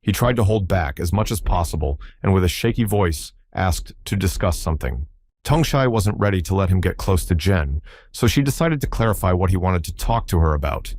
He tried to hold back as much as possible and with a shaky voice asked to discuss something. Tongshai wasn't ready to let him get close to Jen, so she decided to clarify what he wanted to talk to her about.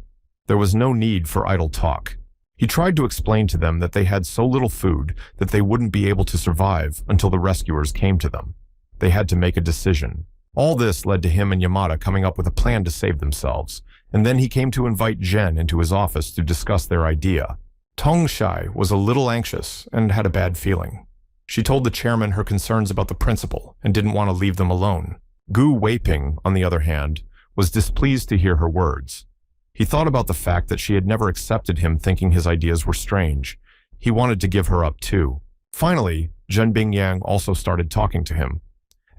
There was no need for idle talk. He tried to explain to them that they had so little food that they wouldn't be able to survive until the rescuers came to them. They had to make a decision. All this led to him and Yamada coming up with a plan to save themselves, and then he came to invite Jen into his office to discuss their idea. Tongshai was a little anxious and had a bad feeling. She told the chairman her concerns about the principal and didn't want to leave them alone. Gu Weiping, on the other hand, was displeased to hear her words. He thought about the fact that she had never accepted him, thinking his ideas were strange. He wanted to give her up too. Finally, Zhen Bingyang also started talking to him.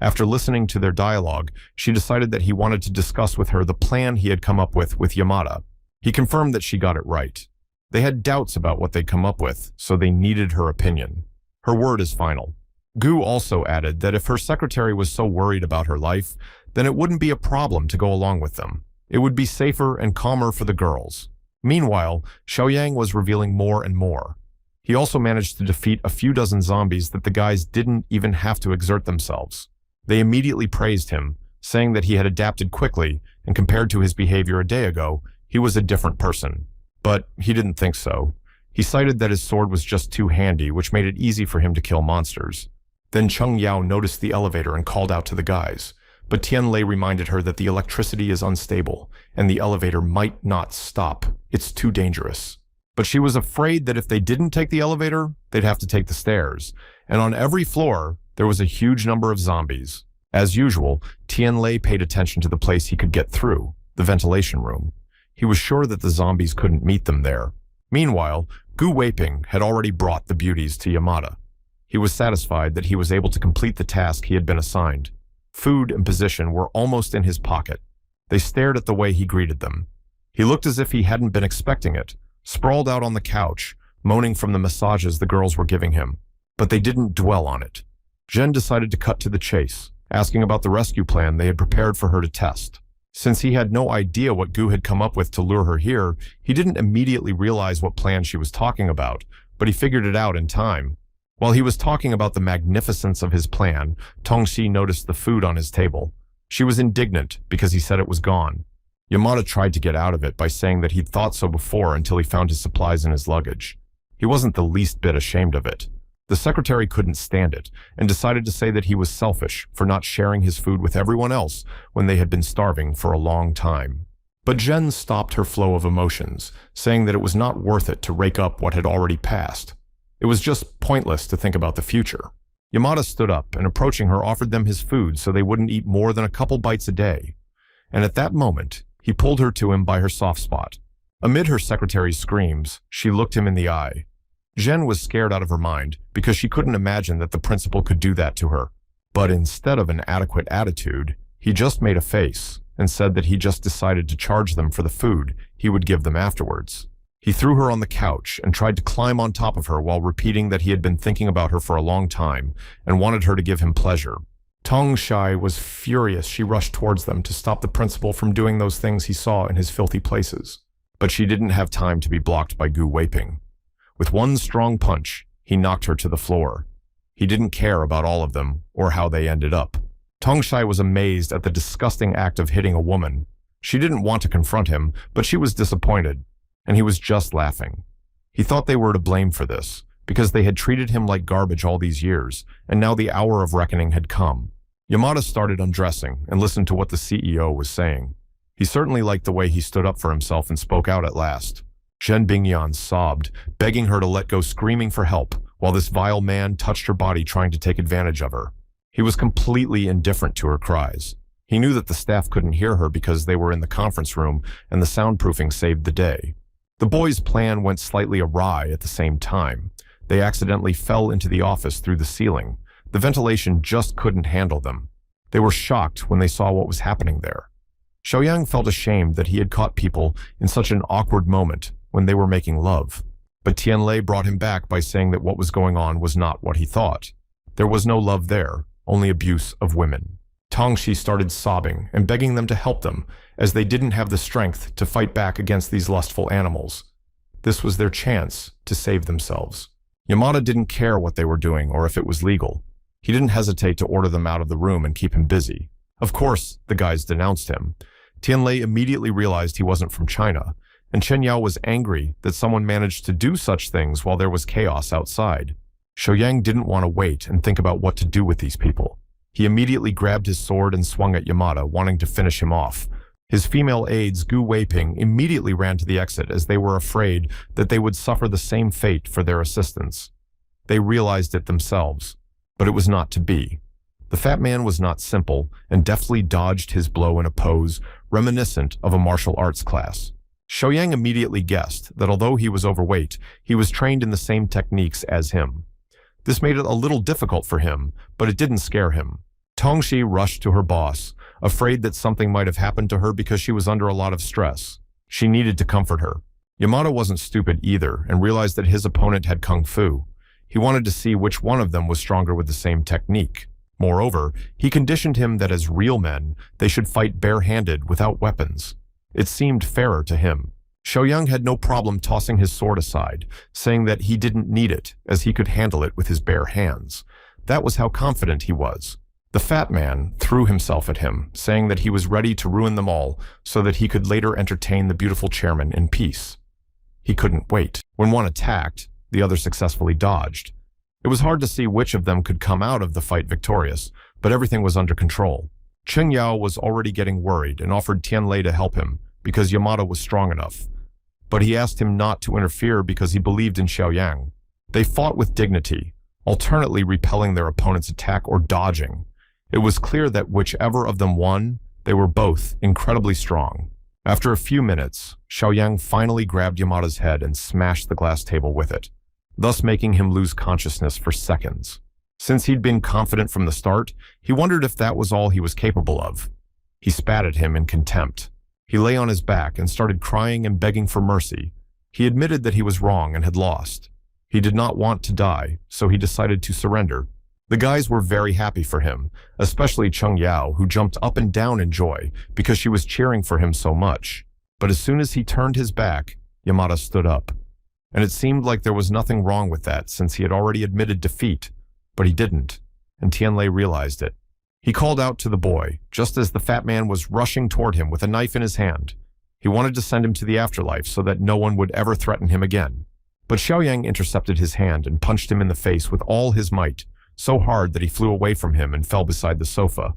After listening to their dialogue, she decided that he wanted to discuss with her the plan he had come up with Yamada. He confirmed that she got it right. They had doubts about what they'd come up with, so they needed her opinion. Her word is final. Gu also added that if her secretary was so worried about her life, then it wouldn't be a problem to go along with them. It would be safer and calmer for the girls. Meanwhile, Xiaoyang was revealing more and more. He also managed to defeat a few dozen zombies that the guys didn't even have to exert themselves. They immediately praised him, saying that he had adapted quickly, and compared to his behavior a day ago, he was a different person. But he didn't think so. He cited that his sword was just too handy, which made it easy for him to kill monsters. Then Cheng Yao noticed the elevator and called out to the guys, but Tian Lei reminded her that the electricity is unstable, and the elevator might not stop. It's too dangerous. But she was afraid that if they didn't take the elevator, they'd have to take the stairs, and on every floor, there was a huge number of zombies. As usual, Tian Lei paid attention to the place he could get through, the ventilation room. He was sure that the zombies couldn't meet them there. Meanwhile, Gu Weiping had already brought the beauties to Yamada. He was satisfied that he was able to complete the task he had been assigned. Food and position were almost in his pocket. They stared at the way he greeted them. He looked as if he hadn't been expecting it, sprawled out on the couch, moaning from the massages the girls were giving him. But they didn't dwell on it. Zhen decided to cut to the chase, asking about the rescue plan they had prepared for her to test. Since he had no idea what Gu had come up with to lure her here, he didn't immediately realize what plan she was talking about, but he figured it out in time. While he was talking about the magnificence of his plan, Tongxi noticed the food on his table. She was indignant because he said it was gone. Yamada tried to get out of it by saying that he'd thought so before until he found his supplies in his luggage. He wasn't the least bit ashamed of it. The secretary couldn't stand it and decided to say that he was selfish for not sharing his food with everyone else when they had been starving for a long time. But Jen stopped her flow of emotions, saying that it was not worth it to rake up what had already passed. It was just pointless to think about the future. Yamada stood up and, approaching her, offered them his food so they wouldn't eat more than a couple bites a day. And at that moment, he pulled her to him by her soft spot. Amid her secretary's screams, she looked him in the eye. Jen was scared out of her mind because she couldn't imagine that the principal could do that to her. But instead of an adequate attitude, he just made a face and said that he just decided to charge them for the food he would give them afterwards. He threw her on the couch and tried to climb on top of her while repeating that he had been thinking about her for a long time and wanted her to give him pleasure. Tongshai was furious. She rushed towards them to stop the principal from doing those things he saw in his filthy places. But she didn't have time to be blocked by Gu Weiping. With one strong punch, he knocked her to the floor. He didn't care about all of them or how they ended up. Tongshai was amazed at the disgusting act of hitting a woman. She didn't want to confront him, but she was disappointed, and he was just laughing. He thought they were to blame for this, because they had treated him like garbage all these years, and now the hour of reckoning had come. Yamada started undressing and listened to what the CEO was saying. He certainly liked the way he stood up for himself and spoke out at last. Zhen Bingyan sobbed, begging her to let go, screaming for help, while this vile man touched her body, trying to take advantage of her. He was completely indifferent to her cries. He knew that the staff couldn't hear her because they were in the conference room and the soundproofing saved the day. The boys' plan went slightly awry at the same time. They accidentally fell into the office through the ceiling. The ventilation just couldn't handle them. They were shocked when they saw what was happening there. Xiaoyang felt ashamed that he had caught people in such an awkward moment when they were making love. But Tianlei brought him back by saying that what was going on was not what he thought. There was no love there, only abuse of women. Tongxi started sobbing and begging them to help them, as they didn't have the strength to fight back against these lustful animals. This was their chance to save themselves. Yamada didn't care what they were doing or if it was legal. He didn't hesitate to order them out of the room and keep him busy. Of course, the guys denounced him. Tianlei immediately realized he wasn't from China, and Chen Yao was angry that someone managed to do such things while there was chaos outside. Shouyang didn't want to wait and think about what to do with these people. He immediately grabbed his sword and swung at Yamada, wanting to finish him off. His female aides, Gu Weiping, immediately ran to the exit as they were afraid that they would suffer the same fate for their assistance. They realized it themselves, but it was not to be. The fat man was not simple and deftly dodged his blow in a pose reminiscent of a martial arts class. Shouyang immediately guessed that although he was overweight, he was trained in the same techniques as him. This made it a little difficult for him, but it didn't scare him. Tongxi rushed to her boss, afraid that something might have happened to her because she was under a lot of stress. She needed to comfort her. Yamada wasn't stupid either and realized that his opponent had kung fu. He wanted to see which one of them was stronger with the same technique. Moreover, he conditioned him that as real men, they should fight bare-handed without weapons. It seemed fairer to him. Shouyang had no problem tossing his sword aside, saying that he didn't need it, as he could handle it with his bare hands. That was how confident he was. The fat man threw himself at him, saying that he was ready to ruin them all so that he could later entertain the beautiful chairman in peace. He couldn't wait. When one attacked, the other successfully dodged. It was hard to see which of them could come out of the fight victorious, but everything was under control. Chen Yao was already getting worried and offered Tianlei to help him because Yamada was strong enough. But he asked him not to interfere because he believed in Shouyang. They fought with dignity, alternately repelling their opponent's attack or dodging. It was clear that whichever of them won, they were both incredibly strong. After a few minutes, Shouyang finally grabbed Yamada's head and smashed the glass table with it, thus making him lose consciousness for seconds. Since he'd been confident from the start, he wondered if that was all he was capable of. He spat at him in contempt. He lay on his back and started crying and begging for mercy. He admitted that he was wrong and had lost. He did not want to die, so he decided to surrender. The guys were very happy for him, especially Cheng Yao, who jumped up and down in joy because she was cheering for him so much. But as soon as he turned his back, Yamada stood up. And it seemed like there was nothing wrong with that since he had already admitted defeat, but he didn't, and Tianlei realized it. He called out to the boy, just as the fat man was rushing toward him with a knife in his hand. He wanted to send him to the afterlife so that no one would ever threaten him again. But Shouyang intercepted his hand and punched him in the face with all his might, so hard that he flew away from him and fell beside the sofa.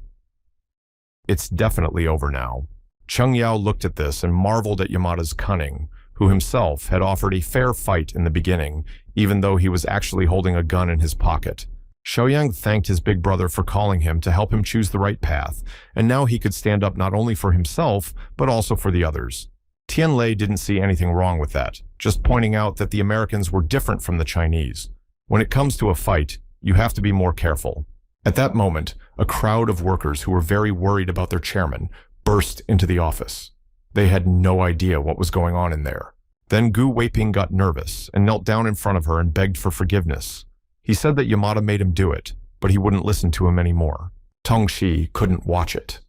It's definitely over now. Cheng Yao looked at this and marveled at Yamada's cunning, who himself had offered a fair fight in the beginning, even though he was actually holding a gun in his pocket. Shouyang thanked his big brother for calling him to help him choose the right path, and now he could stand up not only for himself, but also for the others. Tianlei didn't see anything wrong with that, just pointing out that the Americans were different from the Chinese. When it comes to a fight, you have to be more careful. At that moment, a crowd of workers who were very worried about their chairman burst into the office. They had no idea what was going on in there. Then Gu Weiping got nervous and knelt down in front of her and begged for forgiveness. He said that Yamada made him do it, but he wouldn't listen to him anymore. Tongxi couldn't watch it.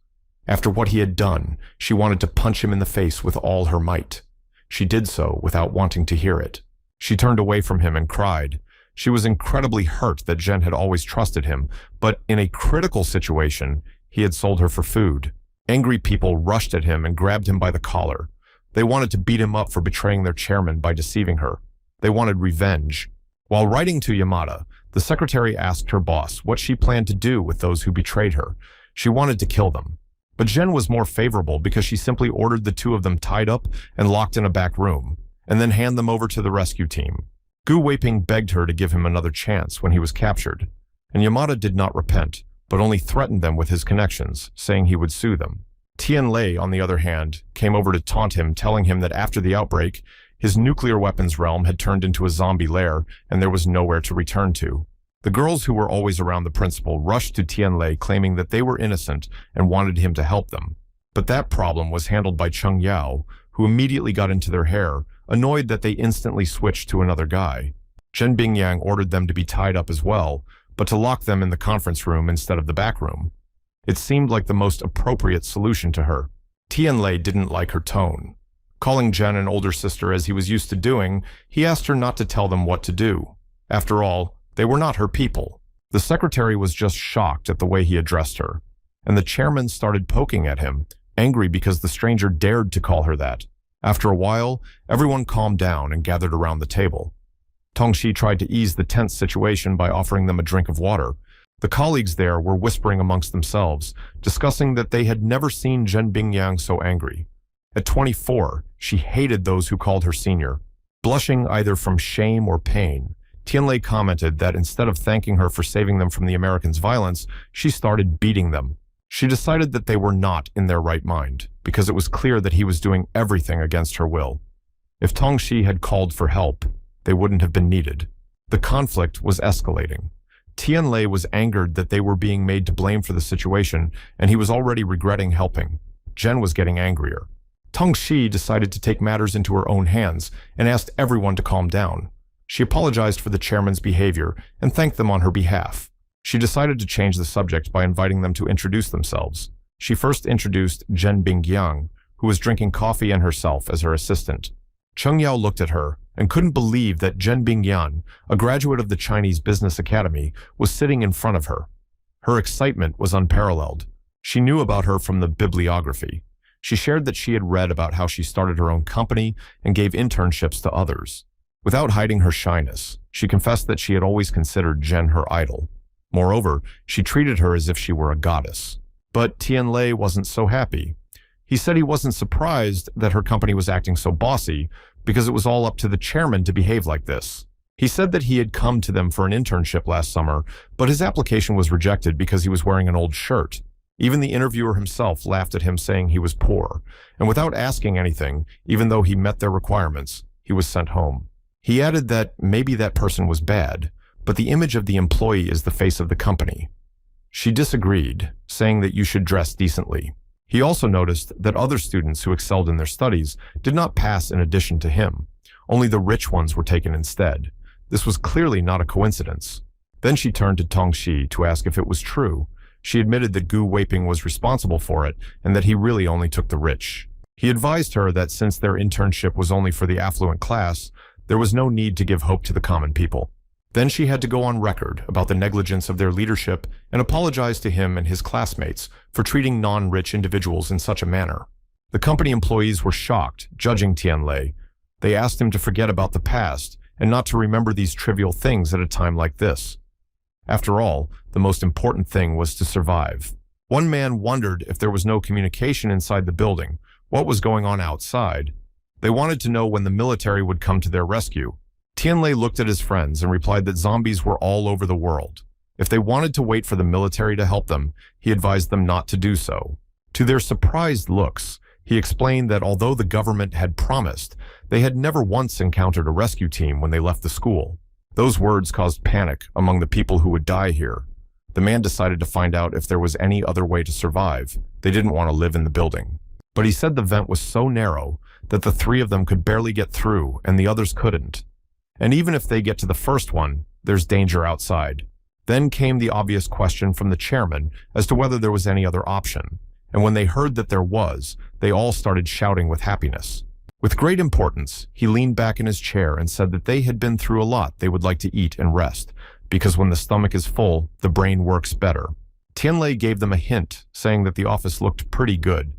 After what he had done, she wanted to punch him in the face with all her might. She did so without wanting to hear it. She turned away from him and cried. She was incredibly hurt that Zhen had always trusted him, but in a critical situation, he had sold her for food. Angry people rushed at him and grabbed him by the collar. They wanted to beat him up for betraying their chairman by deceiving her. They wanted revenge. While writing to Yamada, the secretary asked her boss what she planned to do with those who betrayed her. She wanted to kill them. But Zhen was more favorable because she simply ordered the two of them tied up and locked in a back room, and then hand them over to the rescue team. Gu Weiping begged her to give him another chance when he was captured, and Yamada did not repent, but only threatened them with his connections, saying he would sue them. Tianlei, on the other hand, came over to taunt him, telling him that after the outbreak, his nuclear weapons realm had turned into a zombie lair and there was nowhere to return to. The girls who were always around the principal rushed to Tianlei claiming that they were innocent and wanted him to help them. But that problem was handled by Cheng Yao, who immediately got into their hair, annoyed that they instantly switched to another guy. Zhen Bingyang ordered them to be tied up as well, but to lock them in the conference room instead of the back room. It seemed like the most appropriate solution to her. Tianlei didn't like her tone. Calling Zhen an older sister as he was used to doing, he asked her not to tell them what to do. After all, they were not her people. The secretary was just shocked at the way he addressed her, and the chairman started poking at him, angry because the stranger dared to call her that. After a while, everyone calmed down and gathered around the table. Tongxi tried to ease the tense situation by offering them a drink of water. The colleagues there were whispering amongst themselves, discussing that they had never seen Zhen Bingyang so angry. At 24, she hated those who called her senior. Blushing either from shame or pain, Tianlei commented that instead of thanking her for saving them from the Americans' violence, she started beating them. She decided that they were not in their right mind, because it was clear that he was doing everything against her will. If Tongxi had called for help, they wouldn't have been needed. The conflict was escalating. Tianlei was angered that they were being made to blame for the situation, and he was already regretting helping. Zhen was getting angrier. Tongxi decided to take matters into her own hands and asked everyone to calm down. She apologized for the chairman's behavior and thanked them on her behalf. She decided to change the subject by inviting them to introduce themselves. She first introduced Zhen Bingyang, who was drinking coffee, and herself as her assistant. Cheng Yao looked at her and couldn't believe that Zhen Bingyang, a graduate of the Chinese Business Academy, was sitting in front of her. Her excitement was unparalleled. She knew about her from the bibliography. She shared that she had read about how she started her own company and gave internships to others. Without hiding her shyness, she confessed that she had always considered Zhen her idol. Moreover, she treated her as if she were a goddess. But Tianlei wasn't so happy. He said he wasn't surprised that her company was acting so bossy, because it was all up to the chairman to behave like this. He said that he had come to them for an internship last summer, but his application was rejected because he was wearing an old shirt. Even the interviewer himself laughed at him, saying he was poor, and without asking anything, even though he met their requirements, he was sent home. He added that maybe that person was bad, but the image of the employee is the face of the company. She disagreed, saying that you should dress decently. He also noticed that other students who excelled in their studies did not pass in addition to him. Only the rich ones were taken instead. This was clearly not a coincidence. Then she turned to Tongxi to ask if it was true. She admitted that Gu Weiping was responsible for it and that he really only took the rich. He advised her that since their internship was only for the affluent class, there was no need to give hope to the common people. Then she had to go on record about the negligence of their leadership and apologize to him and his classmates for treating non-rich individuals in such a manner. The company employees were shocked, judging Tianlei. They asked him to forget about the past and not to remember these trivial things at a time like this. After all, the most important thing was to survive. One man wondered if there was no communication inside the building, what was going on outside. They wanted to know when the military would come to their rescue. Tianlei looked at his friends and replied that zombies were all over the world. If they wanted to wait for the military to help them, he advised them not to do so. To their surprised looks, he explained that although the government had promised, they had never once encountered a rescue team when they left the school. Those words caused panic among the people who would die here. The man decided to find out if there was any other way to survive. They didn't want to live in the building. But he said the vent was so narrow that the three of them could barely get through and the others couldn't. And even if they get to the first one, there's danger outside. Then came the obvious question from the chairman as to whether there was any other option. And when they heard that there was, they all started shouting with happiness. With great importance, he leaned back in his chair and said that they had been through a lot they would like to eat and rest, because when the stomach is full, the brain works better. Tianlei gave them a hint, saying that the office looked pretty good.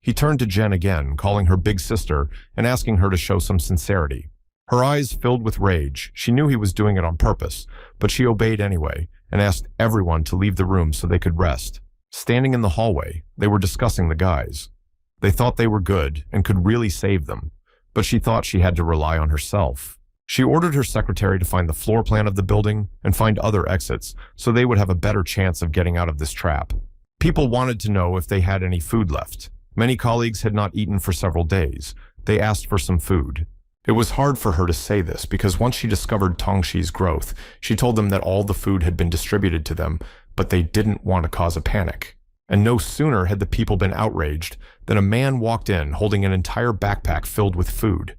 He turned to Zhen again, calling her big sister and asking her to show some sincerity. Her eyes filled with rage. She knew he was doing it on purpose, but she obeyed anyway and asked everyone to leave the room so they could rest. Standing in the hallway, they were discussing the guys. They thought they were good and could really save them, but she thought she had to rely on herself. She ordered her secretary to find the floor plan of the building and find other exits so they would have a better chance of getting out of this trap. People wanted to know if they had any food left. Many colleagues had not eaten for several days. They asked for some food. It was hard for her to say this because once she discovered Tongxi's growth, she told them that all the food had been distributed to them, but they didn't want to cause a panic. And no sooner had the people been outraged than a man walked in holding an entire backpack filled with food.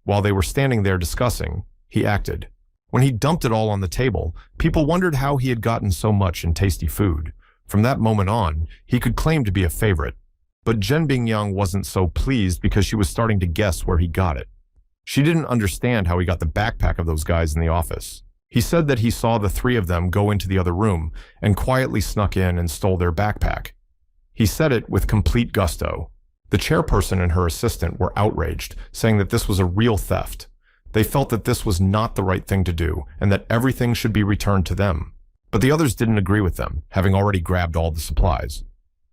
While they were standing there discussing, he acted. When he dumped it all on the table, people wondered how he had gotten so much in tasty food. From that moment on, he could claim to be a favorite. But Jen Bingyang wasn't so pleased because she was starting to guess where he got it. She didn't understand how he got the backpack of those guys in the office. He said that he saw the three of them go into the other room and quietly snuck in and stole their backpack. He said it with complete gusto. The chairperson and her assistant were outraged, saying that this was a real theft. They felt that this was not the right thing to do and that everything should be returned to them. But the others didn't agree with them, having already grabbed all the supplies.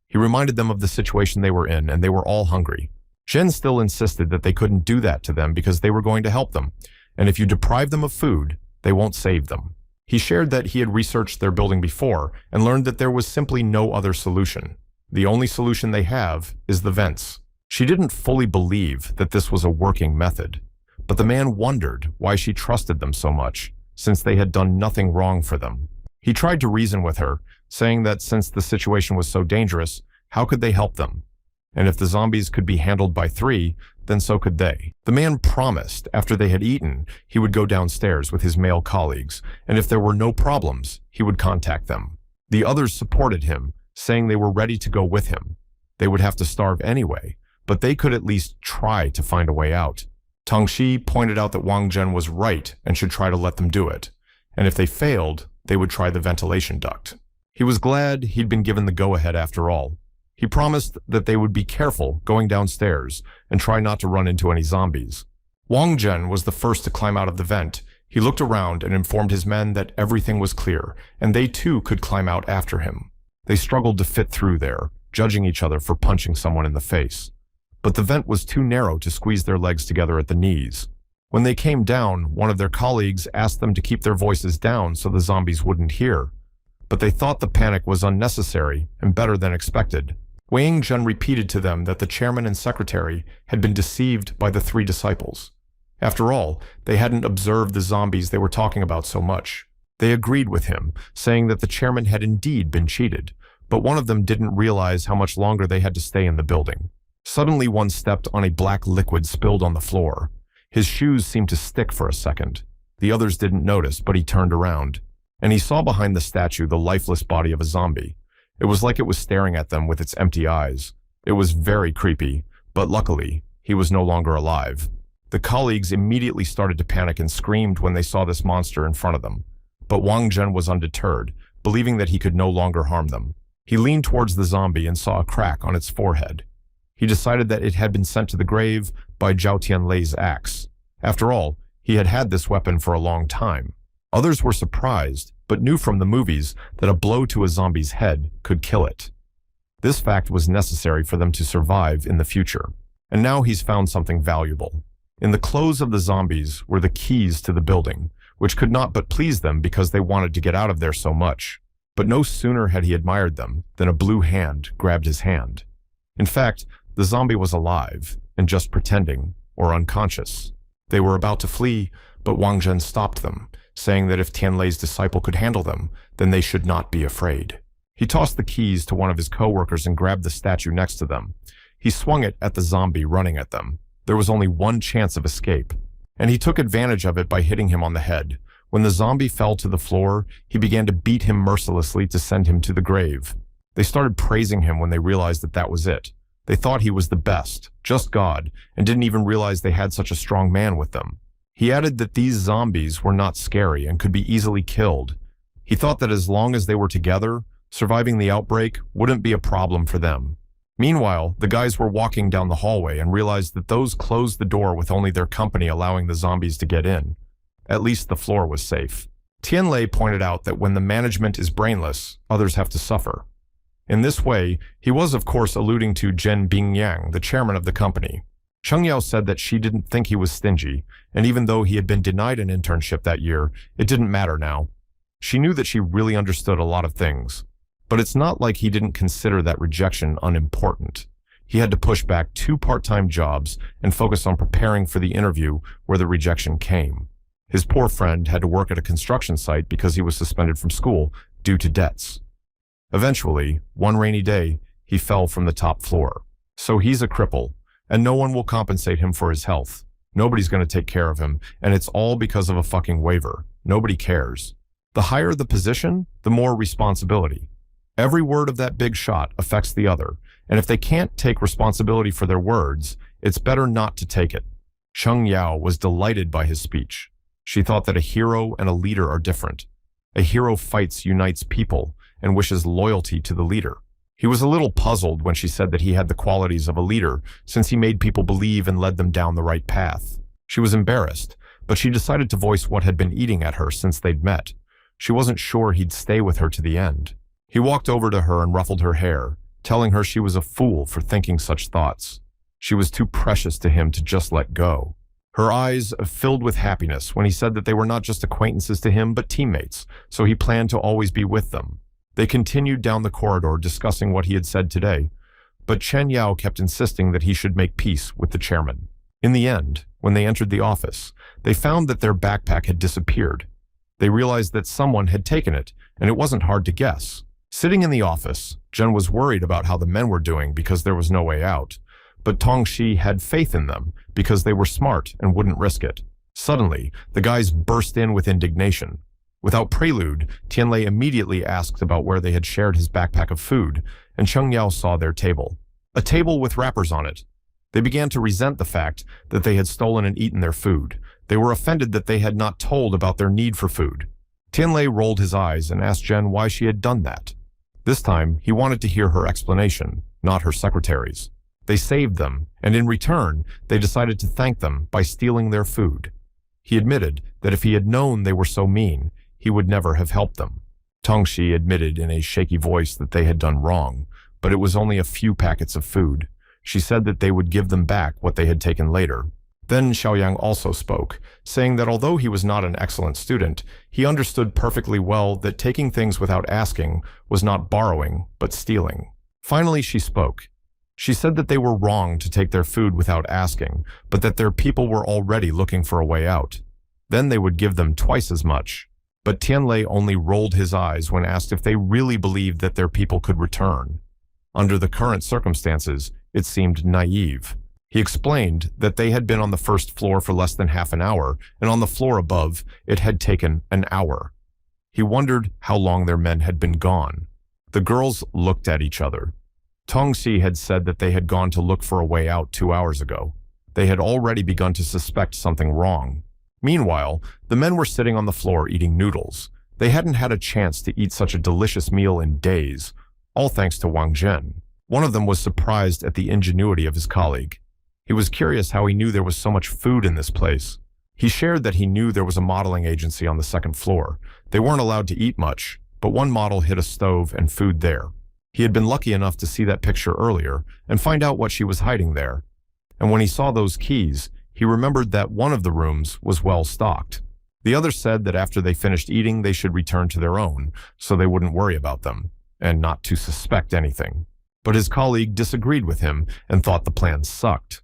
He reminded them of the situation they were in, and they were all hungry. Jen still insisted that they couldn't do that to them because they were going to help them, and if you deprive them of food, they won't save them. He shared that he had researched their building before and learned that there was simply no other solution. The only solution they have is the vents. She didn't fully believe that this was a working method, but the man wondered why she trusted them so much, since they had done nothing wrong for them. He tried to reason with her, saying that since the situation was so dangerous, how could they help them? And if the zombies could be handled by three, then so could they. The man promised after they had eaten, he would go downstairs with his male colleagues, and if there were no problems, he would contact them. The others supported him, saying they were ready to go with him. They would have to starve anyway, but they could at least try to find a way out. Tang Shi pointed out that Wang Zhen was right and should try to let them do it, and if they failed, they would try the ventilation duct. He was glad he'd been given the go-ahead after all. He promised that they would be careful going downstairs and try not to run into any zombies. Wang Zhen was the first to climb out of the vent. He looked around and informed his men that everything was clear, and they too could climb out after him. They struggled to fit through there, judging each other for punching someone in the face. But the vent was too narrow to squeeze their legs together at the knees. When they came down, one of their colleagues asked them to keep their voices down so the zombies wouldn't hear. But they thought the panic was unnecessary and better than expected. Wang Zhen repeated to them that the chairman and secretary had been deceived by the three disciples. After all, they hadn't observed the zombies they were talking about so much. They agreed with him, saying that the chairman had indeed been cheated, but one of them didn't realize how much longer they had to stay in the building. Suddenly one stepped on a black liquid spilled on the floor. His shoes seemed to stick for a second. The others didn't notice, but he turned around, and he saw behind the statue the lifeless body of a zombie. It was like it was staring at them with its empty eyes. It was very creepy, but luckily, he was no longer alive. The colleagues immediately started to panic and screamed when they saw this monster in front of them. But Wang Zhen was undeterred, believing that he could no longer harm them. He leaned towards the zombie and saw a crack on its forehead. He decided that it had been sent to the grave by Zhao Tianlei's axe. After all, he had had this weapon for a long time. Others were surprised, but knew from the movies that a blow to a zombie's head could kill it. This fact was necessary for them to survive in the future. And now he's found something valuable. In the clothes of the zombies were the keys to the building, which could not but please them because they wanted to get out of there so much. But no sooner had he admired them than a blue hand grabbed his hand. In fact, the zombie was alive and just pretending or unconscious. They were about to flee, but Wang Zhen stopped them, saying that if Tianlei's disciple could handle them, then they should not be afraid. He tossed the keys to one of his co-workers and grabbed the statue next to them. He swung it at the zombie running at them. There was only one chance of escape, and he took advantage of it by hitting him on the head. When the zombie fell to the floor, he began to beat him mercilessly to send him to the grave. They started praising him when they realized that that was it. They thought he was the best, just God, and didn't even realize they had such a strong man with them. He added that these zombies were not scary and could be easily killed. He thought that as long as they were together, surviving the outbreak wouldn't be a problem for them. Meanwhile, the guys were walking down the hallway and realized that those closed the door with only their company allowing the zombies to get in. At least the floor was safe. Tianlei pointed out that when the management is brainless, others have to suffer. In this way, he was of course alluding to Jen Bingyang, the chairman of the company. Cheng Yao said that she didn't think he was stingy, and even though he had been denied an internship that year, it didn't matter now. She knew that she really understood a lot of things. But it's not like he didn't consider that rejection unimportant. He had to push back 2 part-time jobs and focus on preparing for the interview where the rejection came. His poor friend had to work at a construction site because he was suspended from school due to debts. Eventually, one rainy day, he fell from the top floor. So he's a cripple, and no one will compensate him for his health. Nobody's going to take care of him, and it's all because of a fucking waiver. Nobody cares. The higher the position, the more responsibility. Every word of that big shot affects the other, and if they can't take responsibility for their words, it's better not to take it. Cheng Yao was delighted by his speech. She thought that a hero and a leader are different. A hero fights, unites people, and wishes loyalty to the leader. He was a little puzzled when she said that he had the qualities of a leader, since he made people believe and led them down the right path. She was embarrassed, but she decided to voice what had been eating at her since they'd met. She wasn't sure he'd stay with her to the end. He walked over to her and ruffled her hair, telling her she was a fool for thinking such thoughts. She was too precious to him to just let go. Her eyes filled with happiness when he said that they were not just acquaintances to him, but teammates, so he planned to always be with them. They continued down the corridor discussing what he had said today, but Chen Yao kept insisting that he should make peace with the chairman. In the end, when they entered the office, they found that their backpack had disappeared. They realized that someone had taken it, and it wasn't hard to guess. Sitting in the office, Jen was worried about how the men were doing because there was no way out, but Tongxi had faith in them because they were smart and wouldn't risk it. Suddenly, the guys burst in with indignation. Without prelude, Tianlei immediately asked about where they had shared his backpack of food, and Cheng Yao saw their table. A table with wrappers on it. They began to resent the fact that they had stolen and eaten their food. They were offended that they had not told about their need for food. Tianlei rolled his eyes and asked Jen why she had done that. This time, he wanted to hear her explanation, not her secretary's. They saved them, and in return, they decided to thank them by stealing their food. He admitted that if he had known they were so mean, he would never have helped them. Tongxi admitted in a shaky voice that they had done wrong, but it was only a few packets of food. She said that they would give them back what they had taken later. Then Xiaoyang also spoke, saying that although he was not an excellent student, he understood perfectly well that taking things without asking was not borrowing, but stealing. Finally, she spoke. She said that they were wrong to take their food without asking, but that their people were already looking for a way out. Then they would give them twice as much. But Tianlei only rolled his eyes when asked if they really believed that their people could return. Under the current circumstances, it seemed naive. He explained that they had been on the first floor for less than half an hour, and on the floor above, it had taken an hour. He wondered how long their men had been gone. The girls looked at each other. Tongxi had said that they had gone to look for a way out 2 hours ago. They had already begun to suspect something wrong. Meanwhile, the men were sitting on the floor eating noodles. They hadn't had a chance to eat such a delicious meal in days, all thanks to Wang Zhen. One of them was surprised at the ingenuity of his colleague. He was curious how he knew there was so much food in this place. He shared that he knew there was a modeling agency on the second floor. They weren't allowed to eat much, but one model hid a stove and food there. He had been lucky enough to see that picture earlier and find out what she was hiding there. And when he saw those keys, he remembered that one of the rooms was well stocked. The other said that after they finished eating, they should return to their own, so they wouldn't worry about them, and not to suspect anything. But his colleague disagreed with him and thought the plan sucked.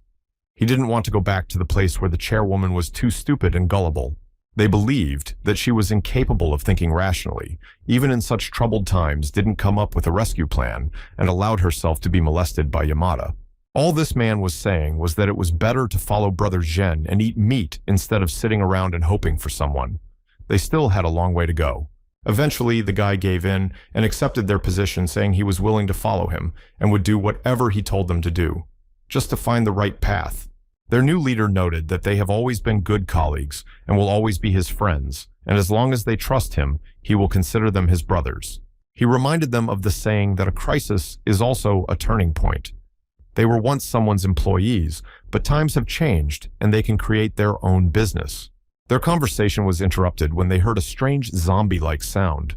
He didn't want to go back to the place where the chairwoman was too stupid and gullible. They believed that she was incapable of thinking rationally, even in such troubled times didn't come up with a rescue plan, and allowed herself to be molested by Yamada. All this man was saying was that it was better to follow Brother Zhen and eat meat instead of sitting around and hoping for someone. They still had a long way to go. Eventually, the guy gave in and accepted their position, saying he was willing to follow him and would do whatever he told them to do, just to find the right path. Their new leader noted that they have always been good colleagues and will always be his friends, and as long as they trust him, he will consider them his brothers. He reminded them of the saying that a crisis is also a turning point. They were once someone's employees, but times have changed and they can create their own business. Their conversation was interrupted when they heard a strange zombie-like sound.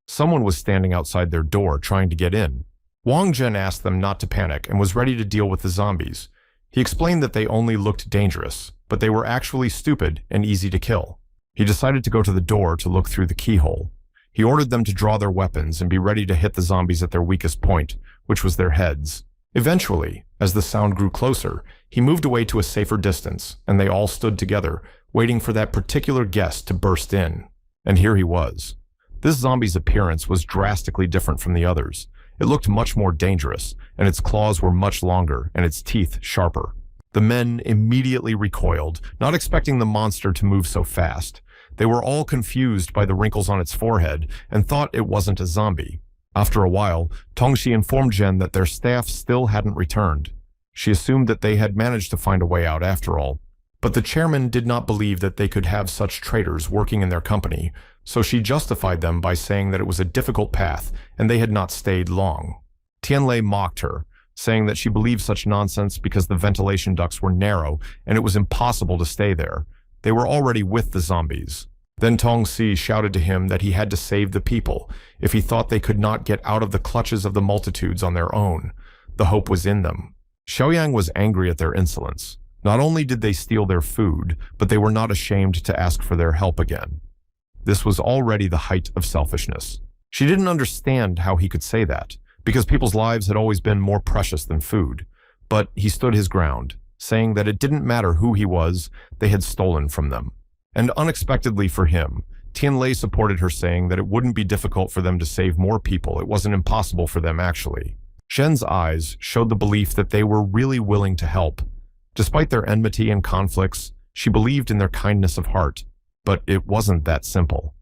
Someone was standing outside their door trying to get in. Wang Zhen asked them not to panic and was ready to deal with the zombies. He explained that they only looked dangerous, but they were actually stupid and easy to kill. He decided to go to the door to look through the keyhole. He ordered them to draw their weapons and be ready to hit the zombies at their weakest point, which was their heads. Eventually, as the sound grew closer, he moved away to a safer distance, and they all stood together, waiting for that particular guest to burst in. And here he was. This zombie's appearance was drastically different from the others. It looked much more dangerous, and its claws were much longer and its teeth sharper. The men immediately recoiled, not expecting the monster to move so fast. They were all confused by the wrinkles on its forehead and thought it wasn't a zombie. After a while, Tongxi informed Zhen that their staff still hadn't returned. She assumed that they had managed to find a way out after all. But the chairman did not believe that they could have such traitors working in their company, so she justified them by saying that it was a difficult path and they had not stayed long. Tianlei mocked her, saying that she believed such nonsense because the ventilation ducts were narrow and it was impossible to stay there. They were already with the zombies. Then Tongxi shouted to him that he had to save the people if he thought they could not get out of the clutches of the multitudes on their own. The hope was in them. Xiaoyang was angry at their insolence. Not only did they steal their food, but they were not ashamed to ask for their help again. This was already the height of selfishness. She didn't understand how he could say that, because people's lives had always been more precious than food. But he stood his ground, saying that it didn't matter who he was, they had stolen from them. And unexpectedly for him, Tianlei supported her, saying that it wouldn't be difficult for them to save more people. It wasn't impossible for them, actually. Zhen's eyes showed the belief that they were really willing to help. Despite their enmity and conflicts, she believed in their kindness of heart, but it wasn't that simple.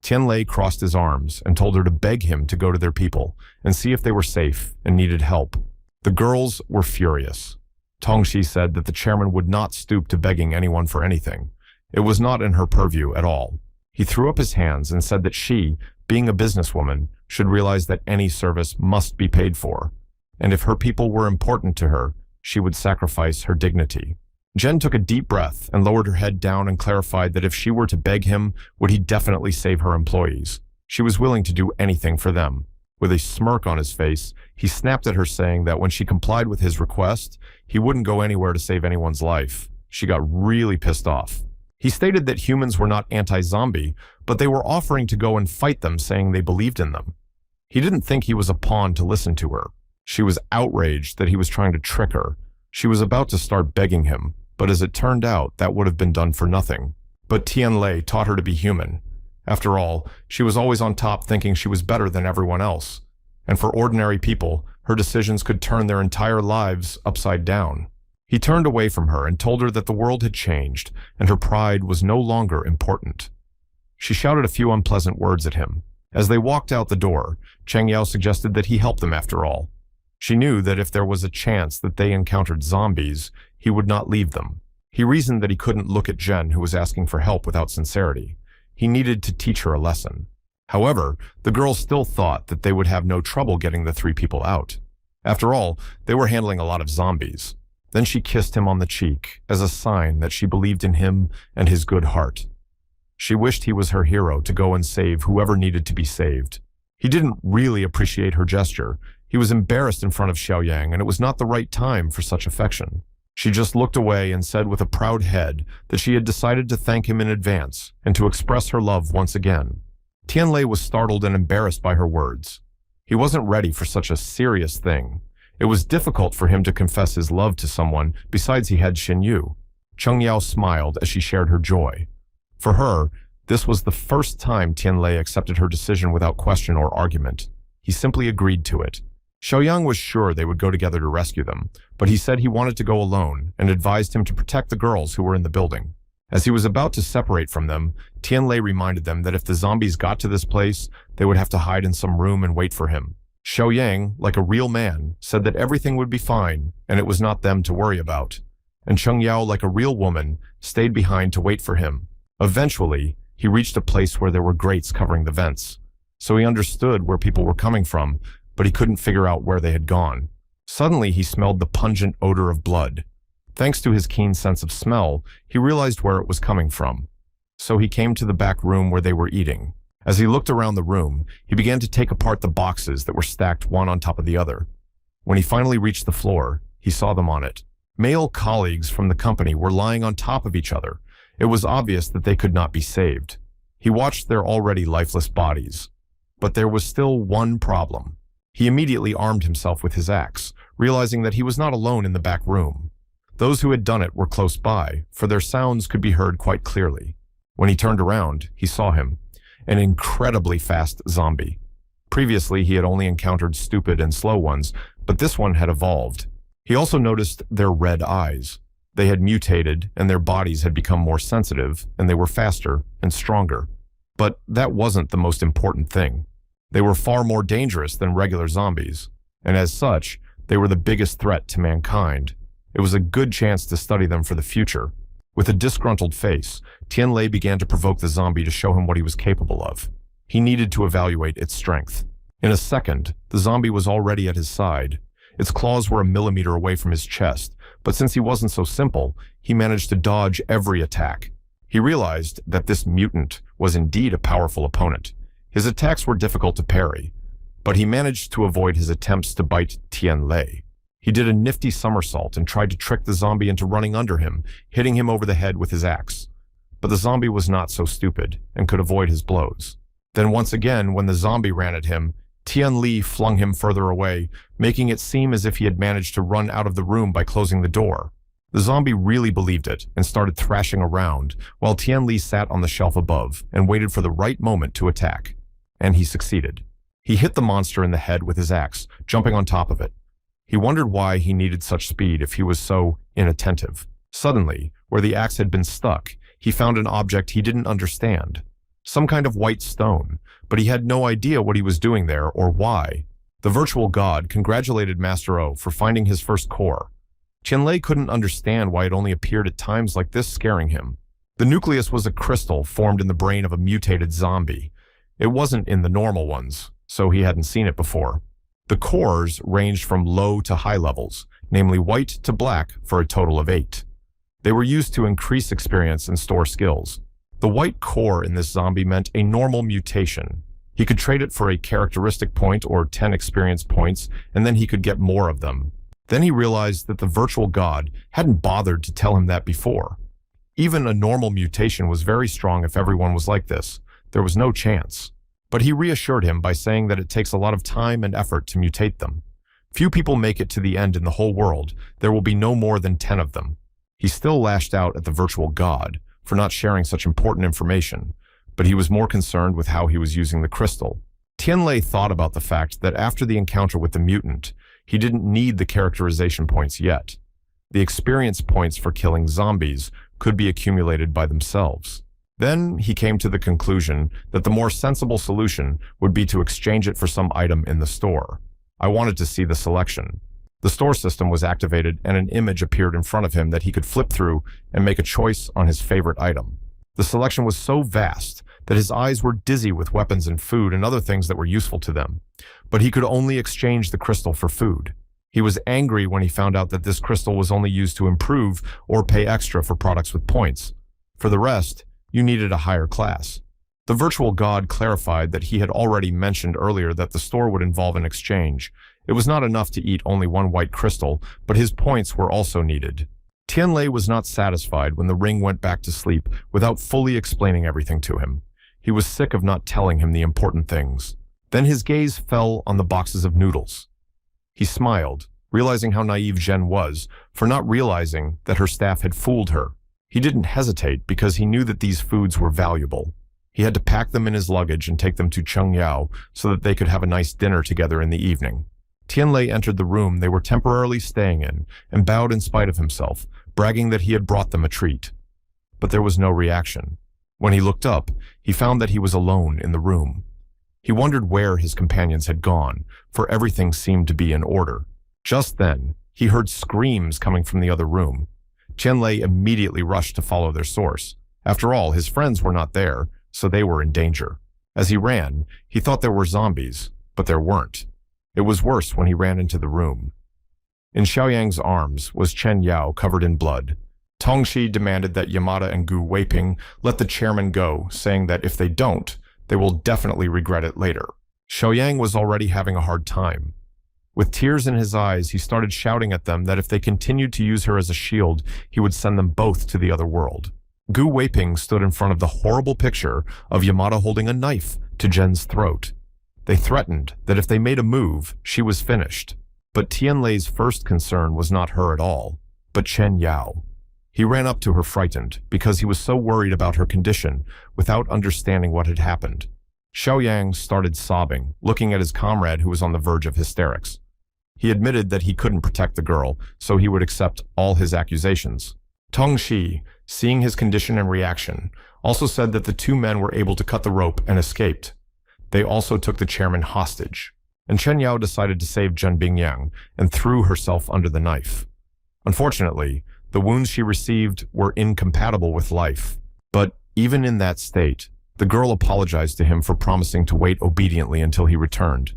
Tianlei crossed his arms and told her to beg him to go to their people and see if they were safe and needed help. The girls were furious. Tongxi said that the chairman would not stoop to begging anyone for anything. It was not in her purview at all. He threw up his hands and said that she, being a businesswoman, should realize that any service must be paid for, and if her people were important to her, she would sacrifice her dignity. Zhen took a deep breath and lowered her head down and clarified that if she were to beg him, would he definitely save her employees. She was willing to do anything for them. With a smirk on his face, he snapped at her, saying that when she complied with his request, he wouldn't go anywhere to save anyone's life. She got really pissed off. He stated that humans were not anti-zombie, but they were offering to go and fight them, saying they believed in them. He didn't think he was a pawn to listen to her. She was outraged that he was trying to trick her. She was about to start begging him, but as it turned out, that would have been done for nothing. But Tianlei taught her to be human. After all, she was always on top, thinking she was better than everyone else. And for ordinary people, her decisions could turn their entire lives upside down. He turned away from her and told her that the world had changed, and her pride was no longer important. She shouted a few unpleasant words at him. As they walked out the door, Cheng Yao suggested that he help them after all. She knew that if there was a chance that they encountered zombies, he would not leave them. He reasoned that he couldn't look at Zhen, who was asking for help, without sincerity. He needed to teach her a lesson. However, the girls still thought that they would have no trouble getting the three people out. After all, they were handling a lot of zombies. Then she kissed him on the cheek as a sign that she believed in him and his good heart. She wished he was her hero to go and save whoever needed to be saved. He didn't really appreciate her gesture. He was embarrassed in front of Xiaoyang, and it was not the right time for such affection. She just looked away and said with a proud head that she had decided to thank him in advance and to express her love once again. Tianlei was startled and embarrassed by her words. He wasn't ready for such a serious thing. It was difficult for him to confess his love to someone, besides he had Xinyu. Cheng Yao smiled as she shared her joy. For her, this was the first time Tianlei accepted her decision without question or argument. He simply agreed to it. Xiaoyang was sure they would go together to rescue them, but he said he wanted to go alone and advised him to protect the girls who were in the building. As he was about to separate from them, Tianlei reminded them that if the zombies got to this place, they would have to hide in some room and wait for him. Xiaoyang, like a real man, said that everything would be fine and it was not them to worry about. And Cheng Yao, like a real woman, stayed behind to wait for him. Eventually, he reached a place where there were grates covering the vents. So he understood where people were coming from, but he couldn't figure out where they had gone. Suddenly, he smelled the pungent odor of blood. Thanks to his keen sense of smell, he realized where it was coming from. So he came to the back room where they were eating. As he looked around the room, he began to take apart the boxes that were stacked one on top of the other. When he finally reached the floor, he saw them on it. Male colleagues from the company were lying on top of each other. It was obvious that they could not be saved. He watched their already lifeless bodies. But there was still one problem. He immediately armed himself with his axe, realizing that he was not alone in the back room. Those who had done it were close by, for their sounds could be heard quite clearly. When he turned around, he saw him. An incredibly fast zombie. Previously, he had only encountered stupid and slow ones, but this one had evolved. He also noticed their red eyes. They had mutated, and their bodies had become more sensitive, and they were faster and stronger. But that wasn't the most important thing. They were far more dangerous than regular zombies, and as such, they were the biggest threat to mankind. It was a good chance to study them for the future. With a disgruntled face, Tianlei began to provoke the zombie to show him what he was capable of. He needed to evaluate its strength. In a second, the zombie was already at his side. Its claws were a millimeter away from his chest, but since he wasn't so simple, he managed to dodge every attack. He realized that this mutant was indeed a powerful opponent. His attacks were difficult to parry, but he managed to avoid his attempts to bite Tianlei. He did a nifty somersault and tried to trick the zombie into running under him, hitting him over the head with his axe. But the zombie was not so stupid and could avoid his blows. Then once again, when the zombie ran at him, Tianlei flung him further away, making it seem as if he had managed to run out of the room by closing the door. The zombie really believed it and started thrashing around, while Tianlei sat on the shelf above and waited for the right moment to attack. And he succeeded. He hit the monster in the head with his axe, jumping on top of it. He wondered why he needed such speed if he was so inattentive. Suddenly, where the axe had been stuck, he found an object he didn't understand. Some kind of white stone, but he had no idea what he was doing there or why. The virtual god congratulated Master O for finding his first core. Tianlei couldn't understand why it only appeared at times like this, scaring him. The nucleus was a crystal formed in the brain of a mutated zombie. It wasn't in the normal ones, so he hadn't seen it before. The cores ranged from low to high levels, namely white to black, for a total of 8. They were used to increase experience and store skills. The white core in this zombie meant a normal mutation. He could trade it for a characteristic point or 10 experience points, and then he could get more of them. Then he realized that the virtual god hadn't bothered to tell him that before. Even a normal mutation was very strong if everyone was like this. There was no chance. But he reassured him by saying that it takes a lot of time and effort to mutate them. Few people make it to the end in the whole world. There will be no more than 10 of them. He still lashed out at the virtual god for not sharing such important information, but he was more concerned with how he was using the crystal. Tianlei thought about the fact that after the encounter with the mutant, he didn't need the characterization points yet. The experience points for killing zombies could be accumulated by themselves. Then he came to the conclusion that the more sensible solution would be to exchange it for some item in the store. I wanted to see the selection. The store system was activated and an image appeared in front of him that he could flip through and make a choice on his favorite item. The selection was so vast that his eyes were dizzy with weapons and food and other things that were useful to them. But he could only exchange the crystal for food. He was angry when he found out that this crystal was only used to improve or pay extra for products with points. For the rest, you needed a higher class. The virtual god clarified that he had already mentioned earlier that the store would involve an exchange. It was not enough to eat only one white crystal, but his points were also needed. Tianlei was not satisfied when the ring went back to sleep without fully explaining everything to him. He was sick of not telling him the important things. Then his gaze fell on the boxes of noodles. He smiled, realizing how naive Zhen was for not realizing that her staff had fooled her. He didn't hesitate because he knew that these foods were valuable. He had to pack them in his luggage and take them to Chengyao so that they could have a nice dinner together in the evening. Tianlei entered the room they were temporarily staying in and bowed in spite of himself, bragging that he had brought them a treat. But there was no reaction. When he looked up, he found that he was alone in the room. He wondered where his companions had gone, for everything seemed to be in order. Just then, he heard screams coming from the other room. Tianlei immediately rushed to follow their source. After all, his friends were not there, so they were in danger. As he ran, he thought there were zombies, but there weren't. It was worse when he ran into the room. In Xiaoyang's arms was Chen Yao covered in blood. Tongxi demanded that Yamada and Gu Weiping let the chairman go, saying that if they don't, they will definitely regret it later. Xiaoyang was already having a hard time. With tears in his eyes, he started shouting at them that if they continued to use her as a shield, he would send them both to the other world. Gu Weiping stood in front of the horrible picture of Yamada holding a knife to Zhen's throat. They threatened that if they made a move, she was finished. But Tianlei's first concern was not her at all, but Chen Yao. He ran up to her frightened because he was so worried about her condition without understanding what had happened. Xiaoyang started sobbing, looking at his comrade who was on the verge of hysterics. He admitted that he couldn't protect the girl, so he would accept all his accusations. Tong Shi, seeing his condition and reaction, also said that the two men were able to cut the rope and escaped. They also took the chairman hostage, and Chen Yao decided to save Zhen Bingyang and threw herself under the knife. Unfortunately, the wounds she received were incompatible with life, but even in that state, the girl apologized to him for promising to wait obediently until he returned.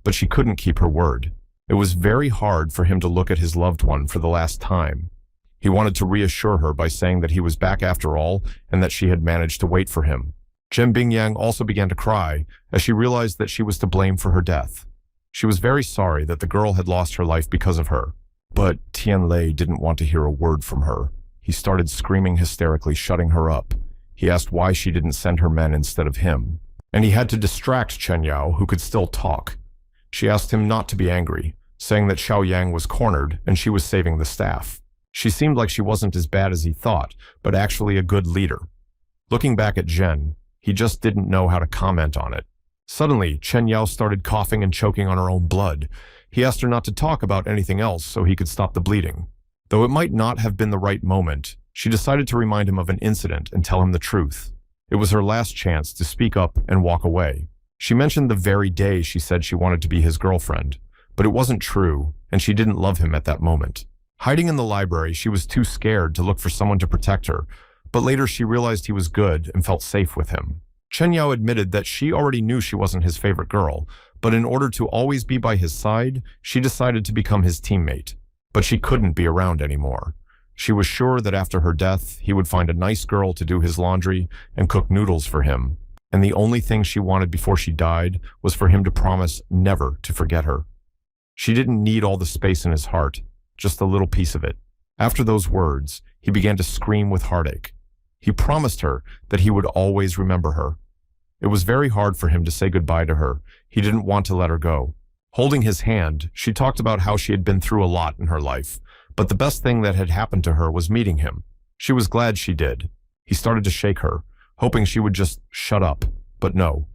But she couldn't keep her word. It was very hard for him to look at his loved one for the last time. He wanted to reassure her by saying that he was back after all and that she had managed to wait for him. Zhen Bingyang also began to cry as she realized that she was to blame for her death. She was very sorry that the girl had lost her life because of her. But Tianlei didn't want to hear a word from her. He started screaming hysterically, shutting her up. He asked why she didn't send her men instead of him. And he had to distract Chen Yao, who could still talk. She asked him not to be angry, saying that Xiao Yang was cornered and she was saving the staff. She seemed like she wasn't as bad as he thought, but actually a good leader. Looking back at Zhen, he just didn't know how to comment on it. Suddenly, Chen Yao started coughing and choking on her own blood. He asked her not to talk about anything else so he could stop the bleeding. Though it might not have been the right moment, she decided to remind him of an incident and tell him the truth. It was her last chance to speak up and walk away. She mentioned the very day she said she wanted to be his girlfriend, but it wasn't true, and she didn't love him at that moment. Hiding in the library, she was too scared to look for someone to protect her, but later she realized he was good and felt safe with him. Chen Yao admitted that she already knew she wasn't his favorite girl, but in order to always be by his side, she decided to become his teammate. But she couldn't be around anymore. She was sure that after her death, he would find a nice girl to do his laundry and cook noodles for him. And the only thing she wanted before she died was for him to promise never to forget her. She didn't need all the space in his heart, just a little piece of it. After those words, he began to scream with heartache. He promised her that he would always remember her. It was very hard for him to say goodbye to her. He didn't want to let her go. Holding his hand, she talked about how she had been through a lot in her life, but the best thing that had happened to her was meeting him. She was glad she did. He started to shake her, hoping she would just shut up, but no.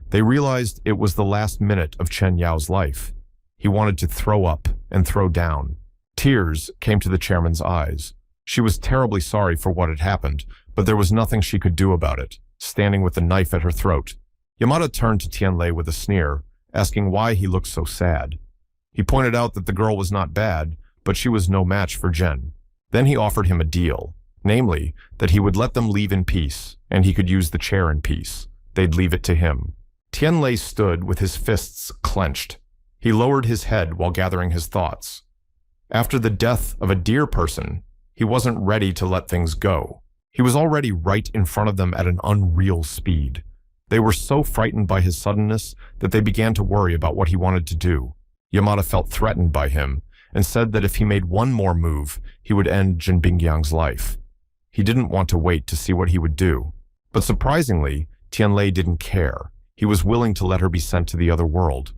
They realized it was the last minute of Chen Yao's life. He wanted to throw up and throw down. Tears came to the chairman's eyes. She was terribly sorry for what had happened, but there was nothing she could do about it, standing with the knife at her throat. Yamada turned to Tianlei with a sneer, asking why he looked so sad. He pointed out that the girl was not bad, but she was no match for Zhen. Then he offered him a deal, namely, that he would let them leave in peace, and he could use the chair in peace. They'd leave it to him. Tianlei stood with his fists clenched. He lowered his head while gathering his thoughts. After the death of a dear person, he wasn't ready to let things go. He was already right in front of them at an unreal speed. They were so frightened by his suddenness that they began to worry about what he wanted to do. Yamada felt threatened by him and said that if he made one more move, he would end Zhen Bingyang's life. He didn't want to wait to see what he would do. But surprisingly, Tianlei didn't care. He was willing to let her be sent to the other world.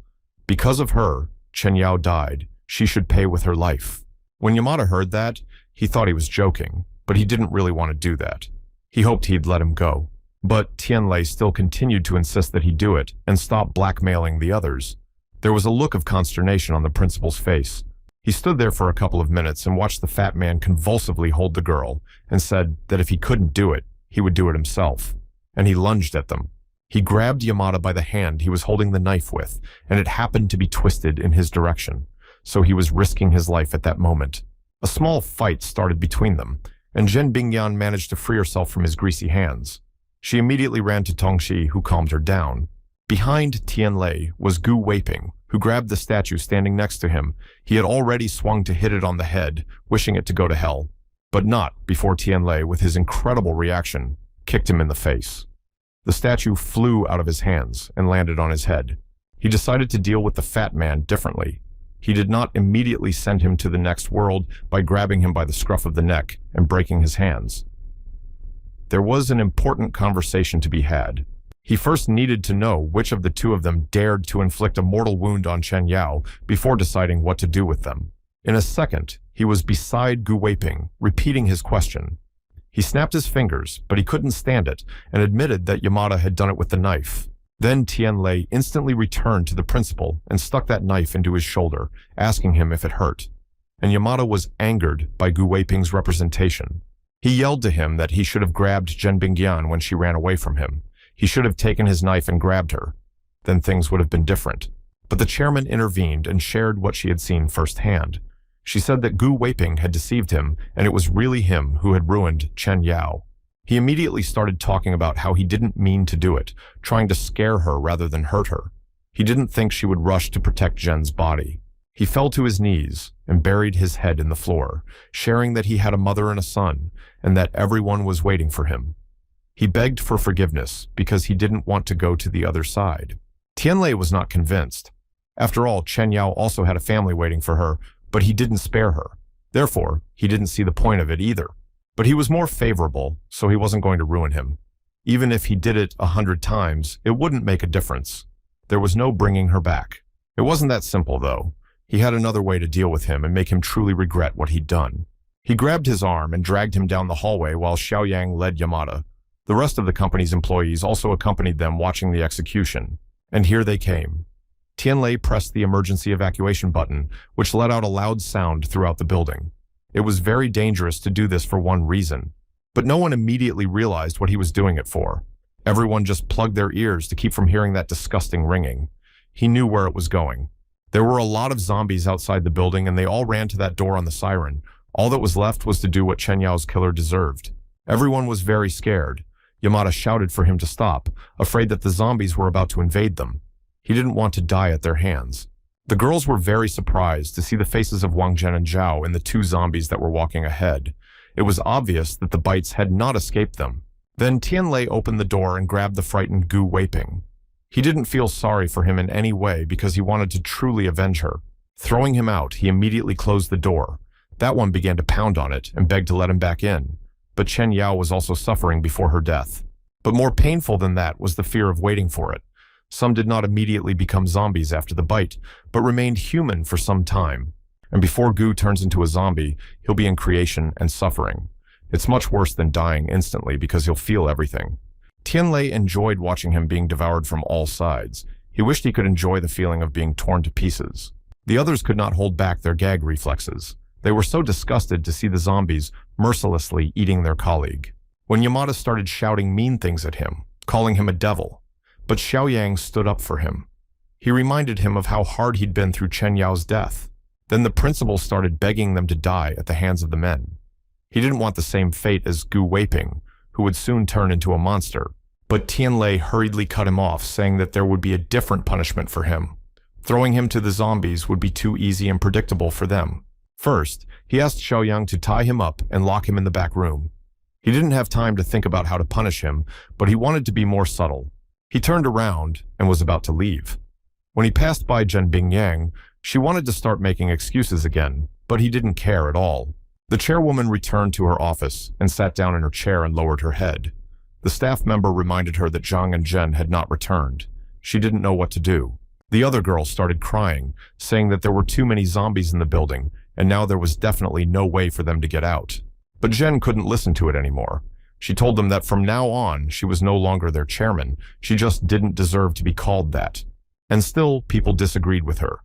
Because of her, Chen Yao died. She should pay with her life. When Yamada heard that, he thought he was joking, but he didn't really want to do that. He hoped he'd let him go. But Tianlei still continued to insist that he do it and stop blackmailing the others. There was a look of consternation on the principal's face. He stood there for a couple of minutes and watched the fat man convulsively hold the girl and said that if he couldn't do it, he would do it himself. And he lunged at them. He grabbed Yamada by the hand he was holding the knife with, and it happened to be twisted in his direction, so he was risking his life at that moment. A small fight started between them, and Zhen Bingyang managed to free herself from his greasy hands. She immediately ran to Tongxi, who calmed her down. Behind Tianlei was Gu Weiping, who grabbed the statue standing next to him. He had already swung to hit it on the head, wishing it to go to hell. But not before Tianlei, with his incredible reaction, kicked him in the face. The statue flew out of his hands and landed on his head. He decided to deal with the fat man differently. He did not immediately send him to the next world by grabbing him by the scruff of the neck and breaking his hands. There was an important conversation to be had. He first needed to know which of the two of them dared to inflict a mortal wound on Chen Yao before deciding what to do with them. In a second, he was beside Gu Weiping, repeating his question. He snapped his fingers, but he couldn't stand it and admitted that Yamada had done it with the knife. Then Tianlei instantly returned to the principal and stuck that knife into his shoulder, asking him if it hurt. And Yamada was angered by Gu Weiping's representation. He yelled to him that he should have grabbed Zhen Bingyan when she ran away from him. He should have taken his knife and grabbed her. Then things would have been different. But the chairman intervened and shared what she had seen firsthand. She said that Gu Weiping had deceived him, and it was really him who had ruined Chen Yao. He immediately started talking about how he didn't mean to do it, trying to scare her rather than hurt her. He didn't think she would rush to protect Zhen's body. He fell to his knees and buried his head in the floor, sharing that he had a mother and a son, and that everyone was waiting for him. He begged for forgiveness because he didn't want to go to the other side. Tianlei was not convinced. After all, Chen Yao also had a family waiting for her, but he didn't spare her. Therefore, he didn't see the point of it either. But he was more favorable, so he wasn't going to ruin him. Even if he did it 100 times, it wouldn't make a difference. There was no bringing her back. It wasn't that simple, though. He had another way to deal with him and make him truly regret what he'd done. He grabbed his arm and dragged him down the hallway while Xiaoyang led Yamada. The rest of the company's employees also accompanied them watching the execution. And here they came. Tianlei pressed the emergency evacuation button, which let out a loud sound throughout the building. It was very dangerous to do this for one reason, but no one immediately realized what he was doing it for. Everyone just plugged their ears to keep from hearing that disgusting ringing. He knew where it was going. There were a lot of zombies outside the building, and they all ran to that door on the siren. All that was left was to do what Chen Yao's killer deserved. Everyone was very scared. Yamada shouted for him to stop, afraid that the zombies were about to invade them. He didn't want to die at their hands. The girls were very surprised to see the faces of Wang Zhen and Zhao and the two zombies that were walking ahead. It was obvious that the bites had not escaped them. Then Tianlei opened the door and grabbed the frightened Gu Weiping. He didn't feel sorry for him in any way because he wanted to truly avenge her. Throwing him out, he immediately closed the door. That one began to pound on it and begged to let him back in. But Chen Yao was also suffering before her death. But more painful than that was the fear of waiting for it. Some did not immediately become zombies after the bite, but remained human for some time. And before Gu turns into a zombie, he'll be in creation and suffering. It's much worse than dying instantly because he'll feel everything. Tianlei enjoyed watching him being devoured from all sides. He wished he could enjoy the feeling of being torn to pieces. The others could not hold back their gag reflexes. They were so disgusted to see the zombies mercilessly eating their colleague. When Yamada started shouting mean things at him, calling him a devil, but Xiaoyang stood up for him. He reminded him of how hard he'd been through Chen Yao's death. Then the principal started begging them to die at the hands of the men. He didn't want the same fate as Gu Weiping, who would soon turn into a monster. But Tianlei hurriedly cut him off, saying that there would be a different punishment for him. Throwing him to the zombies would be too easy and predictable for them. First, he asked Xiaoyang to tie him up and lock him in the back room. He didn't have time to think about how to punish him, but he wanted to be more subtle. He turned around and was about to leave. When he passed by Zhen Bingyang, she wanted to start making excuses again, but he didn't care at all. The chairwoman returned to her office and sat down in her chair and lowered her head. The staff member reminded her that Zhang and Zhen had not returned. She didn't know what to do. The other girl started crying, saying that there were too many zombies in the building, and now there was definitely no way for them to get out. But Zhen couldn't listen to it anymore. She told them that from now on, she was no longer their chairman. She just didn't deserve to be called that. And still, people disagreed with her.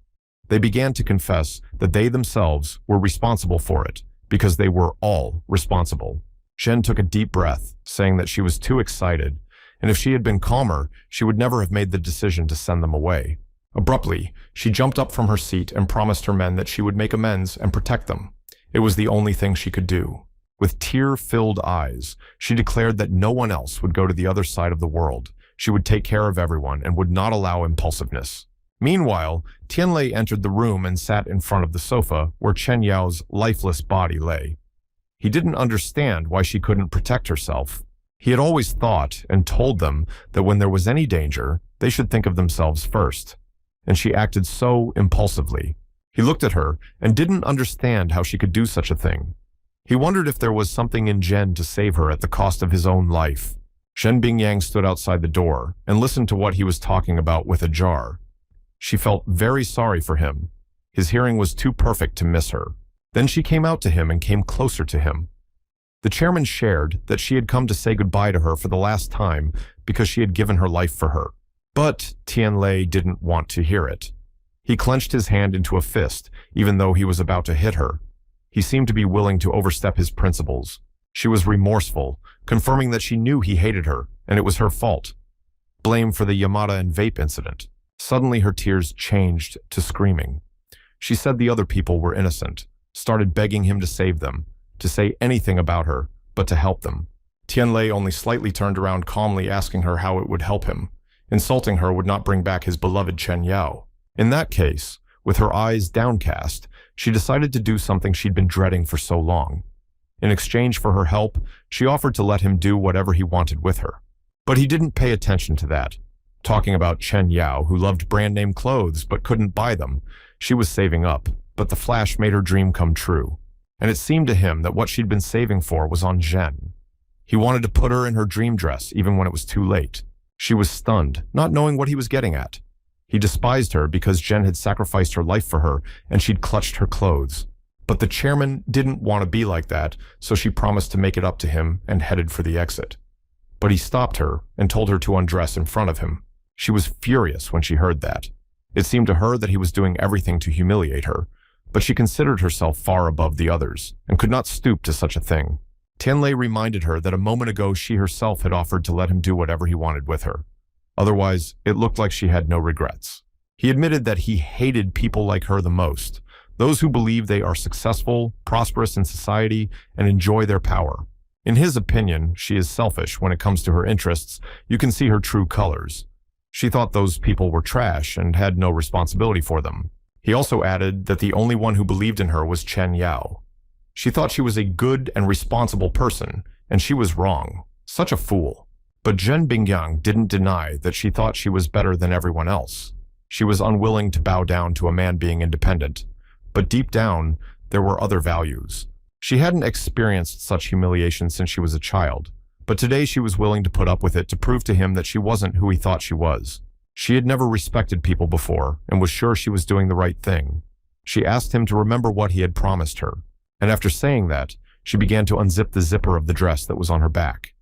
They began to confess that they themselves were responsible for it, because they were all responsible. Zhen took a deep breath, saying that she was too excited, and if she had been calmer, she would never have made the decision to send them away. Abruptly, she jumped up from her seat and promised her men that she would make amends and protect them. It was the only thing she could do. With tear-filled eyes, she declared that no one else would go to the other side of the world. She would take care of everyone and would not allow impulsiveness. Meanwhile, Tianlei entered the room and sat in front of the sofa where Chen Yao's lifeless body lay. He didn't understand why she couldn't protect herself. He had always thought and told them that when there was any danger, they should think of themselves first. And she acted so impulsively. He looked at her and didn't understand how she could do such a thing. He wondered if there was something in Zhen to save her at the cost of his own life. Zhen Bingyang stood outside the door and listened to what he was talking about with a jar. She felt very sorry for him. His hearing was too perfect to miss her. Then she came out to him and came closer to him. The chairman shared that she had come to say goodbye to her for the last time because she had given her life for her. But Tianlei didn't want to hear it. He clenched his hand into a fist, even though he was about to hit her. He seemed to be willing to overstep his principles. She was remorseful, confirming that she knew he hated her, and it was her fault. Blame for the Yamada and vape incident. Suddenly her tears changed to screaming. She said the other people were innocent, started begging him to save them, to say anything about her, but to help them. Tianlei only slightly turned around calmly, asking her how it would help him. Insulting her would not bring back his beloved Chen Yao. In that case, with her eyes downcast, she decided to do something she'd been dreading for so long. In exchange for her help, she offered to let him do whatever he wanted with her. But he didn't pay attention to that. Talking about Chen Yao, who loved brand-name clothes but couldn't buy them, she was saving up, but the flash made her dream come true. And it seemed to him that what she'd been saving for was on Zhen. He wanted to put her in her dream dress even when it was too late. She was stunned, not knowing what he was getting at. He despised her because Zhen had sacrificed her life for her and she'd clutched her clothes. But the chairman didn't want to be like that, so she promised to make it up to him and headed for the exit. But he stopped her and told her to undress in front of him. She was furious when she heard that. It seemed to her that he was doing everything to humiliate her, but she considered herself far above the others and could not stoop to such a thing. Tianlei reminded her that a moment ago she herself had offered to let him do whatever he wanted with her. Otherwise, it looked like she had no regrets. He admitted that he hated people like her the most, those who believe they are successful, prosperous in society, and enjoy their power. In his opinion, she is selfish when it comes to her interests. You can see her true colors. She thought those people were trash and had no responsibility for them. He also added that the only one who believed in her was Chen Yao. She thought she was a good and responsible person, and she was wrong. Such a fool. But Zhen Bingyang didn't deny that she thought she was better than everyone else. She was unwilling to bow down to a man being independent. But deep down, there were other values. She hadn't experienced such humiliation since she was a child, but today she was willing to put up with it to prove to him that she wasn't who he thought she was. She had never respected people before and was sure she was doing the right thing. She asked him to remember what he had promised her, and after saying that, she began to unzip the zipper of the dress that was on her back.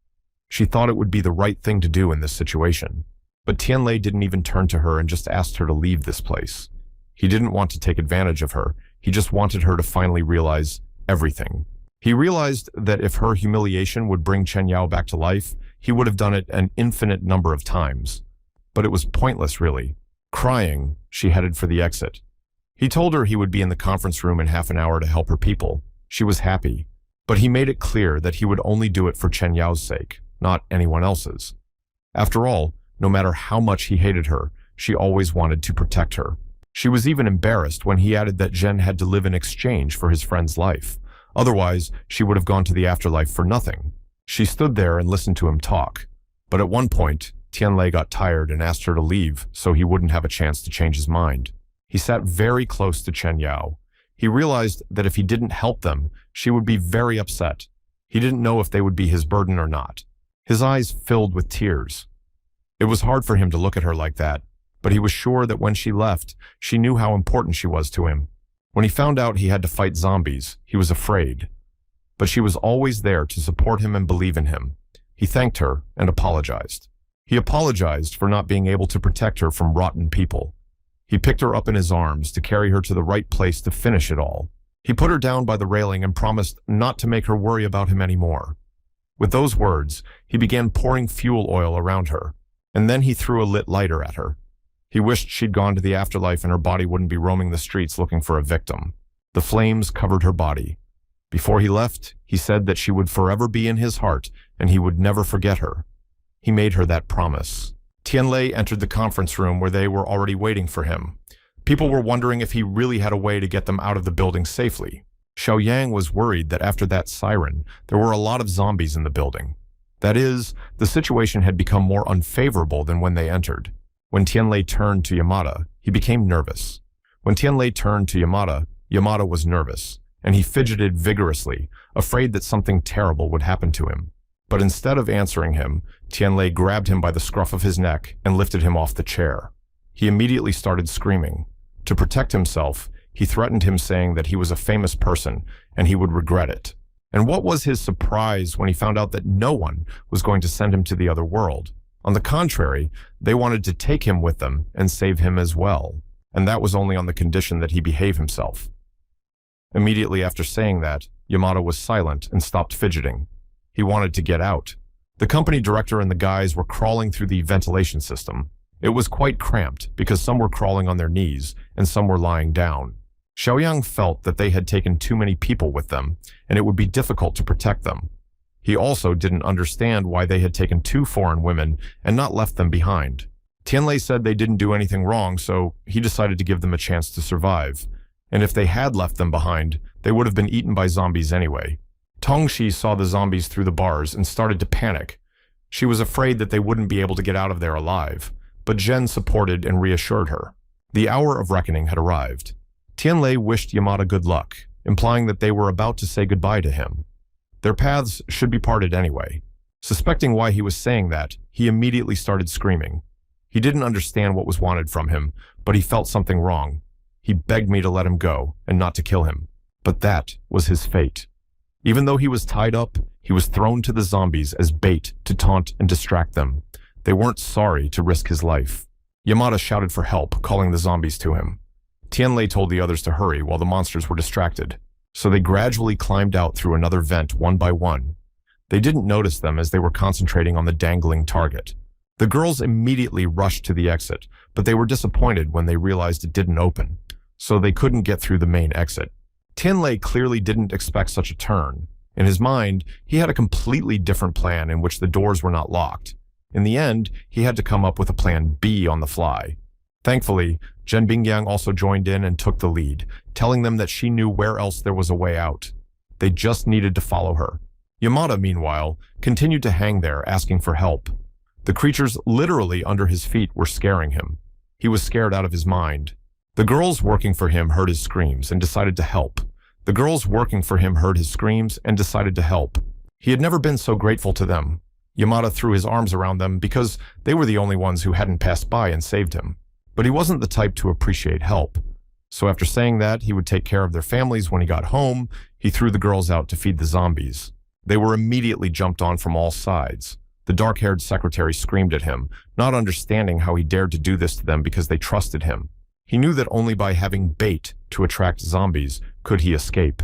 She thought it would be the right thing to do in this situation. But Tianlei didn't even turn to her and just asked her to leave this place. He didn't want to take advantage of her. He just wanted her to finally realize everything. He realized that if her humiliation would bring Chen Yao back to life, he would have done it an infinite number of times. But it was pointless, really. Crying, she headed for the exit. He told her he would be in the conference room in half an hour to help her people. She was happy. But he made it clear that he would only do it for Chen Yao's sake, not anyone else's. After all, no matter how much he hated her, she always wanted to protect her. She was even embarrassed when he added that Zhen had to live in exchange for his friend's life. Otherwise, she would have gone to the afterlife for nothing. She stood there and listened to him talk. But at one point, Tianlei got tired and asked her to leave so he wouldn't have a chance to change his mind. He sat very close to Chen Yao. He realized that if he didn't help them, she would be very upset. He didn't know if they would be his burden or not. His eyes filled with tears. It was hard for him to look at her like that, but he was sure that when she left, she knew how important she was to him. When he found out he had to fight zombies, he was afraid. But she was always there to support him and believe in him. He thanked her and apologized. He apologized for not being able to protect her from rotten people. He picked her up in his arms to carry her to the right place to finish it all. He put her down by the railing and promised not to make her worry about him anymore. With those words, he began pouring fuel oil around her, and then he threw a lit lighter at her. He wished she'd gone to the afterlife and her body wouldn't be roaming the streets looking for a victim. The flames covered her body. Before he left, he said that she would forever be in his heart and he would never forget her. He made her that promise. Tianlei entered the conference room where they were already waiting for him. People were wondering if he really had a way to get them out of the building safely. Xiaoyang was worried that after that siren, there were a lot of zombies in the building. That is, the situation had become more unfavorable than when they entered. When Tianlei turned to Yamada, he became nervous. When Tianlei turned to Yamada, Yamada was nervous, and he fidgeted vigorously, afraid that something terrible would happen to him. But instead of answering him, Tianlei grabbed him by the scruff of his neck and lifted him off the chair. He immediately started screaming. To protect himself, he threatened him saying that he was a famous person and he would regret it. And what was his surprise when he found out that no one was going to send him to the other world? On the contrary, they wanted to take him with them and save him as well, and that was only on the condition that he behave himself. Immediately after saying that, Yamato was silent and stopped fidgeting. He wanted to get out. The company director and the guys were crawling through the ventilation system. It was quite cramped because some were crawling on their knees and some were lying down. Xiaoyang felt that they had taken too many people with them, and it would be difficult to protect them. He also didn't understand why they had taken 2 foreign women and not left them behind. Tianlei said they didn't do anything wrong, so he decided to give them a chance to survive. And if they had left them behind, they would have been eaten by zombies anyway. Tongxi saw the zombies through the bars and started to panic. She was afraid that they wouldn't be able to get out of there alive, but Zhen supported and reassured her. The hour of reckoning had arrived. Tianlei wished Yamada good luck, implying that they were about to say goodbye to him. Their paths should be parted anyway. Suspecting why he was saying that, he immediately started screaming. He didn't understand what was wanted from him, but he felt something wrong. He begged me to let him go and not to kill him. But that was his fate. Even though he was tied up, he was thrown to the zombies as bait to taunt and distract them. They weren't sorry to risk his life. Yamada shouted for help, calling the zombies to him. Tianlei told the others to hurry while the monsters were distracted. So they gradually climbed out through another vent one by one. They didn't notice them as they were concentrating on the dangling target. The girls immediately rushed to the exit, but they were disappointed when they realized it didn't open, so they couldn't get through the main exit. Tianlei clearly didn't expect such a turn. In his mind, he had a completely different plan in which the doors were not locked. In the end, he had to come up with a plan B on the fly. Thankfully, Zhen Bingyang also joined in and took the lead, telling them that she knew where else there was a way out. They just needed to follow her. Yamada, meanwhile, continued to hang there asking for help. The creatures literally under his feet were scaring him. He was scared out of his mind. The girls working for him heard his screams and decided to help. The girls working for him heard his screams and decided to help. He had never been so grateful to them. Yamada threw his arms around them because they were the only ones who hadn't passed by and saved him. But he wasn't the type to appreciate help. So after saying that he would take care of their families when he got home, he threw the girls out to feed the zombies. They were immediately jumped on from all sides. The dark-haired secretary screamed at him, not understanding how he dared to do this to them because they trusted him. He knew that only by having bait to attract zombies could he escape,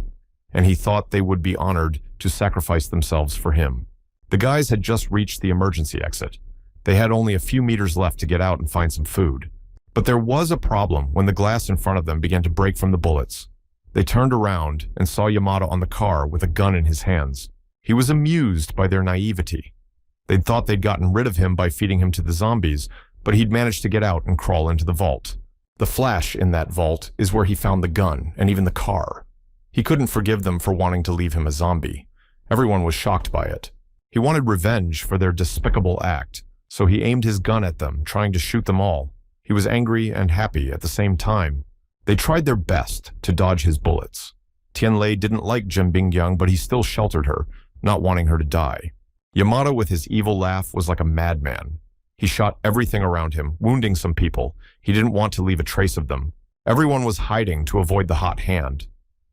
and he thought they would be honored to sacrifice themselves for him. The guys had just reached the emergency exit. They had only a few meters left to get out and find some food. But there was a problem when the glass in front of them began to break from the bullets. They turned around and saw Yamada on the car with a gun in his hands. He was amused by their naivety. They'd thought they'd gotten rid of him by feeding him to the zombies, but he'd managed to get out and crawl into the vault. The flash in that vault is where he found the gun and even the car. He couldn't forgive them for wanting to leave him a zombie. Everyone was shocked by it. He wanted revenge for their despicable act, so he aimed his gun at them, trying to shoot them all. He was angry and happy at the same time. They tried their best to dodge his bullets. Tianlei didn't like Zhen Bingyang, but he still sheltered her, not wanting her to die. Yamada with his evil laugh was like a madman. He shot everything around him, wounding some people. He didn't want to leave a trace of them. Everyone was hiding to avoid the hot hand.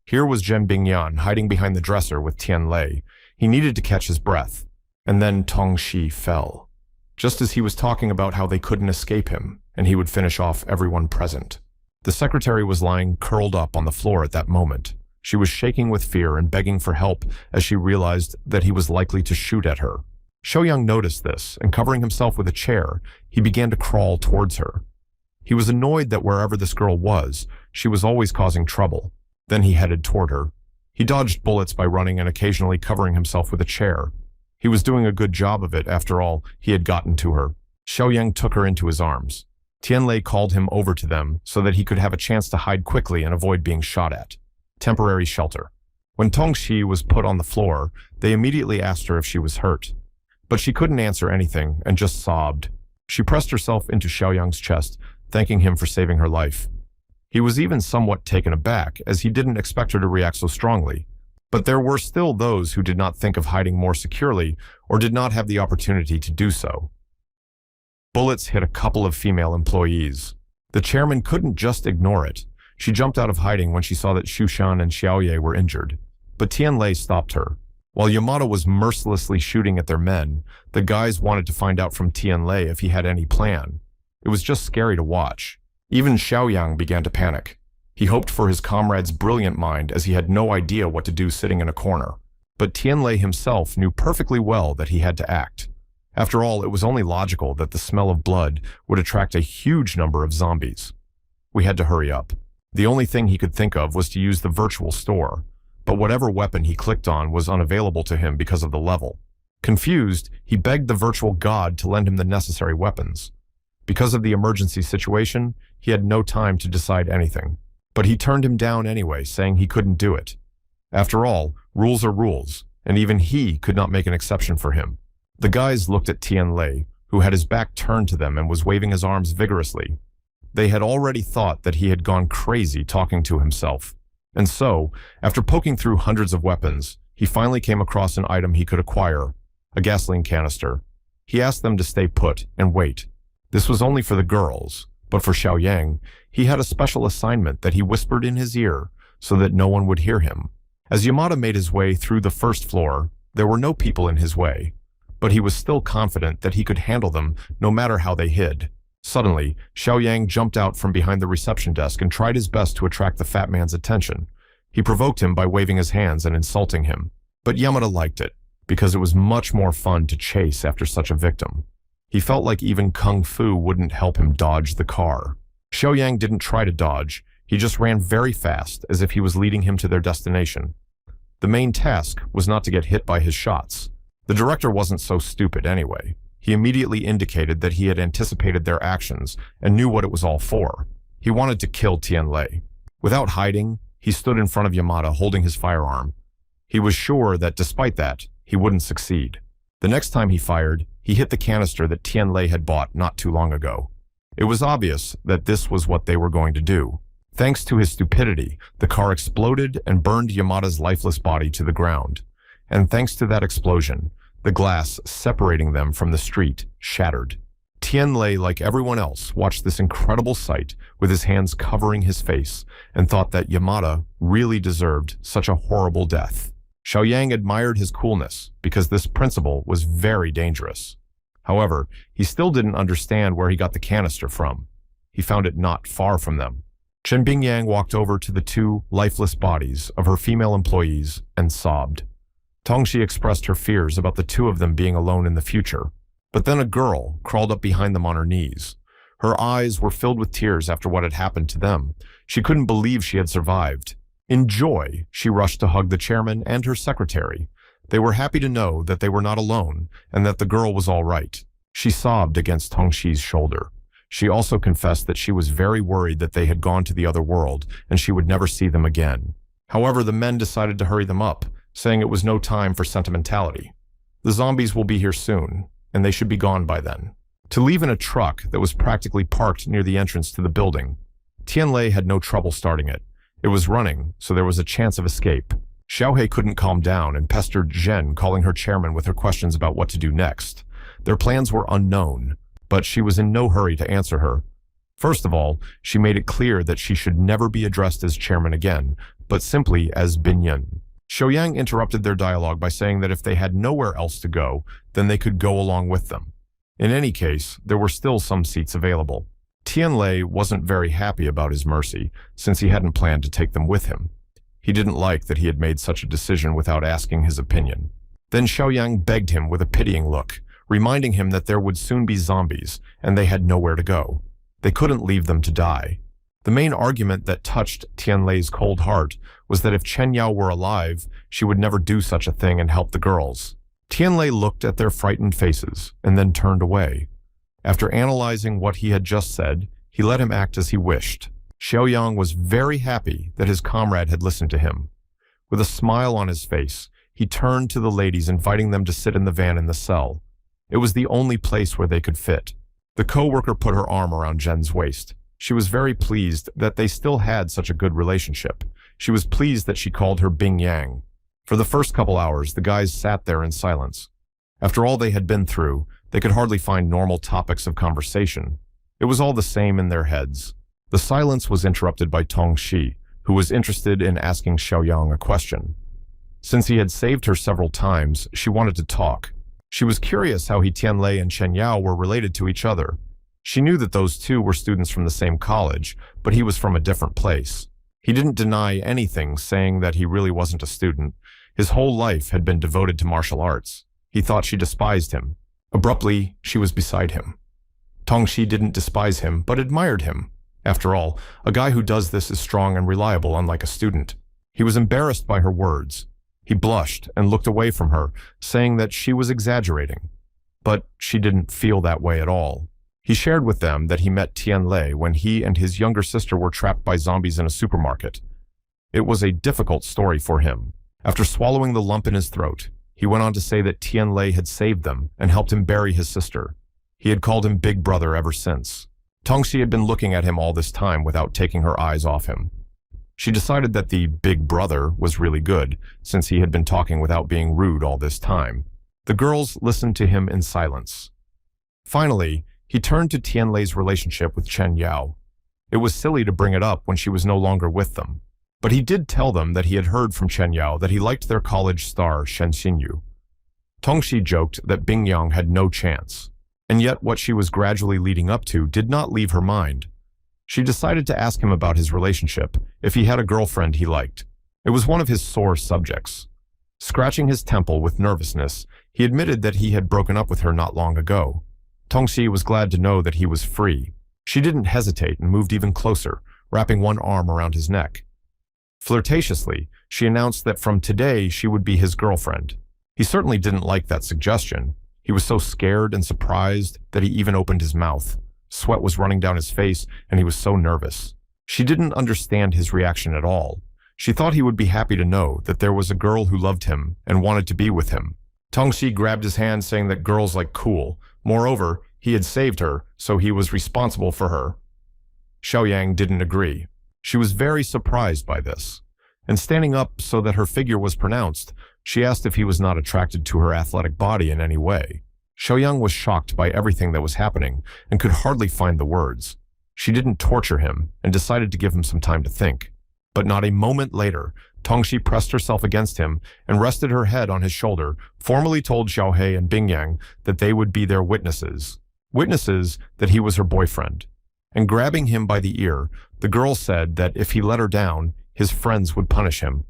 Here was Zhen Bingyang hiding behind the dresser with Tianlei. He needed to catch his breath. And then Tongxi fell. Just as he was talking about how they couldn't escape him, and he would finish off everyone present. The secretary was lying curled up on the floor at that moment. She was shaking with fear and begging for help as she realized that he was likely to shoot at her. Xiaoyang noticed this, and covering himself with a chair, he began to crawl towards her. He was annoyed that wherever this girl was, she was always causing trouble. Then he headed toward her. He dodged bullets by running and occasionally covering himself with a chair. He was doing a good job of it, after all, he had gotten to her. Xiaoyang took her into his arms. Tianlei called him over to them so that he could have a chance to hide quickly and avoid being shot at. Temporary shelter. When Tongxi was put on the floor, they immediately asked her if she was hurt. But she couldn't answer anything and just sobbed. She pressed herself into Xiaoyang's chest, thanking him for saving her life. He was even somewhat taken aback, as he didn't expect her to react so strongly. But there were still those who did not think of hiding more securely or did not have the opportunity to do so. Bullets hit a couple of female employees. The chairman couldn't just ignore it. She jumped out of hiding when she saw that Shushan and Xiaoye were injured. But Tianlei stopped her. While Yamada was mercilessly shooting at their men, the guys wanted to find out from Tianlei if he had any plan. It was just scary to watch. Even Xiaoyang began to panic. He hoped for his comrade's brilliant mind as he had no idea what to do sitting in a corner. But Tianlei himself knew perfectly well that he had to act. After all, it was only logical that the smell of blood would attract a huge number of zombies. We had to hurry up. The only thing he could think of was to use the virtual store, but whatever weapon he clicked on was unavailable to him because of the level. Confused, he begged the virtual god to lend him the necessary weapons. Because of the emergency situation, he had no time to decide anything. But he turned him down anyway, saying he couldn't do it. After all, rules are rules, and even he could not make an exception for him. The guys looked at Tianlei, who had his back turned to them and was waving his arms vigorously. They had already thought that he had gone crazy talking to himself. And so, after poking through hundreds of weapons, he finally came across an item he could acquire, a gasoline canister. He asked them to stay put and wait. This was only for the girls, but for Xiaoyang, he had a special assignment that he whispered in his ear so that no one would hear him. As Yamada made his way through the first floor, there were no people in his way, but he was still confident that he could handle them no matter how they hid. Suddenly, Xiaoyang jumped out from behind the reception desk and tried his best to attract the fat man's attention. He provoked him by waving his hands and insulting him. But Yamada liked it, because it was much more fun to chase after such a victim. He felt like even Kung Fu wouldn't help him dodge the car. Xiaoyang didn't try to dodge, he just ran very fast as if he was leading him to their destination. The main task was not to get hit by his shots. The director wasn't so stupid anyway. He immediately indicated that he had anticipated their actions and knew what it was all for. He wanted to kill Tianlei. Without hiding, he stood in front of Yamada holding his firearm. He was sure that despite that, he wouldn't succeed. The next time he fired, he hit the canister that Tianlei had bought not too long ago. It was obvious that this was what they were going to do. Thanks to his stupidity, the car exploded and burned Yamada's lifeless body to the ground. And thanks to that explosion, the glass separating them from the street shattered. Tianlei, like everyone else, watched this incredible sight with his hands covering his face and thought that Yamada really deserved such a horrible death. Xiaoyang admired his coolness because this principle was very dangerous. However, he still didn't understand where he got the canister from. He found it not far from them. Chen Bingyang walked over to the two lifeless bodies of her female employees and sobbed. Tongxi expressed her fears about the two of them being alone in the future. But then a girl crawled up behind them on her knees. Her eyes were filled with tears after what had happened to them. She couldn't believe she had survived. In joy, she rushed to hug the chairman and her secretary. They were happy to know that they were not alone and that the girl was all right. She sobbed against Tongxi's shoulder. She also confessed that she was very worried that they had gone to the other world and she would never see them again. However, the men decided to hurry them up, saying it was no time for sentimentality. The zombies will be here soon, and they should be gone by then. To leave in a truck that was practically parked near the entrance to the building. Tianlei had no trouble starting it. It was running, so there was a chance of escape. Xiaohei couldn't calm down and pestered Zhen, calling her chairman with her questions about what to do next. Their plans were unknown, but she was in no hurry to answer her. First of all, she made it clear that she should never be addressed as chairman again, but simply as Binyan. Xiaoyang interrupted their dialogue by saying that if they had nowhere else to go, then they could go along with them. In any case, there were still some seats available. Tianlei wasn't very happy about his mercy, since he hadn't planned to take them with him. He didn't like that he had made such a decision without asking his opinion. Then Xiaoyang begged him with a pitying look, reminding him that there would soon be zombies, and they had nowhere to go. They couldn't leave them to die. The main argument that touched Tianlei's cold heart was that if Chen Yao were alive, she would never do such a thing and help the girls. Tianlei looked at their frightened faces and then turned away. After analyzing what he had just said, he let him act as he wished. Xiaoyang was very happy that his comrade had listened to him. With a smile on his face, he turned to the ladies, inviting them to sit in the van in the cell. It was the only place where they could fit. The co-worker put her arm around Zhen's waist. She was very pleased that they still had such a good relationship. She was pleased that she called her Bing Yang. For the first couple hours, the guys sat there in silence. After all they had been through, they could hardly find normal topics of conversation. It was all the same in their heads. The silence was interrupted by Tongxi, who was interested in asking Xiaoyang a question. Since he had saved her several times, she wanted to talk. She was curious how Tianlei and Chen Yao were related to each other. She knew that those two were students from the same college, but he was from a different place. He didn't deny anything, saying that he really wasn't a student. His whole life had been devoted to martial arts. He thought she despised him. Abruptly, she was beside him. Tongxi didn't despise him, but admired him. After all, a guy who does this is strong and reliable, unlike a student. He was embarrassed by her words. He blushed and looked away from her, saying that she was exaggerating. But she didn't feel that way at all. He shared with them that he met Tianlei when he and his younger sister were trapped by zombies in a supermarket. It was a difficult story for him. After swallowing the lump in his throat, he went on to say that Tianlei had saved them and helped him bury his sister. He had called him Big Brother ever since. Tongxi had been looking at him all this time without taking her eyes off him. She decided that the Big Brother was really good, since he had been talking without being rude all this time. The girls listened to him in silence. Finally, he turned to Tianlei's relationship with Chen Yao. It was silly to bring it up when she was no longer with them. But he did tell them that he had heard from Chen Yao that he liked their college star Shen Xinyu. Tongxi joked that Bingyang had no chance, and yet what she was gradually leading up to did not leave her mind. She decided to ask him about his relationship, if he had a girlfriend he liked. It was one of his sore subjects. Scratching his temple with nervousness, he admitted that he had broken up with her not long ago. Tongxi was glad to know that he was free. She didn't hesitate and moved even closer, wrapping one arm around his neck. Flirtatiously, she announced that from today she would be his girlfriend. He certainly didn't like that suggestion. He was so scared and surprised that he even opened his mouth. Sweat was running down his face, and he was so nervous. She didn't understand his reaction at all. She thought he would be happy to know that there was a girl who loved him and wanted to be with him. Tongxi grabbed his hand, saying that girls like cool. Moreover, he had saved her, so he was responsible for her. Xiaoyang didn't agree. She was very surprised by this. And standing up so that her figure was pronounced, she asked if he was not attracted to her athletic body in any way. Xiaoyang was shocked by everything that was happening and could hardly find the words. She didn't torture him and decided to give him some time to think. But not a moment later, Tongxi pressed herself against him and rested her head on his shoulder, formally told Xiaohei and Bingyang that they would be their witnesses. Witnesses that he was her boyfriend. And grabbing him by the ear, the girl said that if he let her down, his friends would punish him.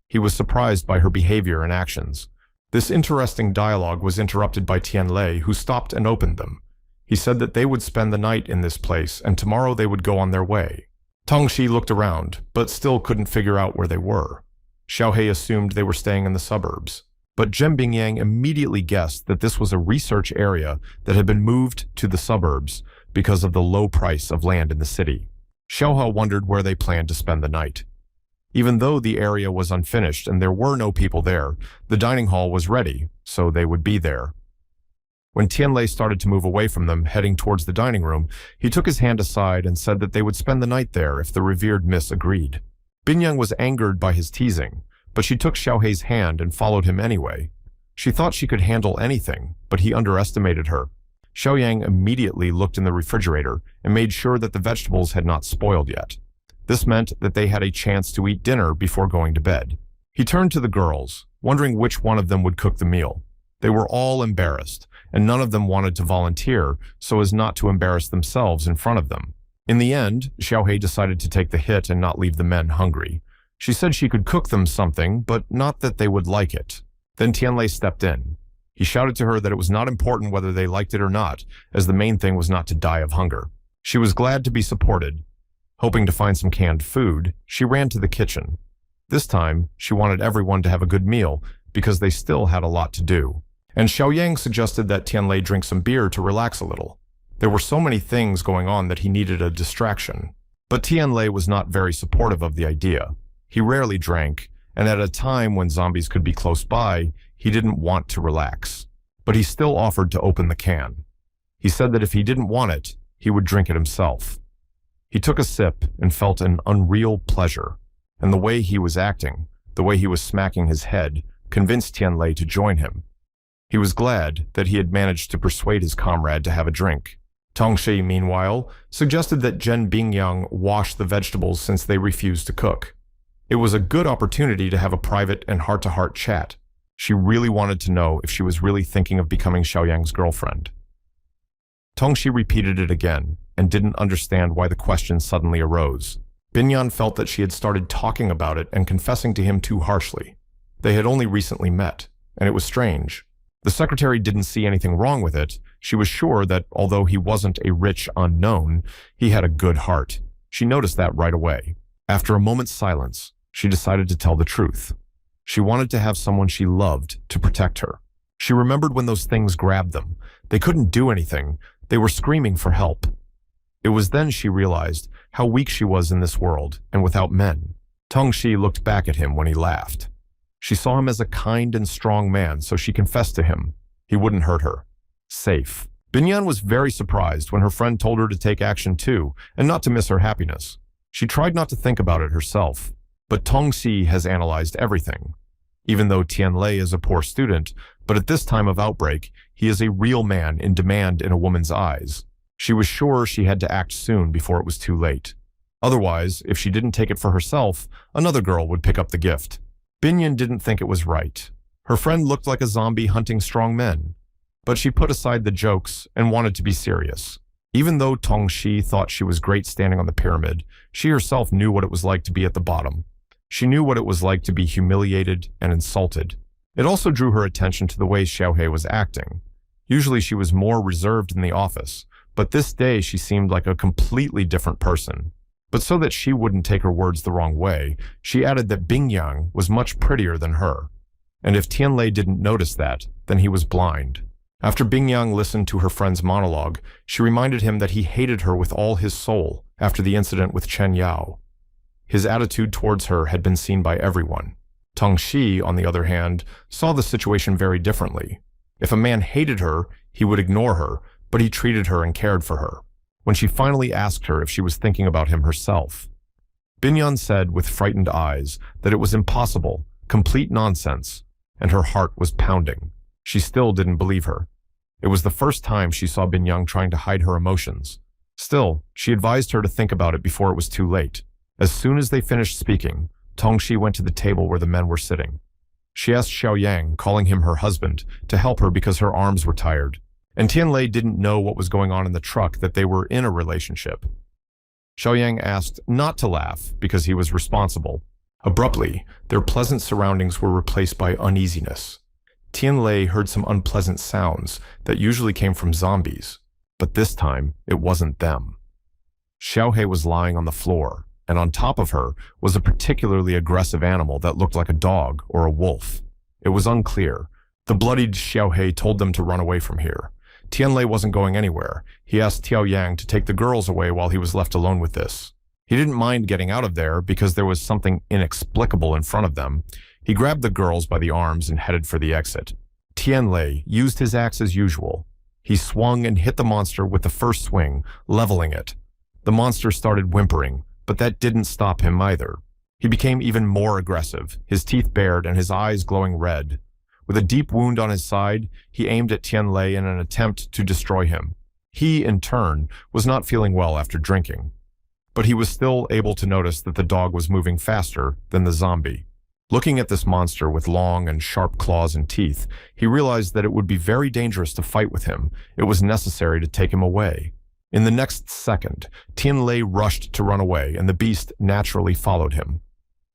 He was surprised by her behavior and actions. This interesting dialogue was interrupted by Tianlei, who stopped and opened them. He said that they would spend the night in this place, and tomorrow they would go on their way. Tongxi looked around, but still couldn't figure out where they were. Xiaohei assumed they were staying in the suburbs. But Zhen Bingyang immediately guessed that this was a research area that had been moved to the suburbs because of the low price of land in the city. Xiaohe wondered where they planned to spend the night. Even though the area was unfinished and there were no people there, the dining hall was ready, so they would be there. When Tianlei started to move away from them, heading towards the dining room, he took his hand aside and said that they would spend the night there if the revered miss agreed. Bingyang was angered by his teasing, but she took Xiaohei's hand and followed him anyway. She thought she could handle anything, but he underestimated her. Xiaoyang immediately looked in the refrigerator and made sure that the vegetables had not spoiled yet. This meant that they had a chance to eat dinner before going to bed. He turned to the girls, wondering which one of them would cook the meal. They were all embarrassed, and none of them wanted to volunteer so as not to embarrass themselves in front of them. In the end, Xiaohei decided to take the hit and not leave the men hungry. She said she could cook them something, but not that they would like it. Then Tianlei stepped in. He shouted to her that it was not important whether they liked it or not, as the main thing was not to die of hunger. She was glad to be supported. Hoping to find some canned food, she ran to the kitchen. This time, she wanted everyone to have a good meal because they still had a lot to do. And Xiaoyang suggested that Tianlei drink some beer to relax a little. There were so many things going on that he needed a distraction. But Tianlei was not very supportive of the idea. He rarely drank, and at a time when zombies could be close by, he didn't want to relax. But he still offered to open the can. He said that if he didn't want it, he would drink it himself. He took a sip and felt an unreal pleasure. And the way he was acting, the way he was smacking his head, convinced Tianlei to join him. He was glad that he had managed to persuade his comrade to have a drink. Tongxi, meanwhile, suggested that Zhen Bingyang wash the vegetables since they refused to cook. It was a good opportunity to have a private and heart-to-heart chat. She really wanted to know if she was really thinking of becoming Xiaoyang's girlfriend. Tongxi repeated it again and didn't understand why the question suddenly arose. Binyan felt that she had started talking about it and confessing to him too harshly. They had only recently met, and it was strange. The secretary didn't see anything wrong with it. She was sure that although he wasn't a rich unknown, he had a good heart. She noticed that right away. After a moment's silence, she decided to tell the truth. She wanted to have someone she loved to protect her. She remembered when those things grabbed them. They couldn't do anything. They were screaming for help. It was then she realized how weak she was in this world and without men. Tongxi looked back at him when he laughed. She saw him as a kind and strong man, so she confessed to him. He wouldn't hurt her. Safe. Binyan was very surprised when her friend told her to take action too, and not to miss her happiness. She tried not to think about it herself. But Tongxi has analyzed everything. Even though Tianlei is a poor student, but at this time of outbreak, he is a real man in demand in a woman's eyes. She was sure she had to act soon before it was too late. Otherwise, if she didn't take it for herself, another girl would pick up the gift. Binyan didn't think it was right. Her friend looked like a zombie hunting strong men. But she put aside the jokes and wanted to be serious. Even though Tongxi thought she was great standing on the pyramid, she herself knew what it was like to be at the bottom. She knew what it was like to be humiliated and insulted. It also drew her attention to the way Xiaohei was acting. Usually she was more reserved in the office, but this day she seemed like a completely different person. But so that she wouldn't take her words the wrong way, she added that Bingyang was much prettier than her. And if Tianlei didn't notice that, then he was blind. After Bingyang listened to her friend's monologue, she reminded him that he hated her with all his soul after the incident with Chen Yao. His attitude towards her had been seen by everyone. Tongxi, on the other hand, saw the situation very differently. If a man hated her, he would ignore her, but he treated her and cared for her. When she finally asked her if she was thinking about him herself, Binyan said with frightened eyes that it was impossible, complete nonsense, and her heart was pounding. She still didn't believe her. It was the first time she saw Binyan trying to hide her emotions. Still, she advised her to think about it before it was too late. As soon as they finished speaking, Tongxi went to the table where the men were sitting. She asked Xiaoyang, calling him her husband, to help her because her arms were tired. And Tianlei didn't know what was going on in the truck, that they were in a relationship. Xiaoyang asked not to laugh because he was responsible. Abruptly, their pleasant surroundings were replaced by uneasiness. Tianlei heard some unpleasant sounds that usually came from zombies, but this time it wasn't them. Xiaohei was lying on the floor, and on top of her was a particularly aggressive animal that looked like a dog or a wolf. It was unclear. The bloodied Xiaohei told them to run away from here. Tianlei wasn't going anywhere. He asked Tiaoyang to take the girls away while he was left alone with this. He didn't mind getting out of there because there was something inexplicable in front of them. He grabbed the girls by the arms and headed for the exit. Tianlei used his axe as usual. He swung and hit the monster with the first swing, leveling it. The monster started whimpering, but that didn't stop him either. He became even more aggressive, his teeth bared and his eyes glowing red. With a deep wound on his side, he aimed at Tianlei in an attempt to destroy him. He, in turn, was not feeling well after drinking. But he was still able to notice that the dog was moving faster than the zombie. Looking at this monster with long and sharp claws and teeth, he realized that it would be very dangerous to fight with him. It was necessary to take him away. In the next second, Tianlei rushed to run away, and the beast naturally followed him.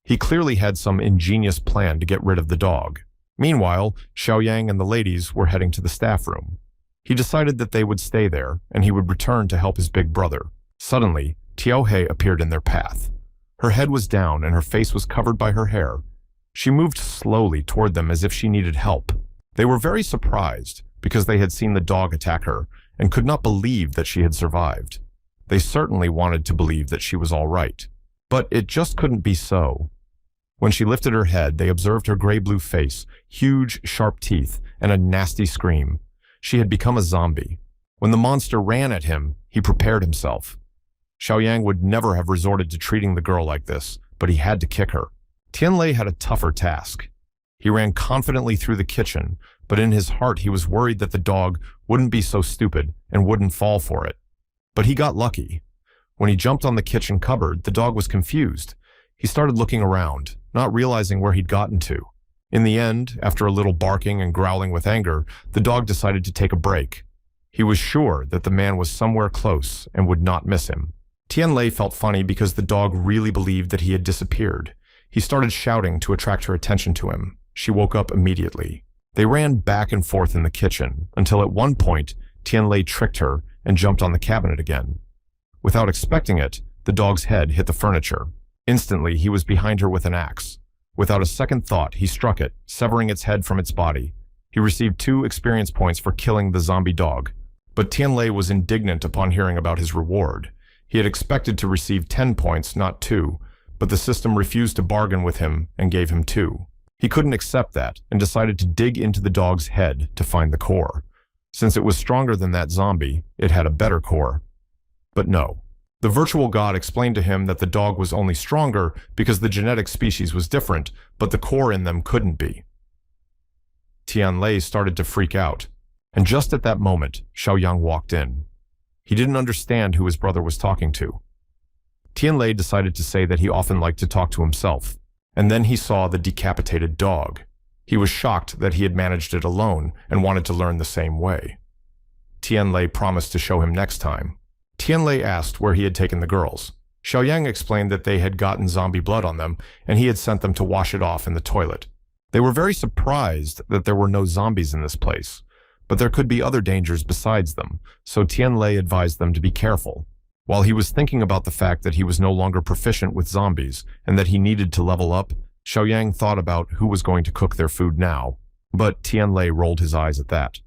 He clearly had some ingenious plan to get rid of the dog. Meanwhile, Xiaoyang and the ladies were heading to the staff room. He decided that they would stay there, and he would return to help his big brother. Suddenly, Tiaohei appeared in their path. Her head was down, and her face was covered by her hair. She moved slowly toward them as if she needed help. They were very surprised, because they had seen the dog attack her, and could not believe that she had survived. They certainly wanted to believe that she was all right. But it just couldn't be so. When she lifted her head, they observed her gray-blue face, huge, sharp teeth, and a nasty scream. She had become a zombie. When the monster ran at him, he prepared himself. Xiaoyang would never have resorted to treating the girl like this, but he had to kick her. Tianlei had a tougher task. He ran confidently through the kitchen, but in his heart he was worried that the dog wouldn't be so stupid and wouldn't fall for it. But he got lucky. When he jumped on the kitchen cupboard, the dog was confused. He started looking around, not realizing where he'd gotten to. In the end, after a little barking and growling with anger, the dog decided to take a break. He was sure that the man was somewhere close and would not miss him. Tianlei felt funny because the dog really believed that he had disappeared. He started shouting to attract her attention to him. She woke up immediately. They ran back and forth in the kitchen until at one point, Tianlei tricked her and jumped on the cabinet again. Without expecting it, the dog's head hit the furniture. Instantly, he was behind her with an axe. Without a second thought, he struck it, severing its head from its body. He received 2 experience points for killing the zombie dog. But Tianlei was indignant upon hearing about his reward. He had expected to receive 10 points, not 2, but the system refused to bargain with him and gave him 2. He couldn't accept that and decided to dig into the dog's head to find the core. Since it was stronger than that zombie, it had a better core. But no. The virtual god explained to him that the dog was only stronger because the genetic species was different, but the core in them couldn't be. Tianlei started to freak out, and just at that moment, Xiaoyang walked in. He didn't understand who his brother was talking to. Tianlei decided to say that he often liked to talk to himself, and then he saw the decapitated dog. He was shocked that he had managed it alone and wanted to learn the same way. Tianlei promised to show him next time. Tianlei asked where he had taken the girls. Xiaoyang explained that they had gotten zombie blood on them, and he had sent them to wash it off in the toilet. They were very surprised that there were no zombies in this place, but there could be other dangers besides them, so Tianlei advised them to be careful. While he was thinking about the fact that he was no longer proficient with zombies and that he needed to level up, Xiaoyang thought about who was going to cook their food now, but Tianlei rolled his eyes at that.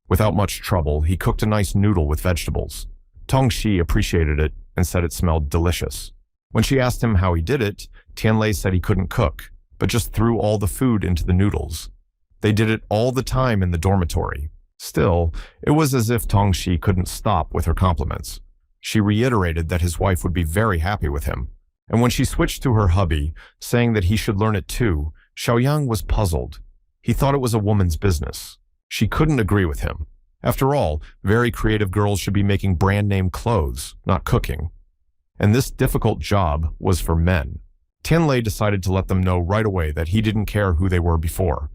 Without much trouble, he cooked a nice noodle with vegetables. Tongxi appreciated it and said it smelled delicious. When she asked him how he did it, Tianlei said he couldn't cook, but just threw all the food into the noodles. They did it all the time in the dormitory. Still, it was as if Tongxi couldn't stop with her compliments. She reiterated that his wife would be very happy with him. And when she switched to her hubby, saying that he should learn it too, Xiaoyang was puzzled. He thought it was a woman's business. She couldn't agree with him. After all, very creative girls should be making brand-name clothes, not cooking. And this difficult job was for men. Tianlei decided to let them know right away that he didn't care who they were before.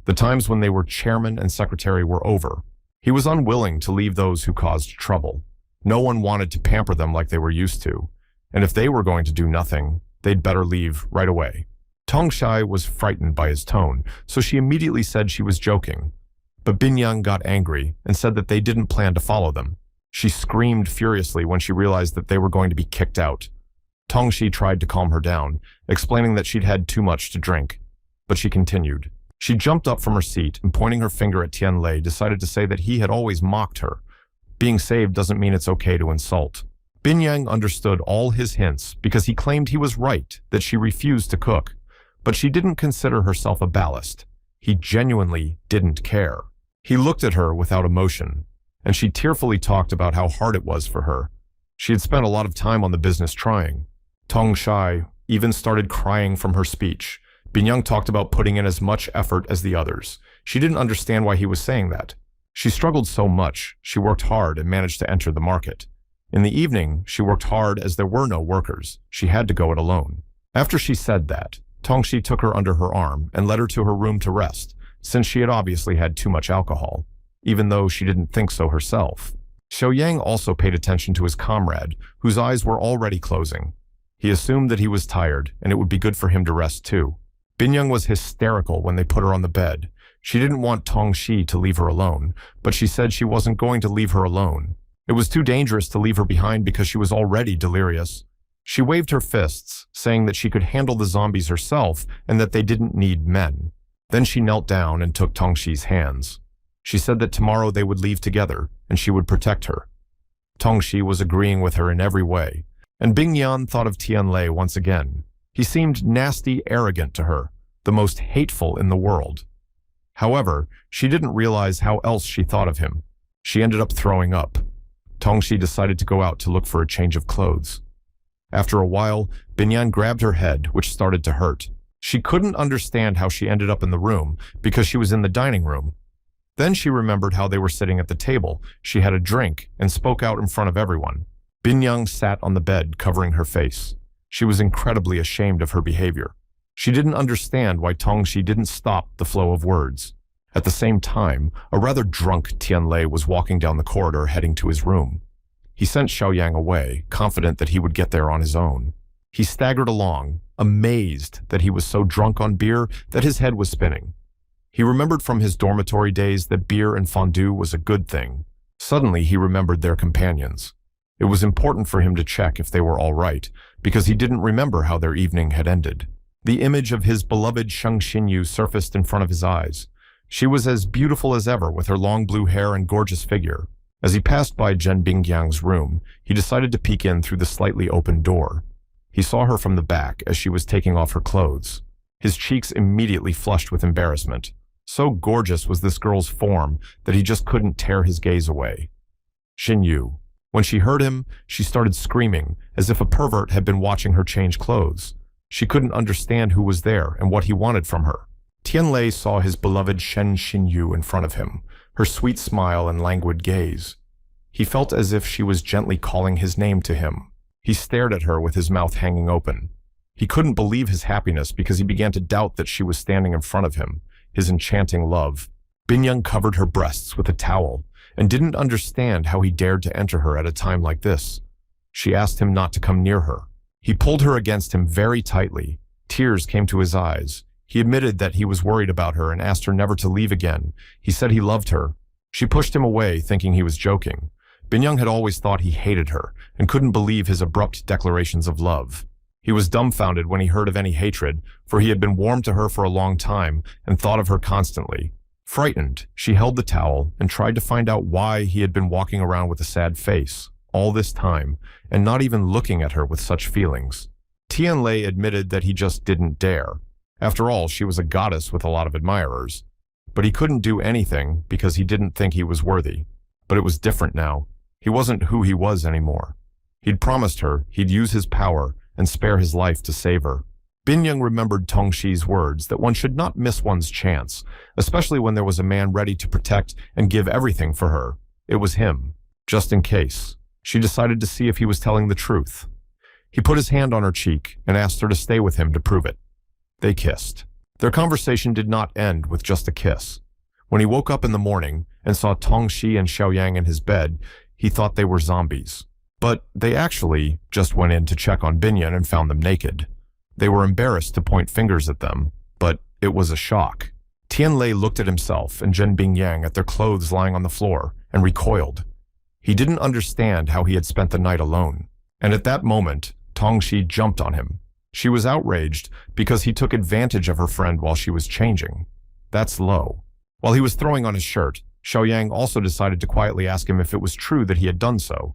The times when they were chairman and secretary were over. He was unwilling to leave those who caused trouble. No one wanted to pamper them like they were used to. And if they were going to do nothing, they'd better leave right away. Tongxi was frightened by his tone, so she immediately said she was joking. But Binyang got angry and said that they didn't plan to follow them. She screamed furiously when she realized that they were going to be kicked out. Tongxi tried to calm her down, explaining that she'd had too much to drink. But she continued. She jumped up from her seat and pointing her finger at Tianlei decided to say that he had always mocked her. Being saved doesn't mean it's okay to insult. Binyang understood all his hints because he claimed he was right that she refused to cook, but she didn't consider herself a ballast. He genuinely didn't care. He looked at her without emotion, and she tearfully talked about how hard it was for her. She had spent a lot of time on the business trying. Tongxi even started crying from her speech. Binyang talked about putting in as much effort as the others. She didn't understand why he was saying that. She struggled so much, she worked hard and managed to enter the market. In the evening, she worked hard as there were no workers. She had to go it alone. After she said that, Tongxi took her under her arm and led her to her room to rest, since she had obviously had too much alcohol, even though she didn't think so herself. Xiaoyang also paid attention to his comrade, whose eyes were already closing. He assumed that he was tired, and it would be good for him to rest too. Binyang was hysterical when they put her on the bed. She didn't want Tongxi to leave her alone, but she said she wasn't going to leave her alone. It was too dangerous to leave her behind because she was already delirious. She waved her fists, saying that she could handle the zombies herself and that they didn't need men. Then she knelt down and took Tongxi's hands. She said that tomorrow they would leave together and she would protect her. Tongxi was agreeing with her in every way, and Bingyan thought of Tianlei once again. He seemed nasty, arrogant to her, the most hateful in the world. However, she didn't realize how else she thought of him. She ended up throwing up. Tongxi decided to go out to look for a change of clothes. After a while, Binyan grabbed her head, which started to hurt. She couldn't understand how she ended up in the room because she was in the dining room. Then she remembered how they were sitting at the table. She had a drink and spoke out in front of everyone. Binyang sat on the bed, covering her face. She was incredibly ashamed of her behavior. She didn't understand why Tongxi didn't stop the flow of words. At the same time, a rather drunk Tianlei was walking down the corridor heading to his room. He sent Xiaoyang away, confident that he would get there on his own. He staggered along, amazed that he was so drunk on beer that his head was spinning. He remembered from his dormitory days that beer and fondue was a good thing. Suddenly, he remembered their companions. It was important for him to check if they were all right, because he didn't remember how their evening had ended. The image of his beloved Sheng Xinyu surfaced in front of his eyes. She was as beautiful as ever with her long blue hair and gorgeous figure. As he passed by Zhen Bingyang's room, he decided to peek in through the slightly open door. He saw her from the back as she was taking off her clothes. His cheeks immediately flushed with embarrassment. So gorgeous was this girl's form that he just couldn't tear his gaze away. Xinyu. When she heard him, she started screaming, as if a pervert had been watching her change clothes. She couldn't understand who was there and what he wanted from her. Tianlei saw his beloved Shen Xinyu in front of him, her sweet smile and languid gaze. He felt as if she was gently calling his name to him. He stared at her with his mouth hanging open. He couldn't believe his happiness because he began to doubt that she was standing in front of him, his enchanting love. Binyang covered her breasts with a towel and didn't understand how he dared to enter her at a time like this. She asked him not to come near her. He pulled her against him very tightly. Tears came to his eyes. He admitted that he was worried about her and asked her never to leave again. He said he loved her. She pushed him away, thinking he was joking. Binyang had always thought he hated her and couldn't believe his abrupt declarations of love. He was dumbfounded when he heard of any hatred, for he had been warm to her for a long time and thought of her constantly. Frightened, she held the towel and tried to find out why he had been walking around with a sad face all this time and not even looking at her with such feelings. Tianlei admitted that he just didn't dare. After all, she was a goddess with a lot of admirers. But he couldn't do anything because he didn't think he was worthy. But it was different now. He wasn't who he was anymore. He'd promised her he'd use his power and spare his life to save her. Binyang remembered Tongxi's words that one should not miss one's chance, especially when there was a man ready to protect and give everything for her. It was him, just in case. She decided to see if he was telling the truth. He put his hand on her cheek and asked her to stay with him to prove it. They kissed. Their conversation did not end with just a kiss. When he woke up in the morning and saw Tongxi and Xiaoyang in his bed, he thought they were zombies. But they actually just went in to check on Binyang and found them naked. They were embarrassed to point fingers at them, but it was a shock. Tianlei looked at himself and Zhen Bingyang at their clothes lying on the floor and recoiled. He didn't understand how he had spent the night alone. And at that moment, Tongxi jumped on him. She was outraged because he took advantage of her friend while she was changing. That's low. While he was throwing on his shirt, Xiaoyang also decided to quietly ask him if it was true that he had done so.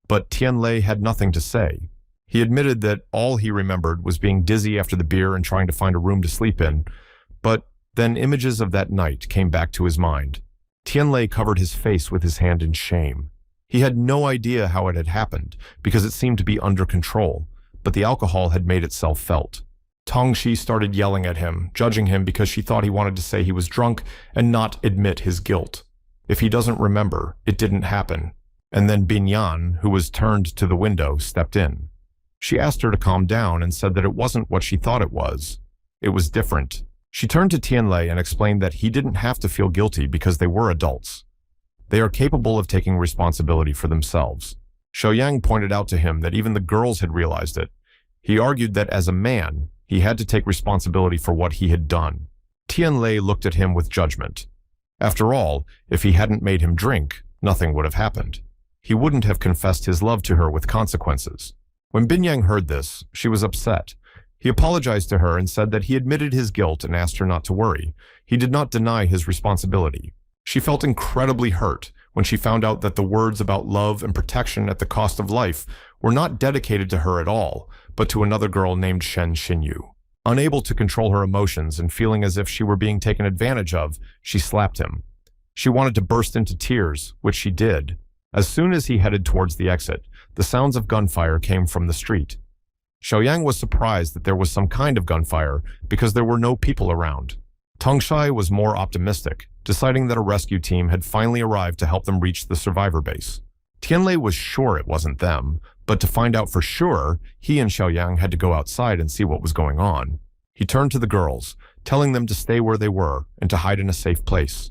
But Tianlei had nothing to say. He admitted that all he remembered was being dizzy after the beer and trying to find a room to sleep in, but then images of that night came back to his mind. Tianlei covered his face with his hand in shame. He had no idea how it had happened, because it seemed to be under control, but the alcohol had made itself felt. Tongxi started yelling at him, judging him because she thought he wanted to say he was drunk and not admit his guilt. If he doesn't remember, it didn't happen. And then Binyan, who was turned to the window, stepped in. She asked her to calm down and said that it wasn't what she thought it was. It was different. She turned to Tianlei and explained that he didn't have to feel guilty because they were adults. They are capable of taking responsibility for themselves. Xiaoyang pointed out to him that even the girls had realized it. He argued that as a man, he had to take responsibility for what he had done. Tianlei looked at him with judgment. After all, if he hadn't made him drink, nothing would have happened. He wouldn't have confessed his love to her with consequences. When Binyang heard this, she was upset. He apologized to her and said that he admitted his guilt and asked her not to worry. He did not deny his responsibility. She felt incredibly hurt when she found out that the words about love and protection at the cost of life were not dedicated to her at all, but to another girl named Shen Xinyu. Unable to control her emotions and feeling as if she were being taken advantage of, she slapped him. She wanted to burst into tears, which she did. As soon as he headed towards the exit, the sounds of gunfire came from the street. Xiaoyang was surprised that there was some kind of gunfire because there were no people around. Tongxi was more optimistic, deciding that a rescue team had finally arrived to help them reach the survivor base. Tianlei was sure it wasn't them, But to find out for sure, he and Xiaoyang had to go outside and see what was going on. He turned to the girls, telling them to stay where they were and to hide in a safe place.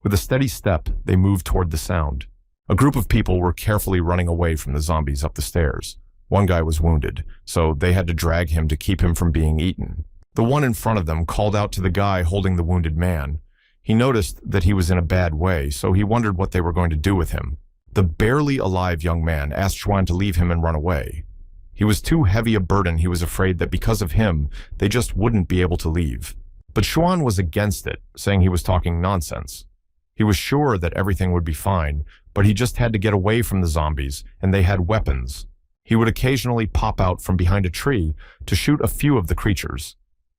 With a steady step, they moved toward the sound. A group of people were carefully running away from the zombies up the stairs. One guy was wounded, so they had to drag him to keep him from being eaten. The one in front of them called out to the guy holding the wounded man. He noticed that he was in a bad way, so he wondered what they were going to do with him. The barely alive young man asked Xuan to leave him and run away. He was too heavy a burden. He was afraid that because of him, they just wouldn't be able to leave. But Xuan was against it, saying he was talking nonsense. He was sure that everything would be fine, but he just had to get away from the zombies, and they had weapons. He would occasionally pop out from behind a tree to shoot a few of the creatures.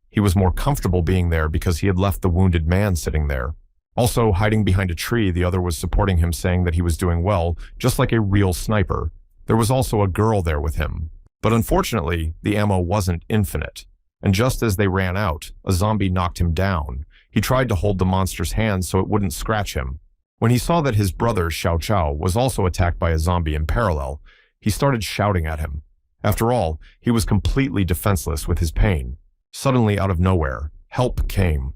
He was more comfortable being there because he had left the wounded man sitting there. Also, hiding behind a tree, the other was supporting him, saying that he was doing well, just like a real sniper. There was also a girl there with him. But unfortunately, the ammo wasn't infinite. And just as they ran out, a zombie knocked him down. He tried to hold the monster's hand so it wouldn't scratch him. When he saw that his brother, Xiao Chao, was also attacked by a zombie in parallel, he started shouting at him. After all, he was completely defenseless with his pain. Suddenly, out of nowhere, help came.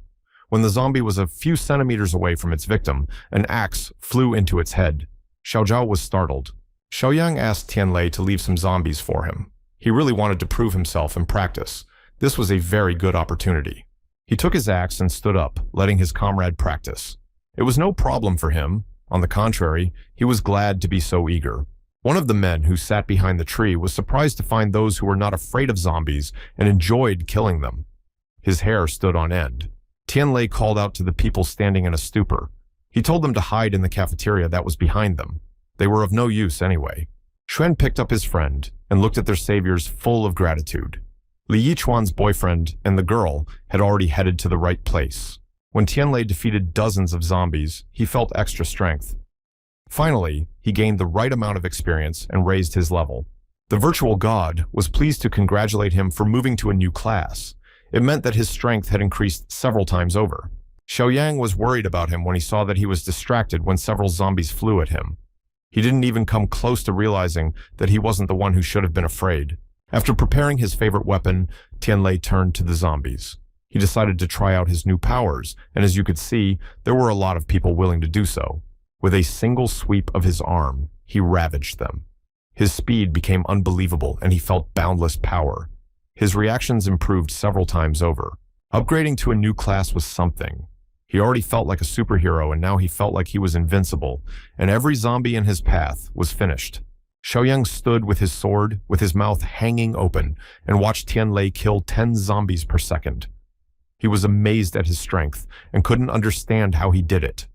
When the zombie was a few centimeters away from its victim, an axe flew into its head. Xiao Zhao was startled. Xiaoyang asked Tianlei to leave some zombies for him. He really wanted to prove himself and practice. This was a very good opportunity. He took his axe and stood up, letting his comrade practice. It was no problem for him. On the contrary, he was glad to be so eager. One of the men who sat behind the tree was surprised to find those who were not afraid of zombies and enjoyed killing them. His hair stood on end. Tianlei called out to the people standing in a stupor. He told them to hide in the cafeteria that was behind them. They were of no use anyway. Xuan picked up his friend and looked at their saviors full of gratitude. Li Yichuan's boyfriend and the girl had already headed to the right place. When Tianlei defeated dozens of zombies, he felt extra strength. Finally, he gained the right amount of experience and raised his level. The virtual god was pleased to congratulate him for moving to a new class. It meant that his strength had increased several times over. Xiaoyang was worried about him when he saw that he was distracted when several zombies flew at him. He didn't even come close to realizing that he wasn't the one who should have been afraid. After preparing his favorite weapon, Tianlei turned to the zombies. He decided to try out his new powers, and as you could see, there were a lot of people willing to do so. With a single sweep of his arm, he ravaged them. His speed became unbelievable, and he felt boundless power. His reactions improved several times over. Upgrading to a new class was something. He already felt like a superhero, and now he felt like he was invincible, and every zombie in his path was finished. Xiaoyang stood with his sword, with his mouth hanging open, and watched Tianlei kill 10 zombies per second. He was amazed at his strength and couldn't understand how he did it.